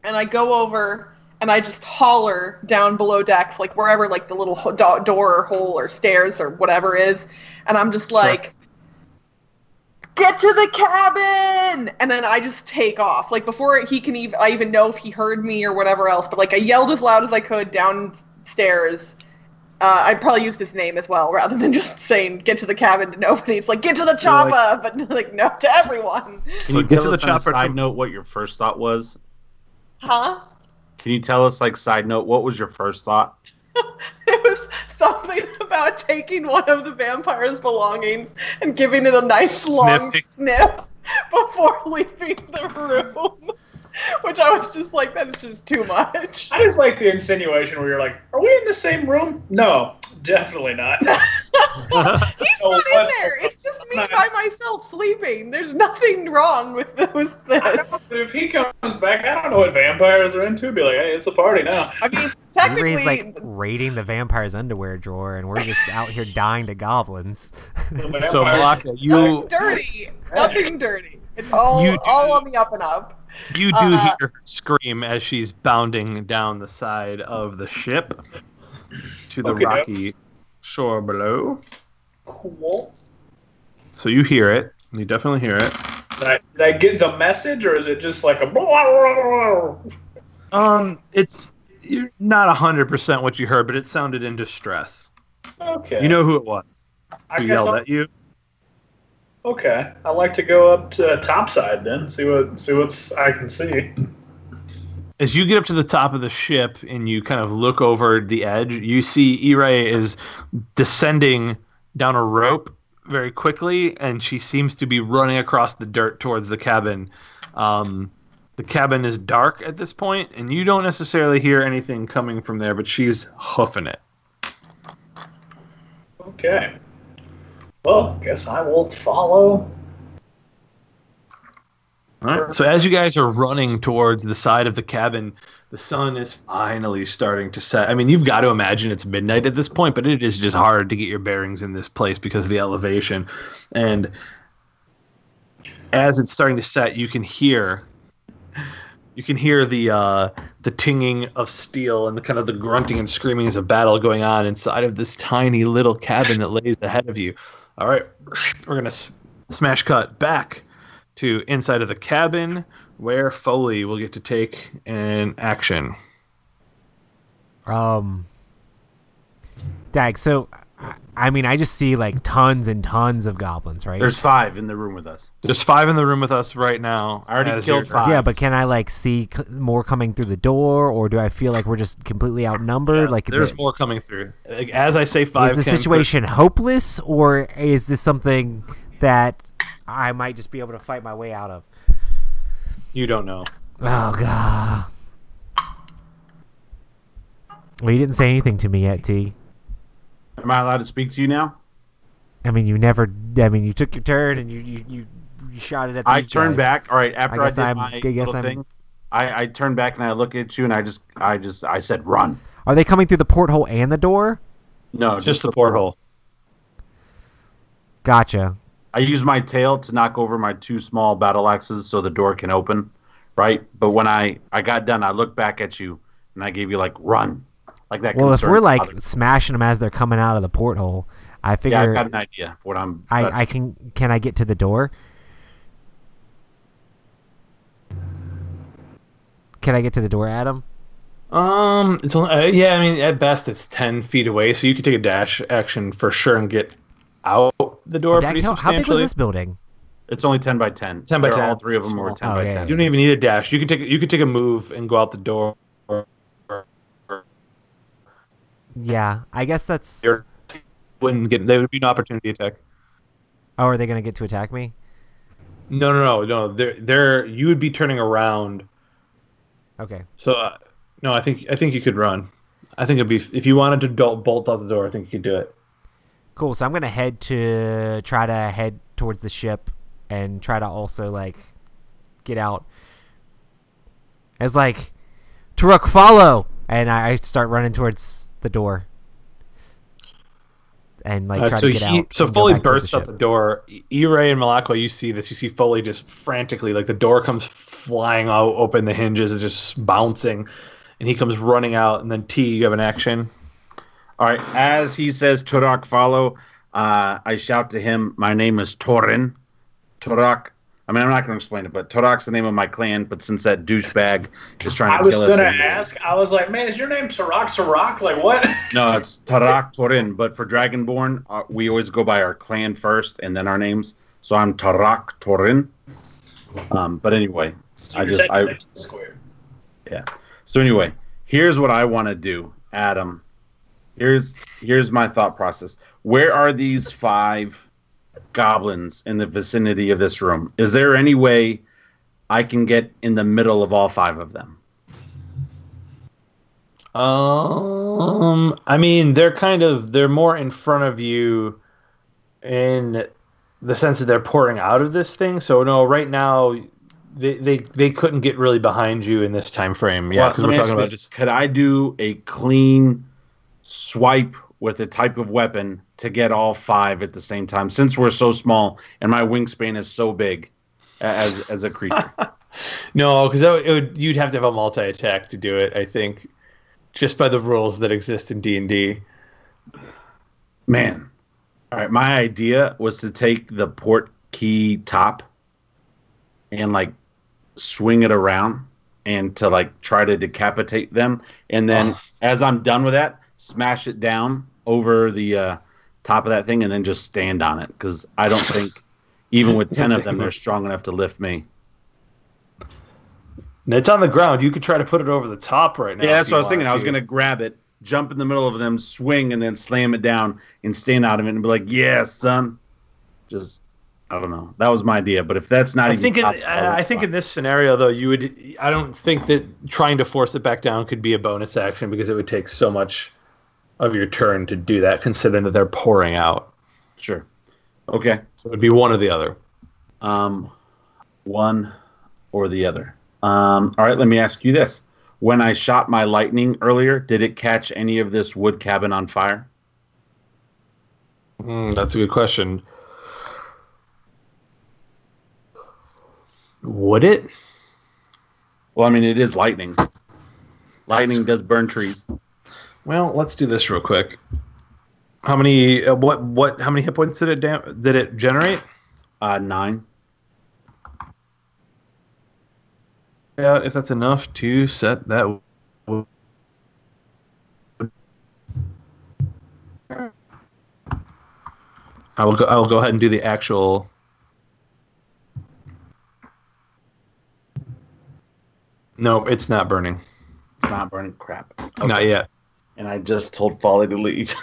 and I go over and I just holler down below decks, like wherever like the little door or hole or stairs or whatever is, and I'm just like, get to the cabin! And then I just take off. Like before he can even know if he heard me or whatever else, but like I yelled as loud as I could downstairs. I probably used his name as well, rather than just saying "get to the cabin" to nobody. It's like "get to the chopper," but like no to everyone. Can So you get tell to the us on a chopper. side note what your first thought was? Huh? Can you tell us, like, side note, what was your first thought? It was something about taking one of the vampire's belongings and giving it a nice long Sniffing. sniff before leaving the room. Which I was just like, that is just too much. I just like the insinuation where you're like, "Are we in the same room?" No, definitely not. He's Oh, not in what's- there. It's just me by myself sleeping. There's nothing wrong with I this. know, but if he comes back, I don't know what vampires are into. Be like, "Hey, it's a party now." I mean, E-Ray's technically, like raiding the vampire's underwear drawer, and we're just out here dying to goblins. So Malaka, you nothing dirty. Nothing dirty. It's all You do- all on the up and up. do hear her scream as she's bounding down the side of the ship to the Okay, rocky shore below. Cool. So you hear it. You definitely hear it. Did I get the message, or is it just like a blah, blah, blah? It's you're not 100% what you heard, but it sounded in distress. Okay. You know who it was. I Who guess yelled I'll- at you? Okay. I like to go up to topside then. See what's I can see. As you get up to the top of the ship and you kind of look over the edge, you see E-Ray is descending down a rope very quickly, and she seems to be running across the dirt towards the cabin. The cabin is dark at this point, and you don't necessarily hear anything coming from there, but she's hoofing it. Okay. Well, guess I will follow. All right. So as you guys are running towards the side of the cabin, the sun is finally starting to set. I mean, you've got to imagine it's midnight at this point, but it is just hard to get your bearings in this place because of the elevation. And as it's starting to set, you can hear the tinging of steel and the kind of the grunting and screaming as a battle going on inside of this tiny little cabin that lays ahead of you. All right, we're gonna smash cut back to inside of the cabin where Foley will get to take an action. Dag, so I mean, I just see like tons and tons of goblins, right? There's 5 in the room with us. There's 5 in the room with us right now. I already as killed you're- 5. Yeah, but can I like see more coming through the door, or do I feel like we're just completely outnumbered? Like, There's more coming through. Like, as I say, 5 is the came through- situation hopeless, or is this something that I might just be able to fight my way out of? You don't know. Oh god. Well, you didn't say anything to me yet, T. Am I allowed to speak to you now? I mean, you never. I mean, you took your turn and you shot it at these I turned guys. back. All right, after I guess did I'm- my I guess little I'm- thing, I turned back and I look at you and I said run. Are they coming through the porthole and the door? No, Just the porthole. Gotcha. I use my tail to knock over my 2 small battle axes so the door can open, right? But when I got done, I looked back at you and I gave you like run, like that. Well, if concerned we're like father. smashing them as they're coming out of the porthole, I yeah, figure I've got an idea of what I'm. I can I get to the door? Can I get to the door, Adam? It's only yeah. I mean, at best, it's 10 feet away, so you could take a dash action for sure and get out the door Dag, pretty how big was substantially. this building? It's only 10 by 10. 10 by They're 10. All 3 of them were 10 Oh, by yeah, 10. You don't even need a dash. You could take a move and go out the door. Yeah, I guess that's. There would be an opportunity attack. Oh, are they gonna get to attack me? No. They're you would be turning around. Okay. So no, I think you could run. I think it'd be if you wanted to bolt out the door. I think you could do it. Cool. So I'm gonna try to head towards the ship and try to also like get out. As like, Turok, follow, and I start running towards the door and like try to get out. So and go Foley back towards bursts out the door. E-Ray and Malakwa, you see this. You see Foley just frantically, like the door comes flying out, open the hinges, is just bouncing, and he comes running out. And then T, you have an action. All right. As he says, Turok, follow, I shout to him, my name is Torin. Turok. I mean, I'm not going to explain it, but Turok's the name of my clan, but since that douchebag is trying I to was kill us... gonna ask. I was like, man, is your name Turok? Like what? No, it's Turok Torin, but for Dragonborn, we always go by our clan first and then our names. So I'm Turok Torin. But anyway, So you're taking next to the square. Yeah. So anyway, here's what I want to do, Adam. Here's my thought process. Where are these 5 goblins in the vicinity of this room? Is there any way I can get in the middle of all 5 of them? I mean, they're more in front of you in the sense that they're pouring out of this thing. So no, right now they couldn't get really behind you in this time frame. Yeah, because Well, we're let me talking ask about you this. just. Could I do a clean swipe with a type of weapon to get all 5 at the same time? Since we're so small and my wingspan is so big as a creature. No, because you'd have to have a multi-attack to do it. I think, just by the rules that exist in D&D. Man. All right, my idea was to take the port key top and like swing it around and to like try to decapitate them, and then as I'm done with that, smash it down over the top of that thing and then just stand on it, because I don't think even with 10 of them they're strong enough to lift me. And it's on the ground. You could try to put it over the top right now. Yeah, that's what I was thinking. I was going to grab it, jump in the middle of them, swing, and then slam it down and stand out of it and be like, yeah, son. Just, I don't know. That was my idea. But if that's not I think in this scenario, though, I don't think that trying to force it back down could be a bonus action, because it would take so much of your turn to do that, considering that they're pouring out. Sure. Okay. So it would be one or the other. One or the other. All right, let me ask you this. When I shot my lightning earlier, did it catch any of this wood cabin on fire? That's a good question. Would it? Well, I mean, it is lightning. Lightning does burn trees. Well, let's do this real quick. How many? How many hit points did it generate? 9. Yeah, if that's enough to set that. I will go ahead and do the actual. No, it's not burning. It's not burning. Crap. Okay. Not yet. And I just told Folly to leave.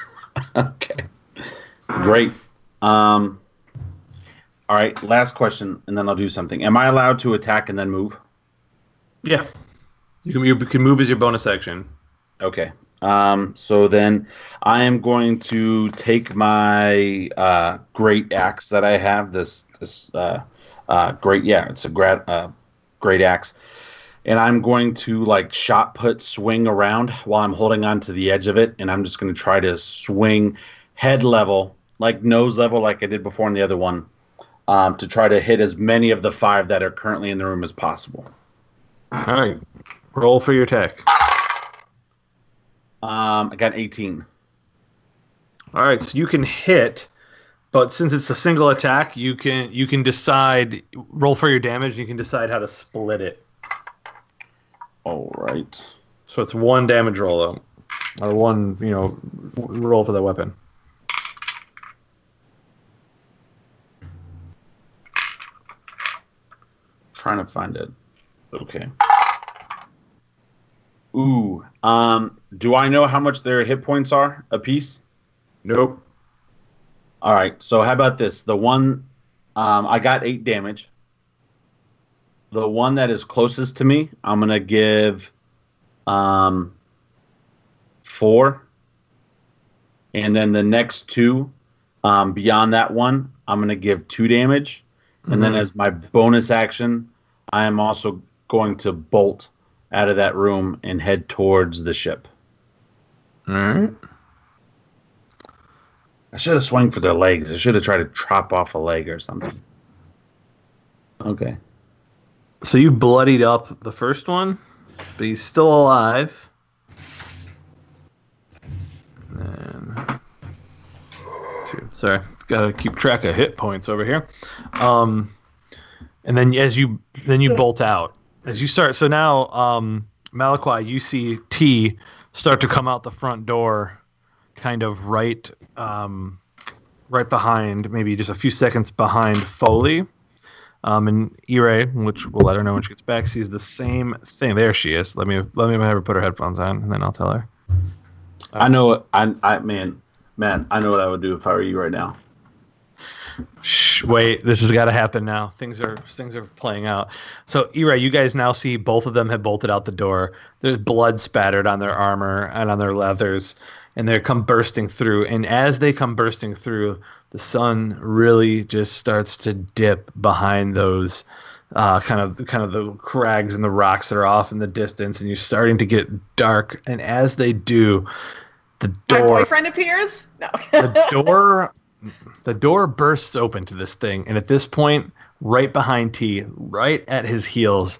Okay. Great. All right, last question, and then I'll do something. Am I allowed to attack and then move? Yeah. You can move as your bonus action. Okay. So then I am going to take my great axe that I have. This great, yeah, it's a great axe, and I'm going to like shot put swing around while I'm holding on to the edge of it, and I'm just going to try to swing head level, like nose level, like I did before in the other one, to try to hit as many of the 5 that are currently in the room as possible. All right, roll for your attack. I got 18. All right, so you can hit, but since it's a single attack, you can decide, roll for your damage, and you can decide how to split it. All right. So it's 1 damage roll, though, or 1 roll for the weapon. Trying to find it. Okay. Ooh. Do I know how much their hit points are a piece? Nope. All right. So how about this? The one, I got 8 damage. The one that is closest to me, I'm gonna give 4, and then the next 2, beyond that one, I'm gonna give 2 damage, and then as my bonus action, I am also going to bolt out of that room and head towards the ship. All right. I should have swung for their legs. I should have tried to chop off a leg or something. Okay. So you bloodied up the first one, but he's still alive. And sorry, gotta keep track of hit points over here. And then you bolt out as you start. So now, Malakwa, you see T start to come out the front door, kind of right behind, maybe just a few seconds behind Foley. And Ire, which we'll let her know when she gets back, sees the same thing. There she is. Let me have her put her headphones on, and then I'll tell her. I know. Man, I know what I would do if I were you right now. Shh, wait, this has got to happen now. Things are playing out. So, Ira, you guys now see both of them have bolted out the door. There's blood spattered on their armor and on their leathers, and they come bursting through. And as they come bursting through, the sun really just starts to dip behind those kind of the crags and the rocks that are off in the distance, and you're starting to get dark. And as they do, the My door boyfriend appears? No. the door bursts open to this thing, and at this point, right behind T, right at his heels,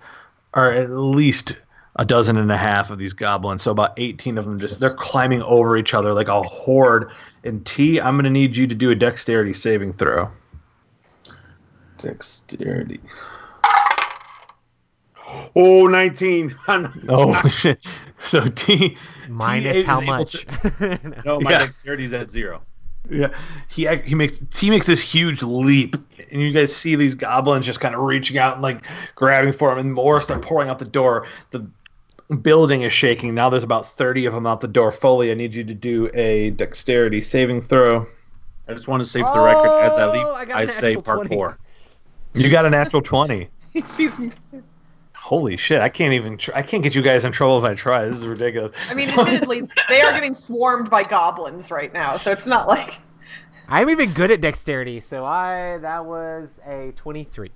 are at least a dozen and a half of these goblins. So about 18 of them they're climbing over each other like a horde. And T, I'm gonna need you to do a dexterity saving throw. Dexterity. Oh, 19. Oh shit. So T Minus how much? No, my dexterity's at 0. Yeah, T makes this huge leap, and you guys see these goblins just kind of reaching out and like grabbing for him, and more start pouring out the door. The building is shaking. Now there's about 30 of them out the door. Foley, I need you to do a dexterity saving throw. I just want to say for the record, as I leap, I got I an say actual part 20. 4. You got a natural 20. He sees me. Holy shit! I can't get you guys in trouble if I try. This is ridiculous. I mean, admittedly, they are getting swarmed by goblins right now, so it's not like... I'm even good at dexterity, so that was a 23.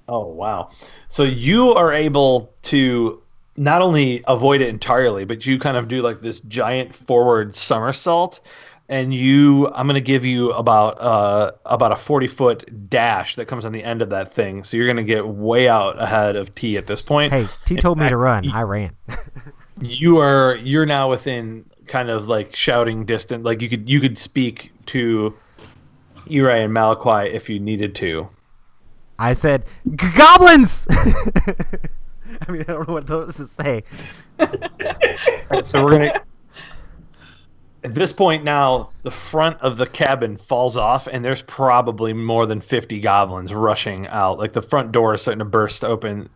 Oh wow! So you are able to not only avoid it entirely, but you kind of do like this giant forward somersault, and I'm going to give you about a 40-foot dash that comes on the end of that thing. So you're going to get way out ahead of T at this point. Hey, T told me to run. I ran. You're now within kind of like shouting distance. Like you could speak to Irai and Malachi if you needed to. I said, goblins! I mean, I don't know what those to say. Right, so we're gonna. At this point now, the front of the cabin falls off, and there's probably more than 50 goblins rushing out. Like the front door is starting to burst open.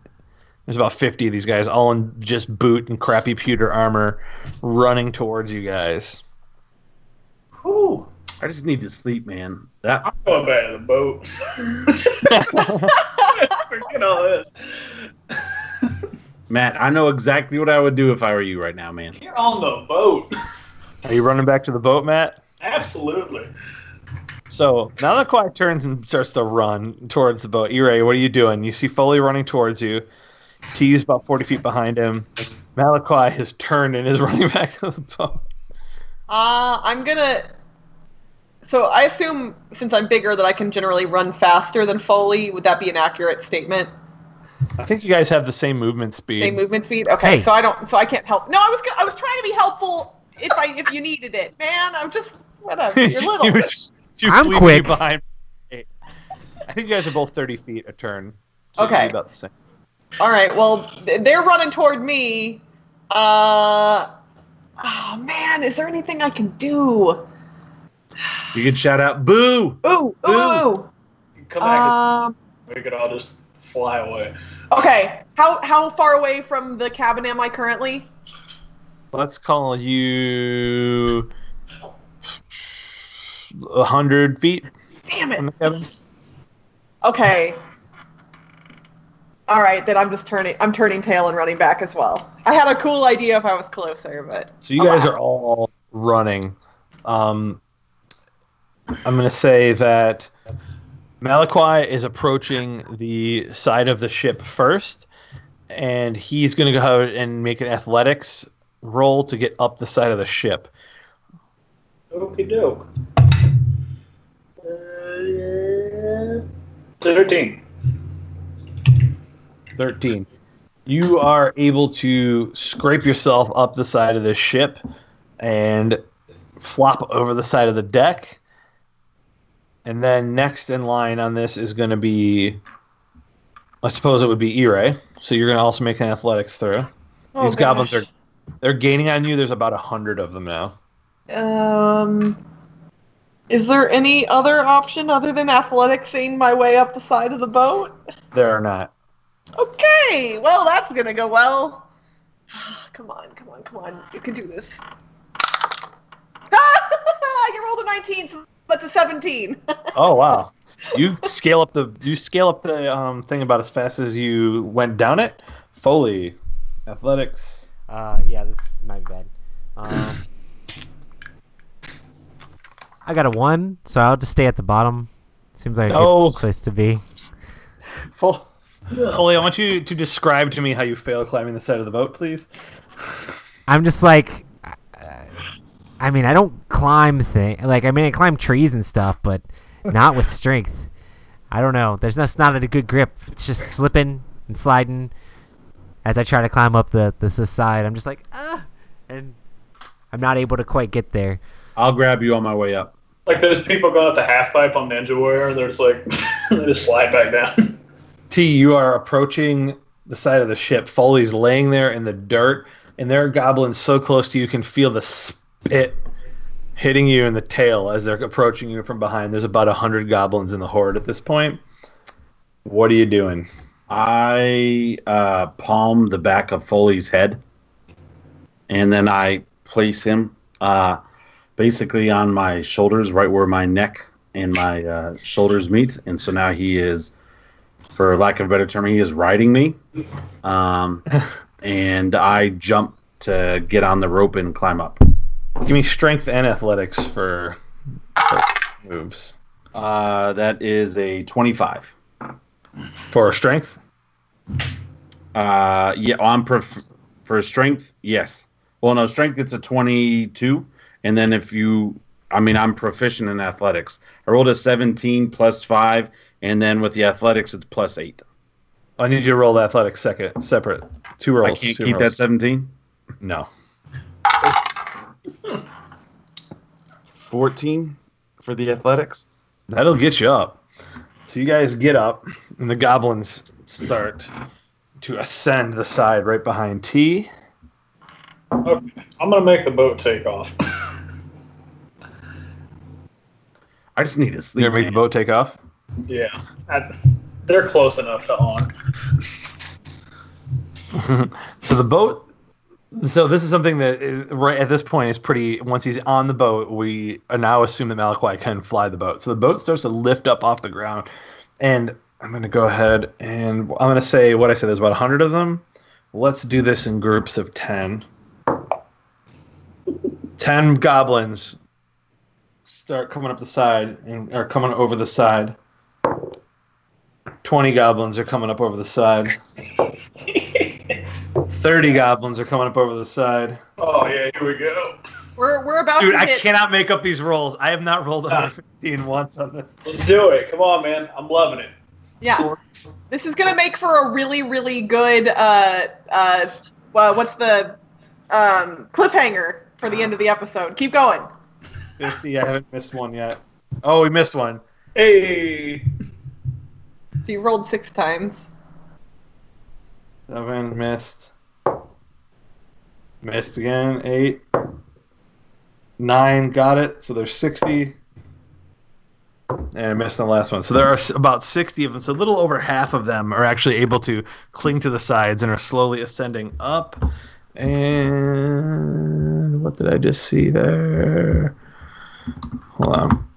There's about 50 of these guys, all in just boot and crappy pewter armor, running towards you guys. Whew. I just need to sleep, man. I'm going back to the boat. Forget all this. Matt, I know exactly what I would do if I were you right now, man. You're on the boat. Are you running back to the boat, Matt? Absolutely. So now the quiet turns and starts to run towards the boat. Irai, what are you doing? You see Foley running towards you. T's about 40 feet behind him. Malachi has turned and is running back to the boat. I'm gonna... So I assume, since I'm bigger, that I can generally run faster than Foley. Would that be an accurate statement? I think you guys have the same movement speed. Same movement speed? Okay, Hey. so I can't help. No, I was trying to be helpful if you needed it. Man, I'm just... Whatever. You're You little. were just too I'm fleeting quick. Behind. I think you guys are both 30 feet a turn. So it'd be Okay. about the same. All right, well, they're running toward me. Oh, man, is there anything I can do? You could shout out, boo! Ooh, ooh, ooh. Come back. Um, We could all just fly away. okay, how far away from the cabin am I currently? Let's call you 100 feet Damn from it. the cabin. Okay. All right, then I'm turning tail and running back as well. I had a cool idea if I was closer, but... So you guys are all running. I'm going to say that Malachi is approaching the side of the ship first, and he's going to go ahead and make an athletics roll to get up the side of the ship. Okie doke. 13. 13. You are able to scrape yourself up the side of the ship and flop over the side of the deck. And then next in line on this is going to be, I suppose it would be Irai. So you're going to also make an athletics throw. Oh, These goblins gosh. they're gaining on you. There's about 100 of them now. Is there any other option other than athleticsing my way up the side of the boat? There are not. Okay, well, that's gonna go well. Come on. You can do this. I rolled a 19, so that's a 17. Oh wow! You scale up the thing about as fast as you went down it. Foley, athletics. Yeah, this is my bad. I got a 1, so I'll just stay at the bottom. Seems like a No. good place to be. Foley, I want you to describe to me how you fail climbing the side of the boat, please. I'm just like, I mean, I don't climb I climb trees and stuff, but not with strength. I don't know. There's just not a good grip. It's just slipping and sliding as I try to climb up the side. I'm just like, and I'm not able to quite get there. I'll grab you on my way up. Like those people going up the half pipe on Ninja Warrior, and they're just like, they just slide back down. T, you are approaching the side of the ship. Foley's laying there in the dirt, and there are goblins so close to you, you can feel the spit hitting you in the tail as they're approaching you from behind. There's about 100 goblins in the horde at this point. What are you doing? I palm the back of Foley's head, and then I place him basically on my shoulders, right where my neck and my shoulders meet. And so now he is, for lack of a better term, he is riding me. And I jump to get on the rope and climb up. Give me strength and athletics for moves. That is a 25. For strength? Yeah, for strength, yes. Well, no, strength, it's a 22. And then I'm proficient in athletics. I rolled a 17 plus 5, and then with the athletics, it's plus 8. I need you to roll the athletics separate. 2 rolls. I can't keep that 17? No. 14 for the athletics? That'll get you up. So you guys get up, and the goblins start to ascend the side right behind T. Okay, I'm gonna make the boat take off. I just need to sleep. You ever make the boat take off? Yeah, they're close enough to on. So the boat. So this is something that right at this point is pretty. Once he's on the boat, we now assume that Malachi can fly the boat. So the boat starts to lift up off the ground, and I'm going to go ahead and I'm going to say what I said. There's about 100 of them. Let's do this in groups of 10. 10 goblins start coming up the side and are coming over the side. 20 goblins are coming up over the side. 30 goblins are coming up over the side. Oh yeah, here we go. We're about Dude, to I hit. cannot make up these rolls. I have not rolled under 15 once on this. Let's do it. Come on, man. I'm loving it. Yeah, this is gonna make for a really, really good. What's the cliffhanger for the end of the episode? Keep going. 50, I haven't missed one yet. Oh, we missed one. Hey. So you rolled 6 times. 7, missed. Missed again, 8. 9, got it. So there's 60. And I missed on the last one. So there are about 60 of them. So a little over half of them are actually able to cling to the sides and are slowly ascending up. And what did I just see there? Hold on.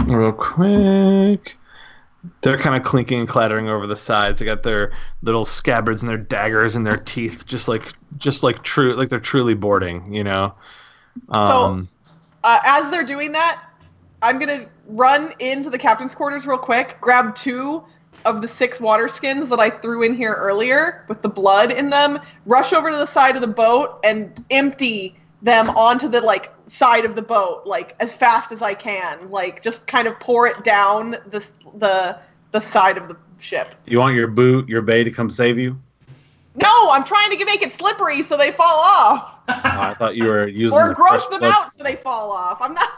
Real quick. They're kind of clinking and clattering over the sides. They got their little scabbards and their daggers and their teeth, just like they're truly boarding, you know. As they're doing that, I'm gonna run into the captain's quarters real quick, grab 2 of the 6 water skins that I threw in here earlier with the blood in them, rush over to the side of the boat and empty them onto the side of the boat as fast as I can, just kind of pour it down the side of the ship. You want your bay to come save you? No, I'm trying to make it slippery so they fall off. I thought you were using or the gross fresh them blood out so they fall off. I'm not.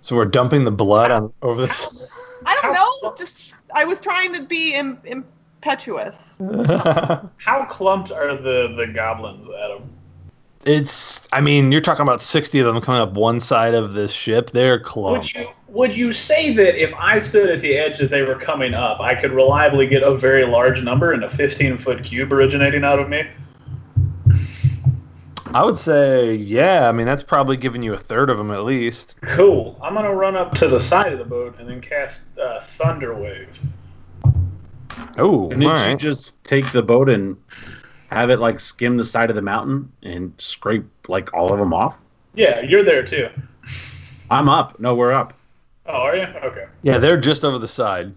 So we're dumping the blood over this. I don't know. Just I was trying to be impetuous. How clumped are the goblins, Adam? You're talking about 60 of them coming up one side of this ship. They're clumped. Would you say that if I stood at the edge that they were coming up, I could reliably get a very large number in a 15-foot cube originating out of me? I would say, yeah. That's probably giving you a third of them at least. Cool. I'm going to run up to the side of the boat and then cast Thunder Wave. Oh, and did you just take the boat and have it skim the side of the mountain and scrape all of them off? Yeah, you're there too. I'm up. No, we're up. Oh, are you? Okay. Yeah, they're just over the side.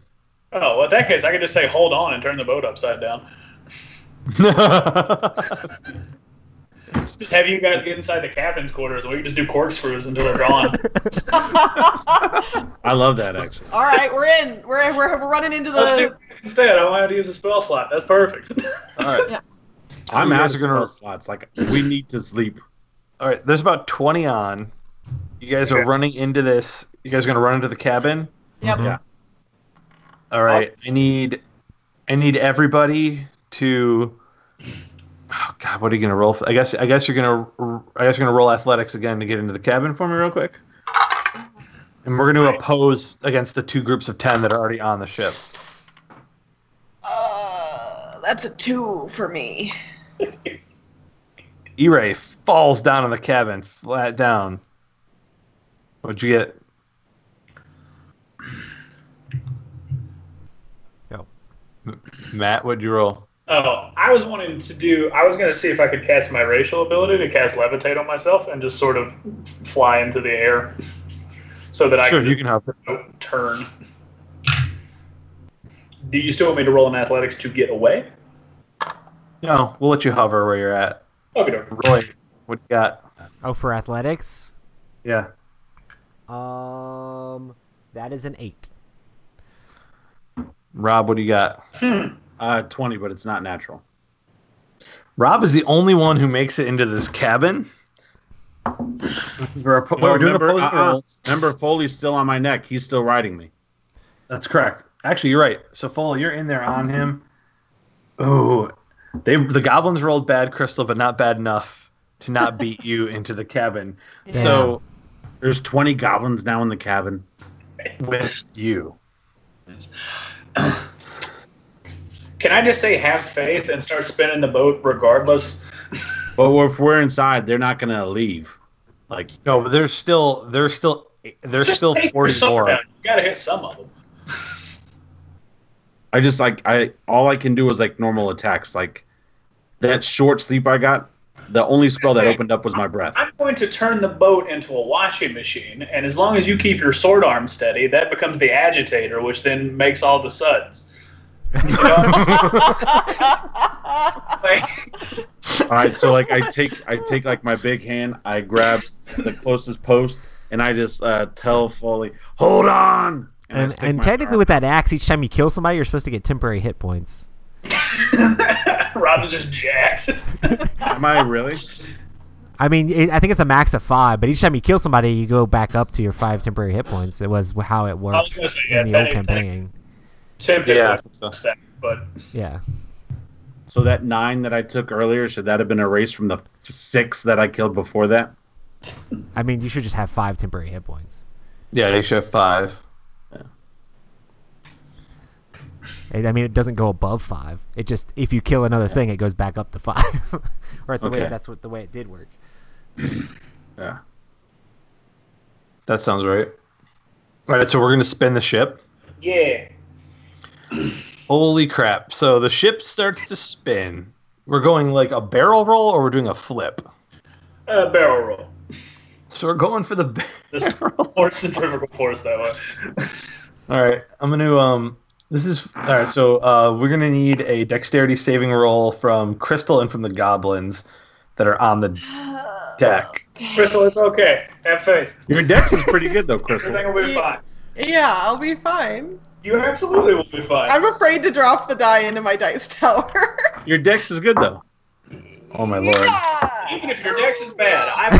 Oh, well, in that case, I could just say hold on and turn the boat upside down. Just have you guys get inside the captain's quarters, and we can just do corkscrews until they're gone. I love that actually. All right, we're in. We're running into Let's do the. it instead. I don't have to use a spell slot. That's perfect. All right. Yeah. I'm you out guys of are gonna- spell slots. Like we need to sleep. All right, there's about 20 on. You guys are running into this. You guys are gonna run into the cabin. Yep. Yeah. All right, I need everybody to. Oh God, what are you gonna roll? I guess you're gonna roll athletics again to get into the cabin for me real quick. And we're gonna oppose against the 2 groups of 10 that are already on the ship. That's a 2 for me. E-Ray falls down in the cabin, flat down. What'd you get? Go. Matt, what'd you roll? Oh, I was going to see if I could cast my racial ability to cast levitate on myself and just sort of fly into the air so that Sure, I you can help it. turn. Do you still want me to roll an athletics to get away? No, we'll let you hover where you're at. Okay. Roy, what you got? Oh, for athletics? Yeah. That is an 8. Rob, what do you got? 20, but it's not natural. Rob is the only one who makes it into this cabin. We're doing opposing rolls. Remember, Foley's still on my neck. He's still riding me. That's correct. Actually, you're right. So, Foley, you're in there on him. Oh, the goblins rolled bad, Crystal, but not bad enough to not beat you into the cabin. Damn. So, There's 20 goblins now in the cabin. with you. Can I just say have faith and start spinning the boat regardless? But if we're inside, they're not going to leave. Like, No, but there's still Just take your 40 sword more. down. You gotta hit some of them. I just all I can do is like normal attacks. Like that short sleep I got, the only spell that opened up was my breath. I'm going to turn the boat into a washing machine, and as long as you keep your sword arm steady, that becomes the agitator, which then makes all the suds. You know? Like, All right, so like I take like my big hand, I grab the closest post, and I just tell Foley, "Hold on." I stick And my technically, arm- with that axe, each time you kill somebody, you're supposed to get temporary hit points. Rob's just jacked. Am I really? I mean, I think it's a max of 5, but each time you kill somebody, you go back up to your 5 temporary hit points. It was how it worked I was gonna say, yeah, in the old 10, campaign. Yeah, I think so. Stack, but Yeah. So that 9 that I took earlier, should that have been erased from the 6 that I killed before that? I mean, you should just have 5 temporary hit points. Yeah, they should have 5. I mean, it doesn't go above 5. It just, if you kill another thing, it goes back up to 5. Or Okay. that's the way it did work. Yeah. That sounds right. All right, so we're going to spin the ship. yeah. Holy crap. So the ship starts to spin. We're going like a barrel roll or we're doing a flip? Barrel roll. So we're going for the Just barrel. force centrifugal force that way. All right, I'm going to all right, so we're going to need a dexterity saving roll from Crystal and from the goblins that are on the deck. Crystal, it's okay. Have faith. Your dex is pretty good though, Crystal. Everything will be fine. Yeah, I'll be fine. You absolutely will be fine. I'm afraid to drop the die into my dice tower. Your dex is good though. Oh my lord. Yeah. Even if your dex is bad, I've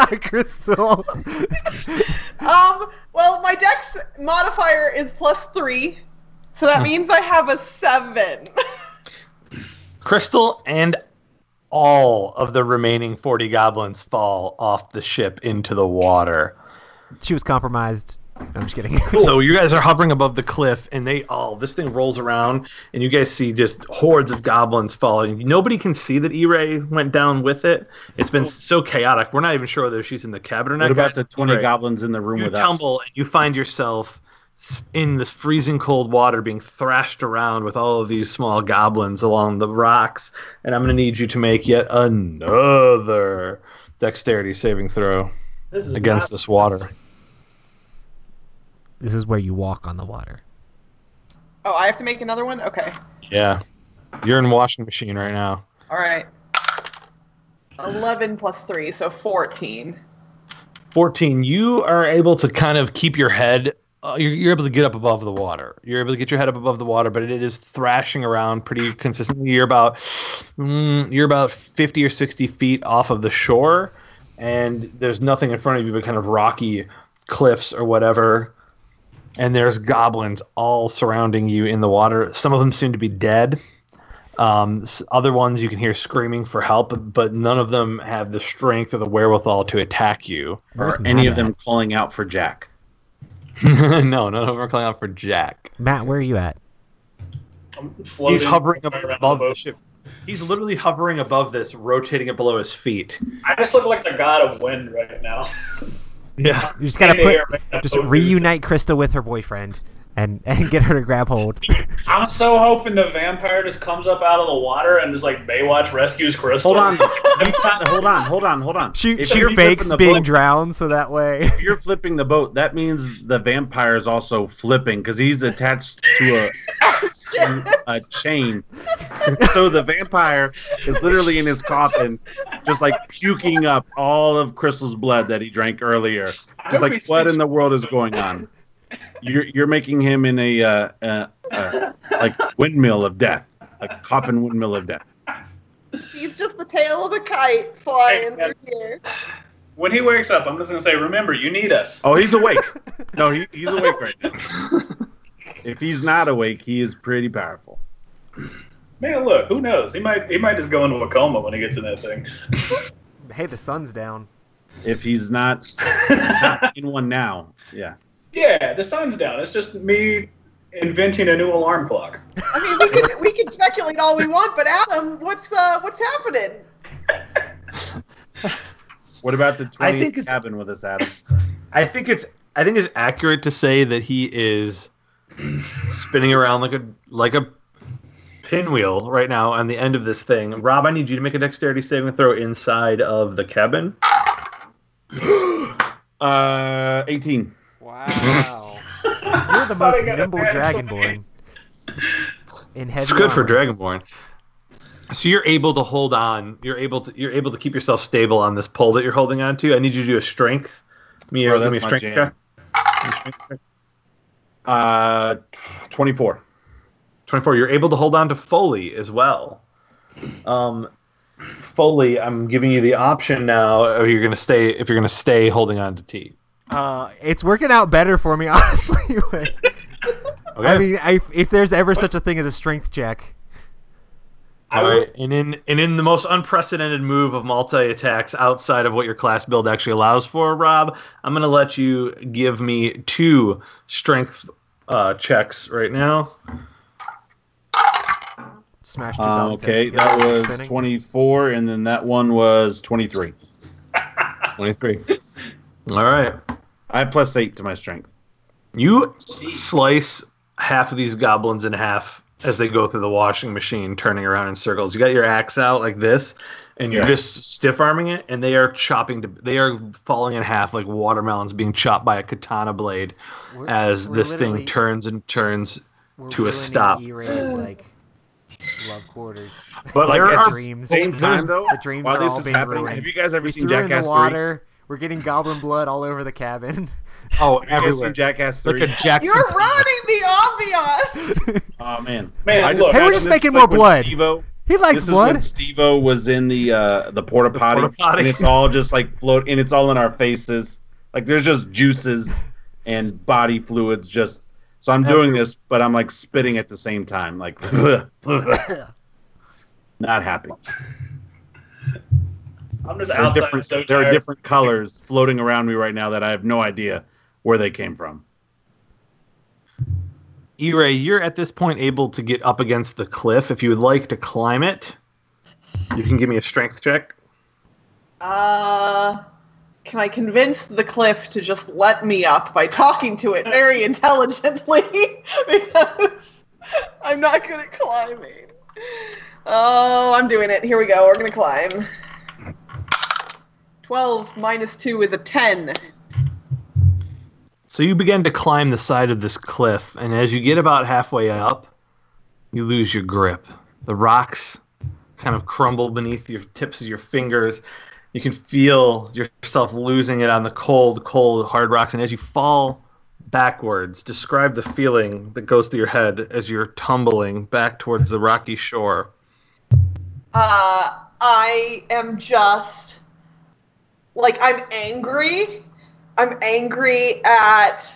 got you. Crystal. Well, my dex modifier is +3, so that means I have a 7. Crystal and all of the remaining 40 goblins fall off the ship into the water. She was compromised. No, I'm just kidding. So you guys are hovering above the cliff, and this thing rolls around, and you guys see just hordes of goblins falling. Nobody can see that E-Ray went down with it. It's been so chaotic. We're not even sure whether she's in the cabin or not. What about the 20 E-Ray, goblins in the room you with tumble, and you find yourself in this freezing cold water being thrashed around with all of these small goblins along the rocks. And I'm going to need you to make yet another dexterity saving throw This is against not- this water. This is where you walk on the water. Oh, I have to make another one? Okay. Yeah. You're in washing machine right now. All right. 11 plus 3, so 14. 14. You are able to kind of keep your head. You're able to get up above the water. You're able to get your head up above the water, but it is thrashing around pretty consistently. You're about 50 or 60 feet off of the shore, and there's nothing in front of you but kind of rocky cliffs or whatever. And there's goblins all surrounding you in the water. Some of them seem to be dead. Other ones you can hear screaming for help, but none of them have the strength or the wherewithal to attack you. Where's Are any Matt of them at? calling out for Jack? No, none of them are calling out for Jack. Matt, where are you at? I'm floating He's hovering around above the the boat. ship. He's literally hovering above this, rotating it below his feet. I just look like the god of wind right now. Yeah. You just gotta In the air, put, make that just boat do reunite Krista with her boyfriend, and get her to grab hold. I'm so hoping the vampire just comes up out of the water and just like Baywatch rescues Crystal. Hold on. hold on. She If you're fakes flipping the being boat- drowned, so that way. If you're flipping the boat, that means the vampire is also flipping because he's attached to a chain. So the vampire is literally in his coffin, just like puking up all of Crystal's blood that he drank earlier. Just like, what in the world is going on? You're making him in a like windmill of death, a coffin windmill of death. He's just the tail of a kite flying Hey, through here. When he wakes up, I'm just gonna say, "Remember, you need us." Oh, he's awake. No, he's awake right now. If he's not awake, he is pretty powerful. Man, look, who knows? He might just go into a coma when he gets in that thing. Hey, the sun's down. If he's not in one now, yeah. Yeah, the sun's down. It's just me inventing a new alarm clock. I mean, we can speculate all we want, but Adam, what's happening? What about the I think 20th it's- cabin with us, Adam? I think it's accurate to say that he is spinning around like a pinwheel right now on the end of this thing. Rob, I need you to make a dexterity saving throw inside of the cabin. 18. Wow. You're the most I got a nimble bad dragonborn. In heavy It's good for armor. Dragonborn. So you're able to hold on. You're able to keep yourself stable on this pole that you're holding on to. I need you to do a strength. Give me Bro, a that's my strength jam. check. 24. 24. You're able to hold on to Foley as well. Foley, I'm giving you the option now. If you're gonna stay holding on to T. It's working out better for me, honestly. But, Okay. I mean, if there's ever such a thing as a strength check. All right, and in the most unprecedented move of multi-attacks outside of what your class build actually allows for, Rob, I'm going to let you give me 2 strength checks right now. Smash 2 goblins Okay, heads together that while was spinning. 24, and then that one was 23. 23. All right. I have +8 to my strength. You slice half of these goblins in half as they go through the washing machine, turning around in circles. You got your axe out like this, and you're just stiff arming it, and they are they are falling in half like watermelons being chopped by a katana blade as We're this thing literally- turns and turns we're to a ruining stop. E-Ray's, like, love quarters. But like There at are the dreams. same time, though, The dreams while are this all is being happening, ruined. have you guys ever We seen threw in Jackass the 3? water. We're getting goblin blood all over the cabin. Oh, Have you guys everywhere. seen Jackass 3? Like a Jackson. You're ruining the ambiance. Oh man, Man, I just look. Hey, we're imagine just this making is more like when blood. Steve-O- He likes This is when blood. Steve-O was in the porta potty, porta potty. and it's all just like float, and it's all in our faces. Like there's just juices and body fluids. Just so I'm doing this, but I'm like spitting at the same time, like not happy. I'm just There are outside. different, So there are tired. different colors floating around me right now that I have no idea where they came from. E-Ray, you're at this point able to get up against the cliff. If you would like to climb it, you can give me a strength check. Can I convince the cliff to just let me up by talking to it very intelligently? Because I'm not good at climbing. Oh, I'm doing it. Here we go. We're going to climb. 12 minus 2 is a 10. So you begin to climb the side of this cliff, and as you get about halfway up, you lose your grip. The rocks kind of crumble beneath your tips of your fingers. You can feel yourself losing it on the cold, cold, hard rocks, and as you fall backwards, describe the feeling that goes through your head as you're tumbling back towards the rocky shore. I am just, like, I'm angry. I'm angry at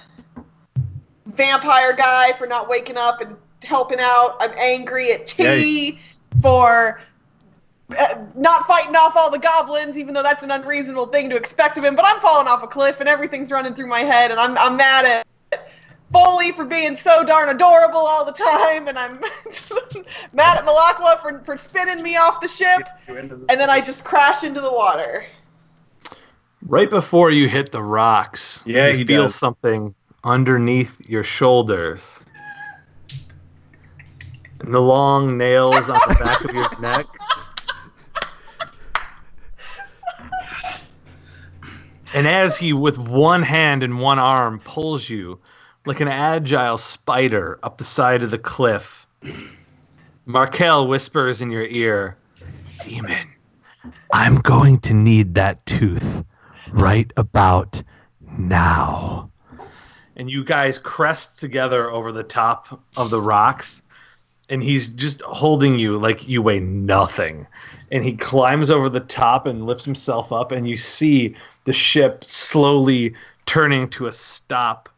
Vampire Guy for not waking up and helping out. I'm angry at T for not fighting off all the goblins, even though that's an unreasonable thing to expect of him. But I'm falling off a cliff and everything's running through my head, and I'm mad at Foley for being so darn adorable all the time, and I'm mad at Malakwa for spinning me off the ship, and then I just crash into the water. Right before you hit the rocks, you feel something underneath your shoulders. And the long nails on the back of your neck. And as he, with one hand and one arm, pulls you like an agile spider up the side of the cliff, Markel whispers in your ear, "Demon, I'm going to need that tooth right about now." And you guys crest together over the top of the rocks, and he's just holding you like you weigh nothing. And he climbs over the top and lifts himself up, and you see the ship slowly turning to a stop,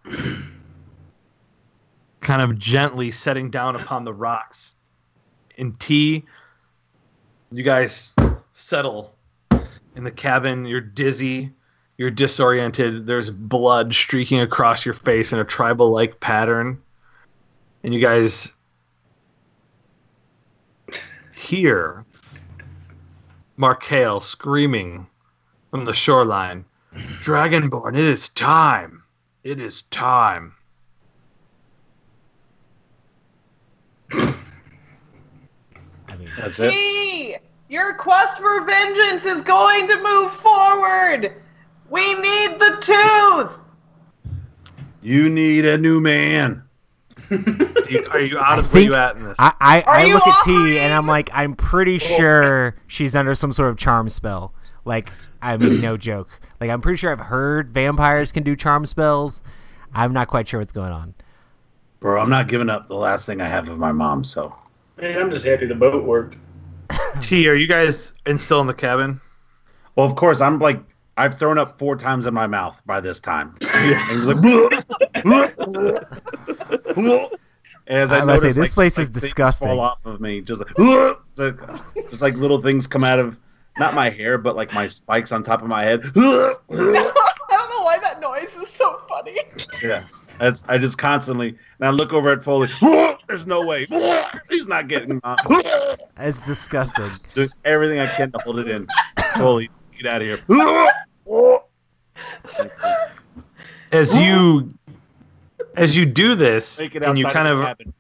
kind of gently setting down upon the rocks. In T, you guys settle in the cabin. You're dizzy. You're disoriented. There's blood streaking across your face in a tribal-like pattern. And you guys hear Markel screaming from the shoreline, "Dragonborn, it is time. It is time." That's it. T, your quest for vengeance is going to move forward. We need the tooth. You need a new man. Are you out of where you at in this? I you look at T offering? and I'm like, I'm pretty sure she's under some sort of charm spell. Like, I mean, no joke. Like, I'm pretty sure I've heard vampires can do charm spells. I'm not quite sure what's going on. Bro, I'm not giving up the last thing I have of my mom, so. Man, I'm just happy the boat worked. T, are you guys still in the cabin? Well, of course, I'm like, I've thrown up 4 times in my mouth by this time. And he's like, as I was gonna notice, say, this place is things disgusting. fall off of me, just like little things come out of not my hair, but like my spikes on top of my head. I don't know why that noise is so funny. Yeah, I just constantly, and I look over at Foley. There's no way he's not getting on. It's disgusting. Doing everything I can to hold it in. Foley, get out of here. As you do this, Make it and you outside kind of the of, cabin.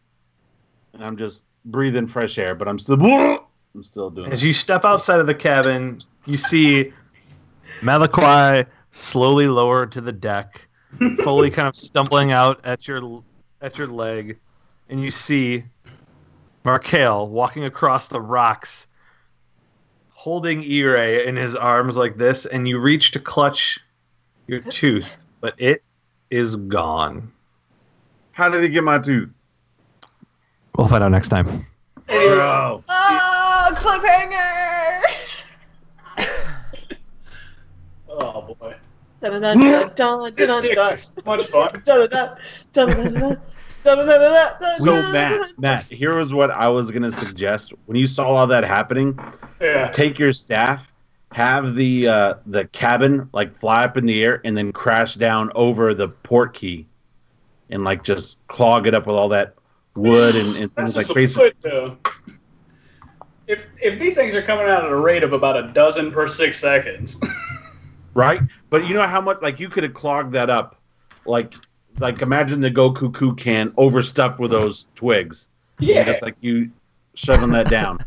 And I'm just breathing fresh air, but I'm still doing as it. you step outside of the cabin, you see Malachi slowly lowered to the deck, Foley kind of stumbling out at your leg, and you see Markel walking across the rocks, holding Ire in his arms like this, and you reach to clutch your tooth, but it is gone. How did he get my tooth? We'll find out next time. Bro. Oh, cliffhanger! Oh boy. This stick is so much fun. So Matt, here was what I was gonna suggest. When you saw all that happening, Yeah. take your staff, have the cabin like fly up in the air, and then crash down over the port key, and like just clog it up with all that wood and things That's like just basically. If these things are coming out at a rate of about a dozen per 6 seconds. Right? But you know how much, like, you could have clogged that up. Like imagine the Go Cuckoo can overstuffed with those twigs. Yeah. And just like you shoving that down.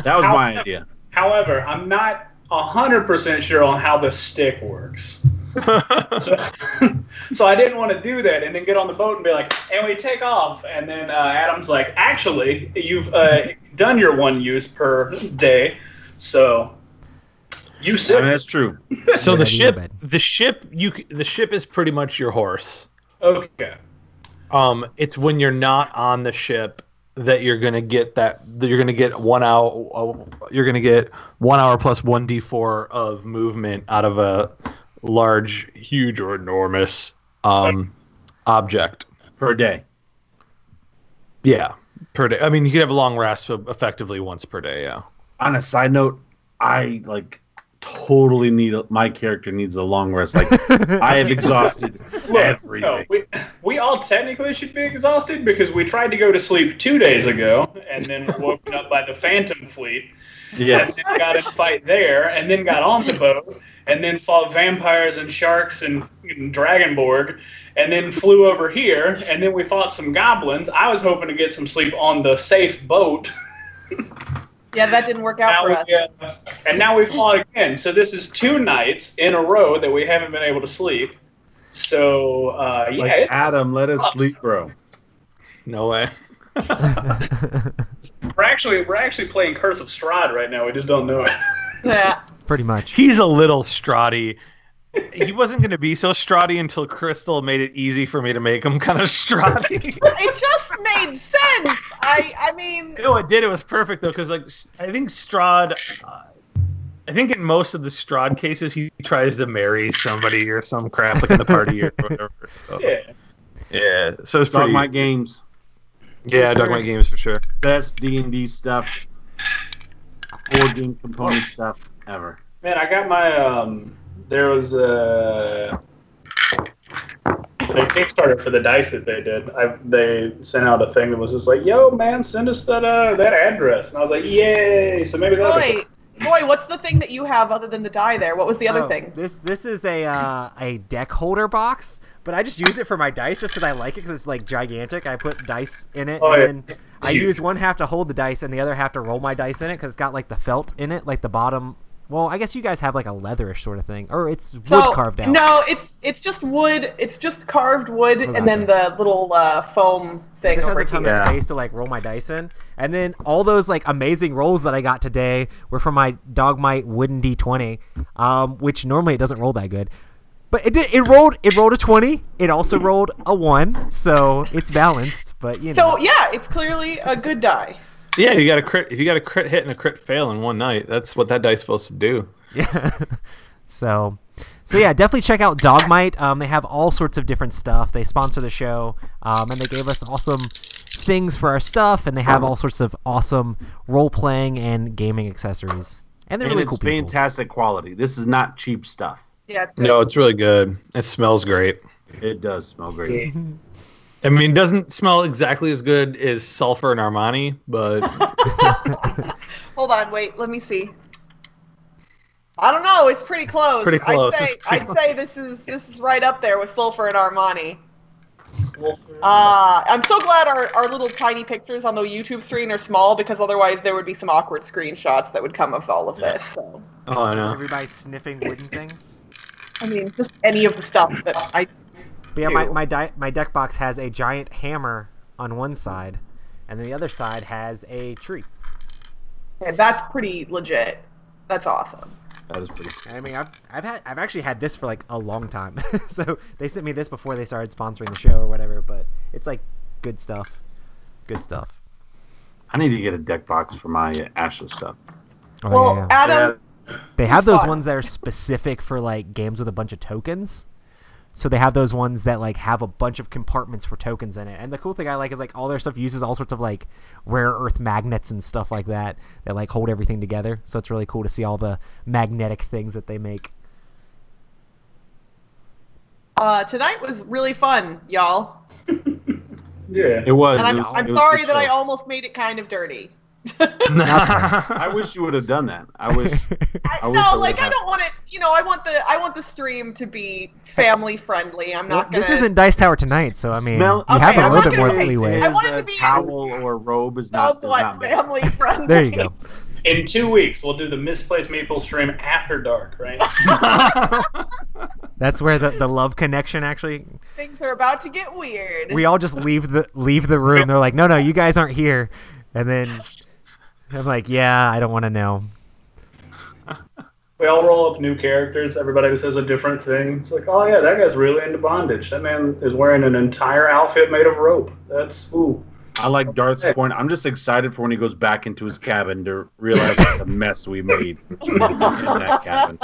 That was my idea. However, I'm not 100% sure on how the stick works. So, so I didn't want to do that and then get on the boat and be like, and we take off. And then Adam's like, actually, you've done your 1 use per day, so you I sit. mean, that's true. So Yeah, the you ship, bet. the ship is pretty much your horse. Okay. It's when you're not on the ship that you're gonna get 1 hour. You're gonna get 1 hour plus 1d4 of movement out of a large, huge, or enormous object Per day. Yeah, per day. I mean, you can have a long rest, but effectively once per day. Yeah. On a side note, I totally my character needs a long rest. Like I have exhausted everything. No, we all technically should be exhausted because we tried to go to sleep 2 days ago and then were woken up by the Phantom Fleet. Yes. And then got in a fight there and then got on the boat and then fought vampires and sharks and Dragonborg and then flew over here and then we fought some goblins. I was hoping to get some sleep on the safe boat. Yeah, that didn't work out for us. And now we fought again. So this is 2 nights in a row that we haven't been able to sleep. So yeah, it's Adam, let us sleep, bro. No way. we're actually playing Curse of Strahd right now. We just don't know it. Yeah. Pretty much. He's a little Strahdy. He wasn't going to be so Strahdy until Crystal made it easy for me to make him kind of Strahdy. It just made sense. I mean, No, it did. It was perfect though, because I think Strahd. I think in most of the Strahd cases, he tries to marry somebody or some crap in the party or whatever. So. Yeah. So it's pretty. Dogmite Games, Yeah, Dogmite Games for sure. best D&D stuff, board game component stuff ever. Man, I got my there was a Kickstarter for the dice that they did. They sent out a thing that was just like, "Yo, man, send us that address," and I was like, "Yay!" So maybe that'll Roy, what's the thing that you have other than the die there? What was the other thing? This is a deck holder box, but I just use it for my dice just because I like it because it's like gigantic. I put dice in it, and then I use one half to hold the dice and the other half to roll my dice in it because it's got like the felt in it, like the bottom. Well, I guess you guys have like a leatherish sort of thing, or it's wood carved out. No, it's just wood. It's just carved wood, and then the little foam thing. This has over a ton here. of space to like roll my dice in, and then all those like amazing rolls that I got today were from my Dogmite wooden D20, which normally it doesn't roll that good, but it did. It rolled a 20. It also rolled a 1, so it's balanced. But you know. So yeah, it's clearly a good die. Yeah, you got a crit. If you got a crit hit and a crit fail in one night, that's what that dice is supposed to do. Yeah. So yeah, definitely check out Dogmite. They have all sorts of different stuff. They sponsor the show, and they gave us awesome things for our stuff, and they have all sorts of awesome role-playing and gaming accessories. And they're really it's cool people. fantastic quality. This is not cheap stuff. Yeah. No, it's really good. It smells great. It does smell great. I mean, it doesn't smell exactly as good as sulfur and Armani, but Hold on, wait. Let me see. I don't know. It's pretty close. Pretty close. I'd say this is right up there with sulfur and Armani. I'm so glad our little tiny pictures on the YouTube screen are small because otherwise there would be some awkward screenshots that would come of all of this. So. oh, I know. Everybody sniffing wooden things. I mean, just any of the stuff that I. But yeah, my deck box has a giant hammer on one side, and then the other side has a tree. Yeah, that's pretty legit. That's awesome. That is pretty. I mean, I've actually had this for like a long time. So they sent me this before they started sponsoring the show or whatever. But it's like good stuff. Good stuff. I need to get a deck box for my Ashley stuff. Oh, Well, yeah. Adam. They have those fun. ones that are specific for like games with a bunch of tokens. So they have those ones that like have a bunch of compartments for tokens in it. And the cool thing I like is like all their stuff uses all sorts of like rare earth magnets and stuff like that that like hold everything together. So it's really cool to see all the magnetic things that they make. Tonight was really fun, y'all. Yeah. It was. And it was I'm a sorry good that I show. almost made it kind of dirty. I wish you would have done that. I wish. I wish No, I like would've I don't want it. You know, I want the stream to be family friendly. I'm not gonna. This isn't Dice Tower tonight, so I mean, Smell- you Okay, have a I'm little not bit more gonna make- leeway. I want it to be towel or robe is not somewhat bad. family friendly. There you go. In 2 weeks, we'll do the Misplaced Meeples stream after dark, right? That's where the love connection actually. Things are about to get weird. We all just leave the room. They're like, no, you guys aren't here. And then I'm like, yeah, I don't want to know. We all roll up new characters. Everybody says a different thing. It's like, oh yeah, that guy's really into bondage. That man is wearing an entire outfit made of rope. That's ooh. I like Darth's point. I'm just excited for when he goes back into his cabin to realize the mess we made in that cabin.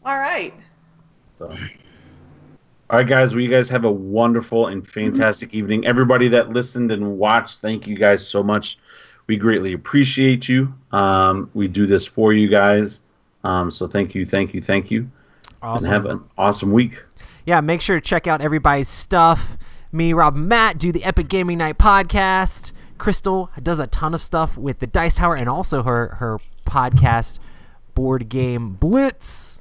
All right. So. All right, guys. Well, you guys have a wonderful and fantastic evening. Everybody that listened and watched, thank you guys so much. We greatly appreciate you. We do this for you guys. So thank you. Awesome. And have an awesome week. Yeah, make sure to check out everybody's stuff. Me, Rob, and Matt do the Epic Gaming Night podcast. Crystal does a ton of stuff with the Dice Tower and also her podcast, Board Game Blitz.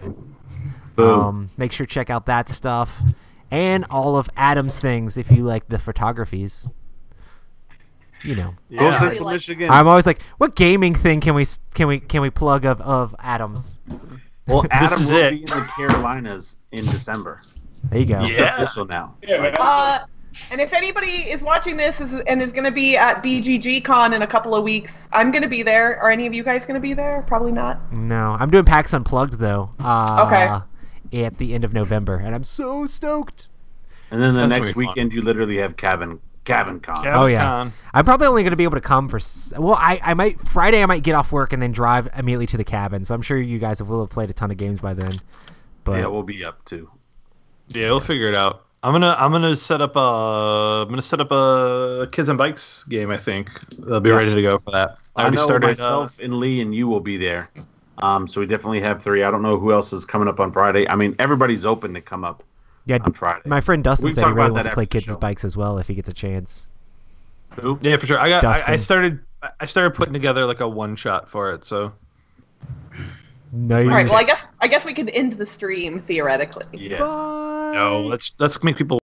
Make sure to check out that stuff and all of Adam's things if you like the photographies. You know, Go Central Michigan. I'm always like, what gaming thing can we plug of Adam's? Well, Adam is will it. be in the Carolinas in December. There you go. It's official now. Yeah, man. And if anybody is watching this and is going to be at BGG Con in a couple of weeks, I'm going to be there. Are any of you guys going to be there? Probably not. No, I'm doing PAX Unplugged though. Okay. At the end of November, and I'm so stoked. And then the That's next gonna be weekend, you literally have Cabin Con. Oh yeah, I'm probably only going to be able to come for. I might Friday. I might get off work and then drive immediately to the cabin. So I'm sure you guys will have played a ton of games by then. But Yeah, we'll be up too. Yeah, we'll figure it out. I'm gonna set up a Kids and Bikes game. I think they'll be ready to go for that. I already know started. myself and Lee and you will be there. So we definitely have 3. I don't know who else is coming up on Friday. I mean, everybody's open to come up on Friday. my friend Dustin We can said he talk really about wants that to play after the Kids' show. Bikes as well if he gets a chance. Who? Yeah, for sure. I Dustin. started putting together like a one shot for it. So No, All you. right. Well, I guess we could end the stream theoretically. Yes. no, let's make people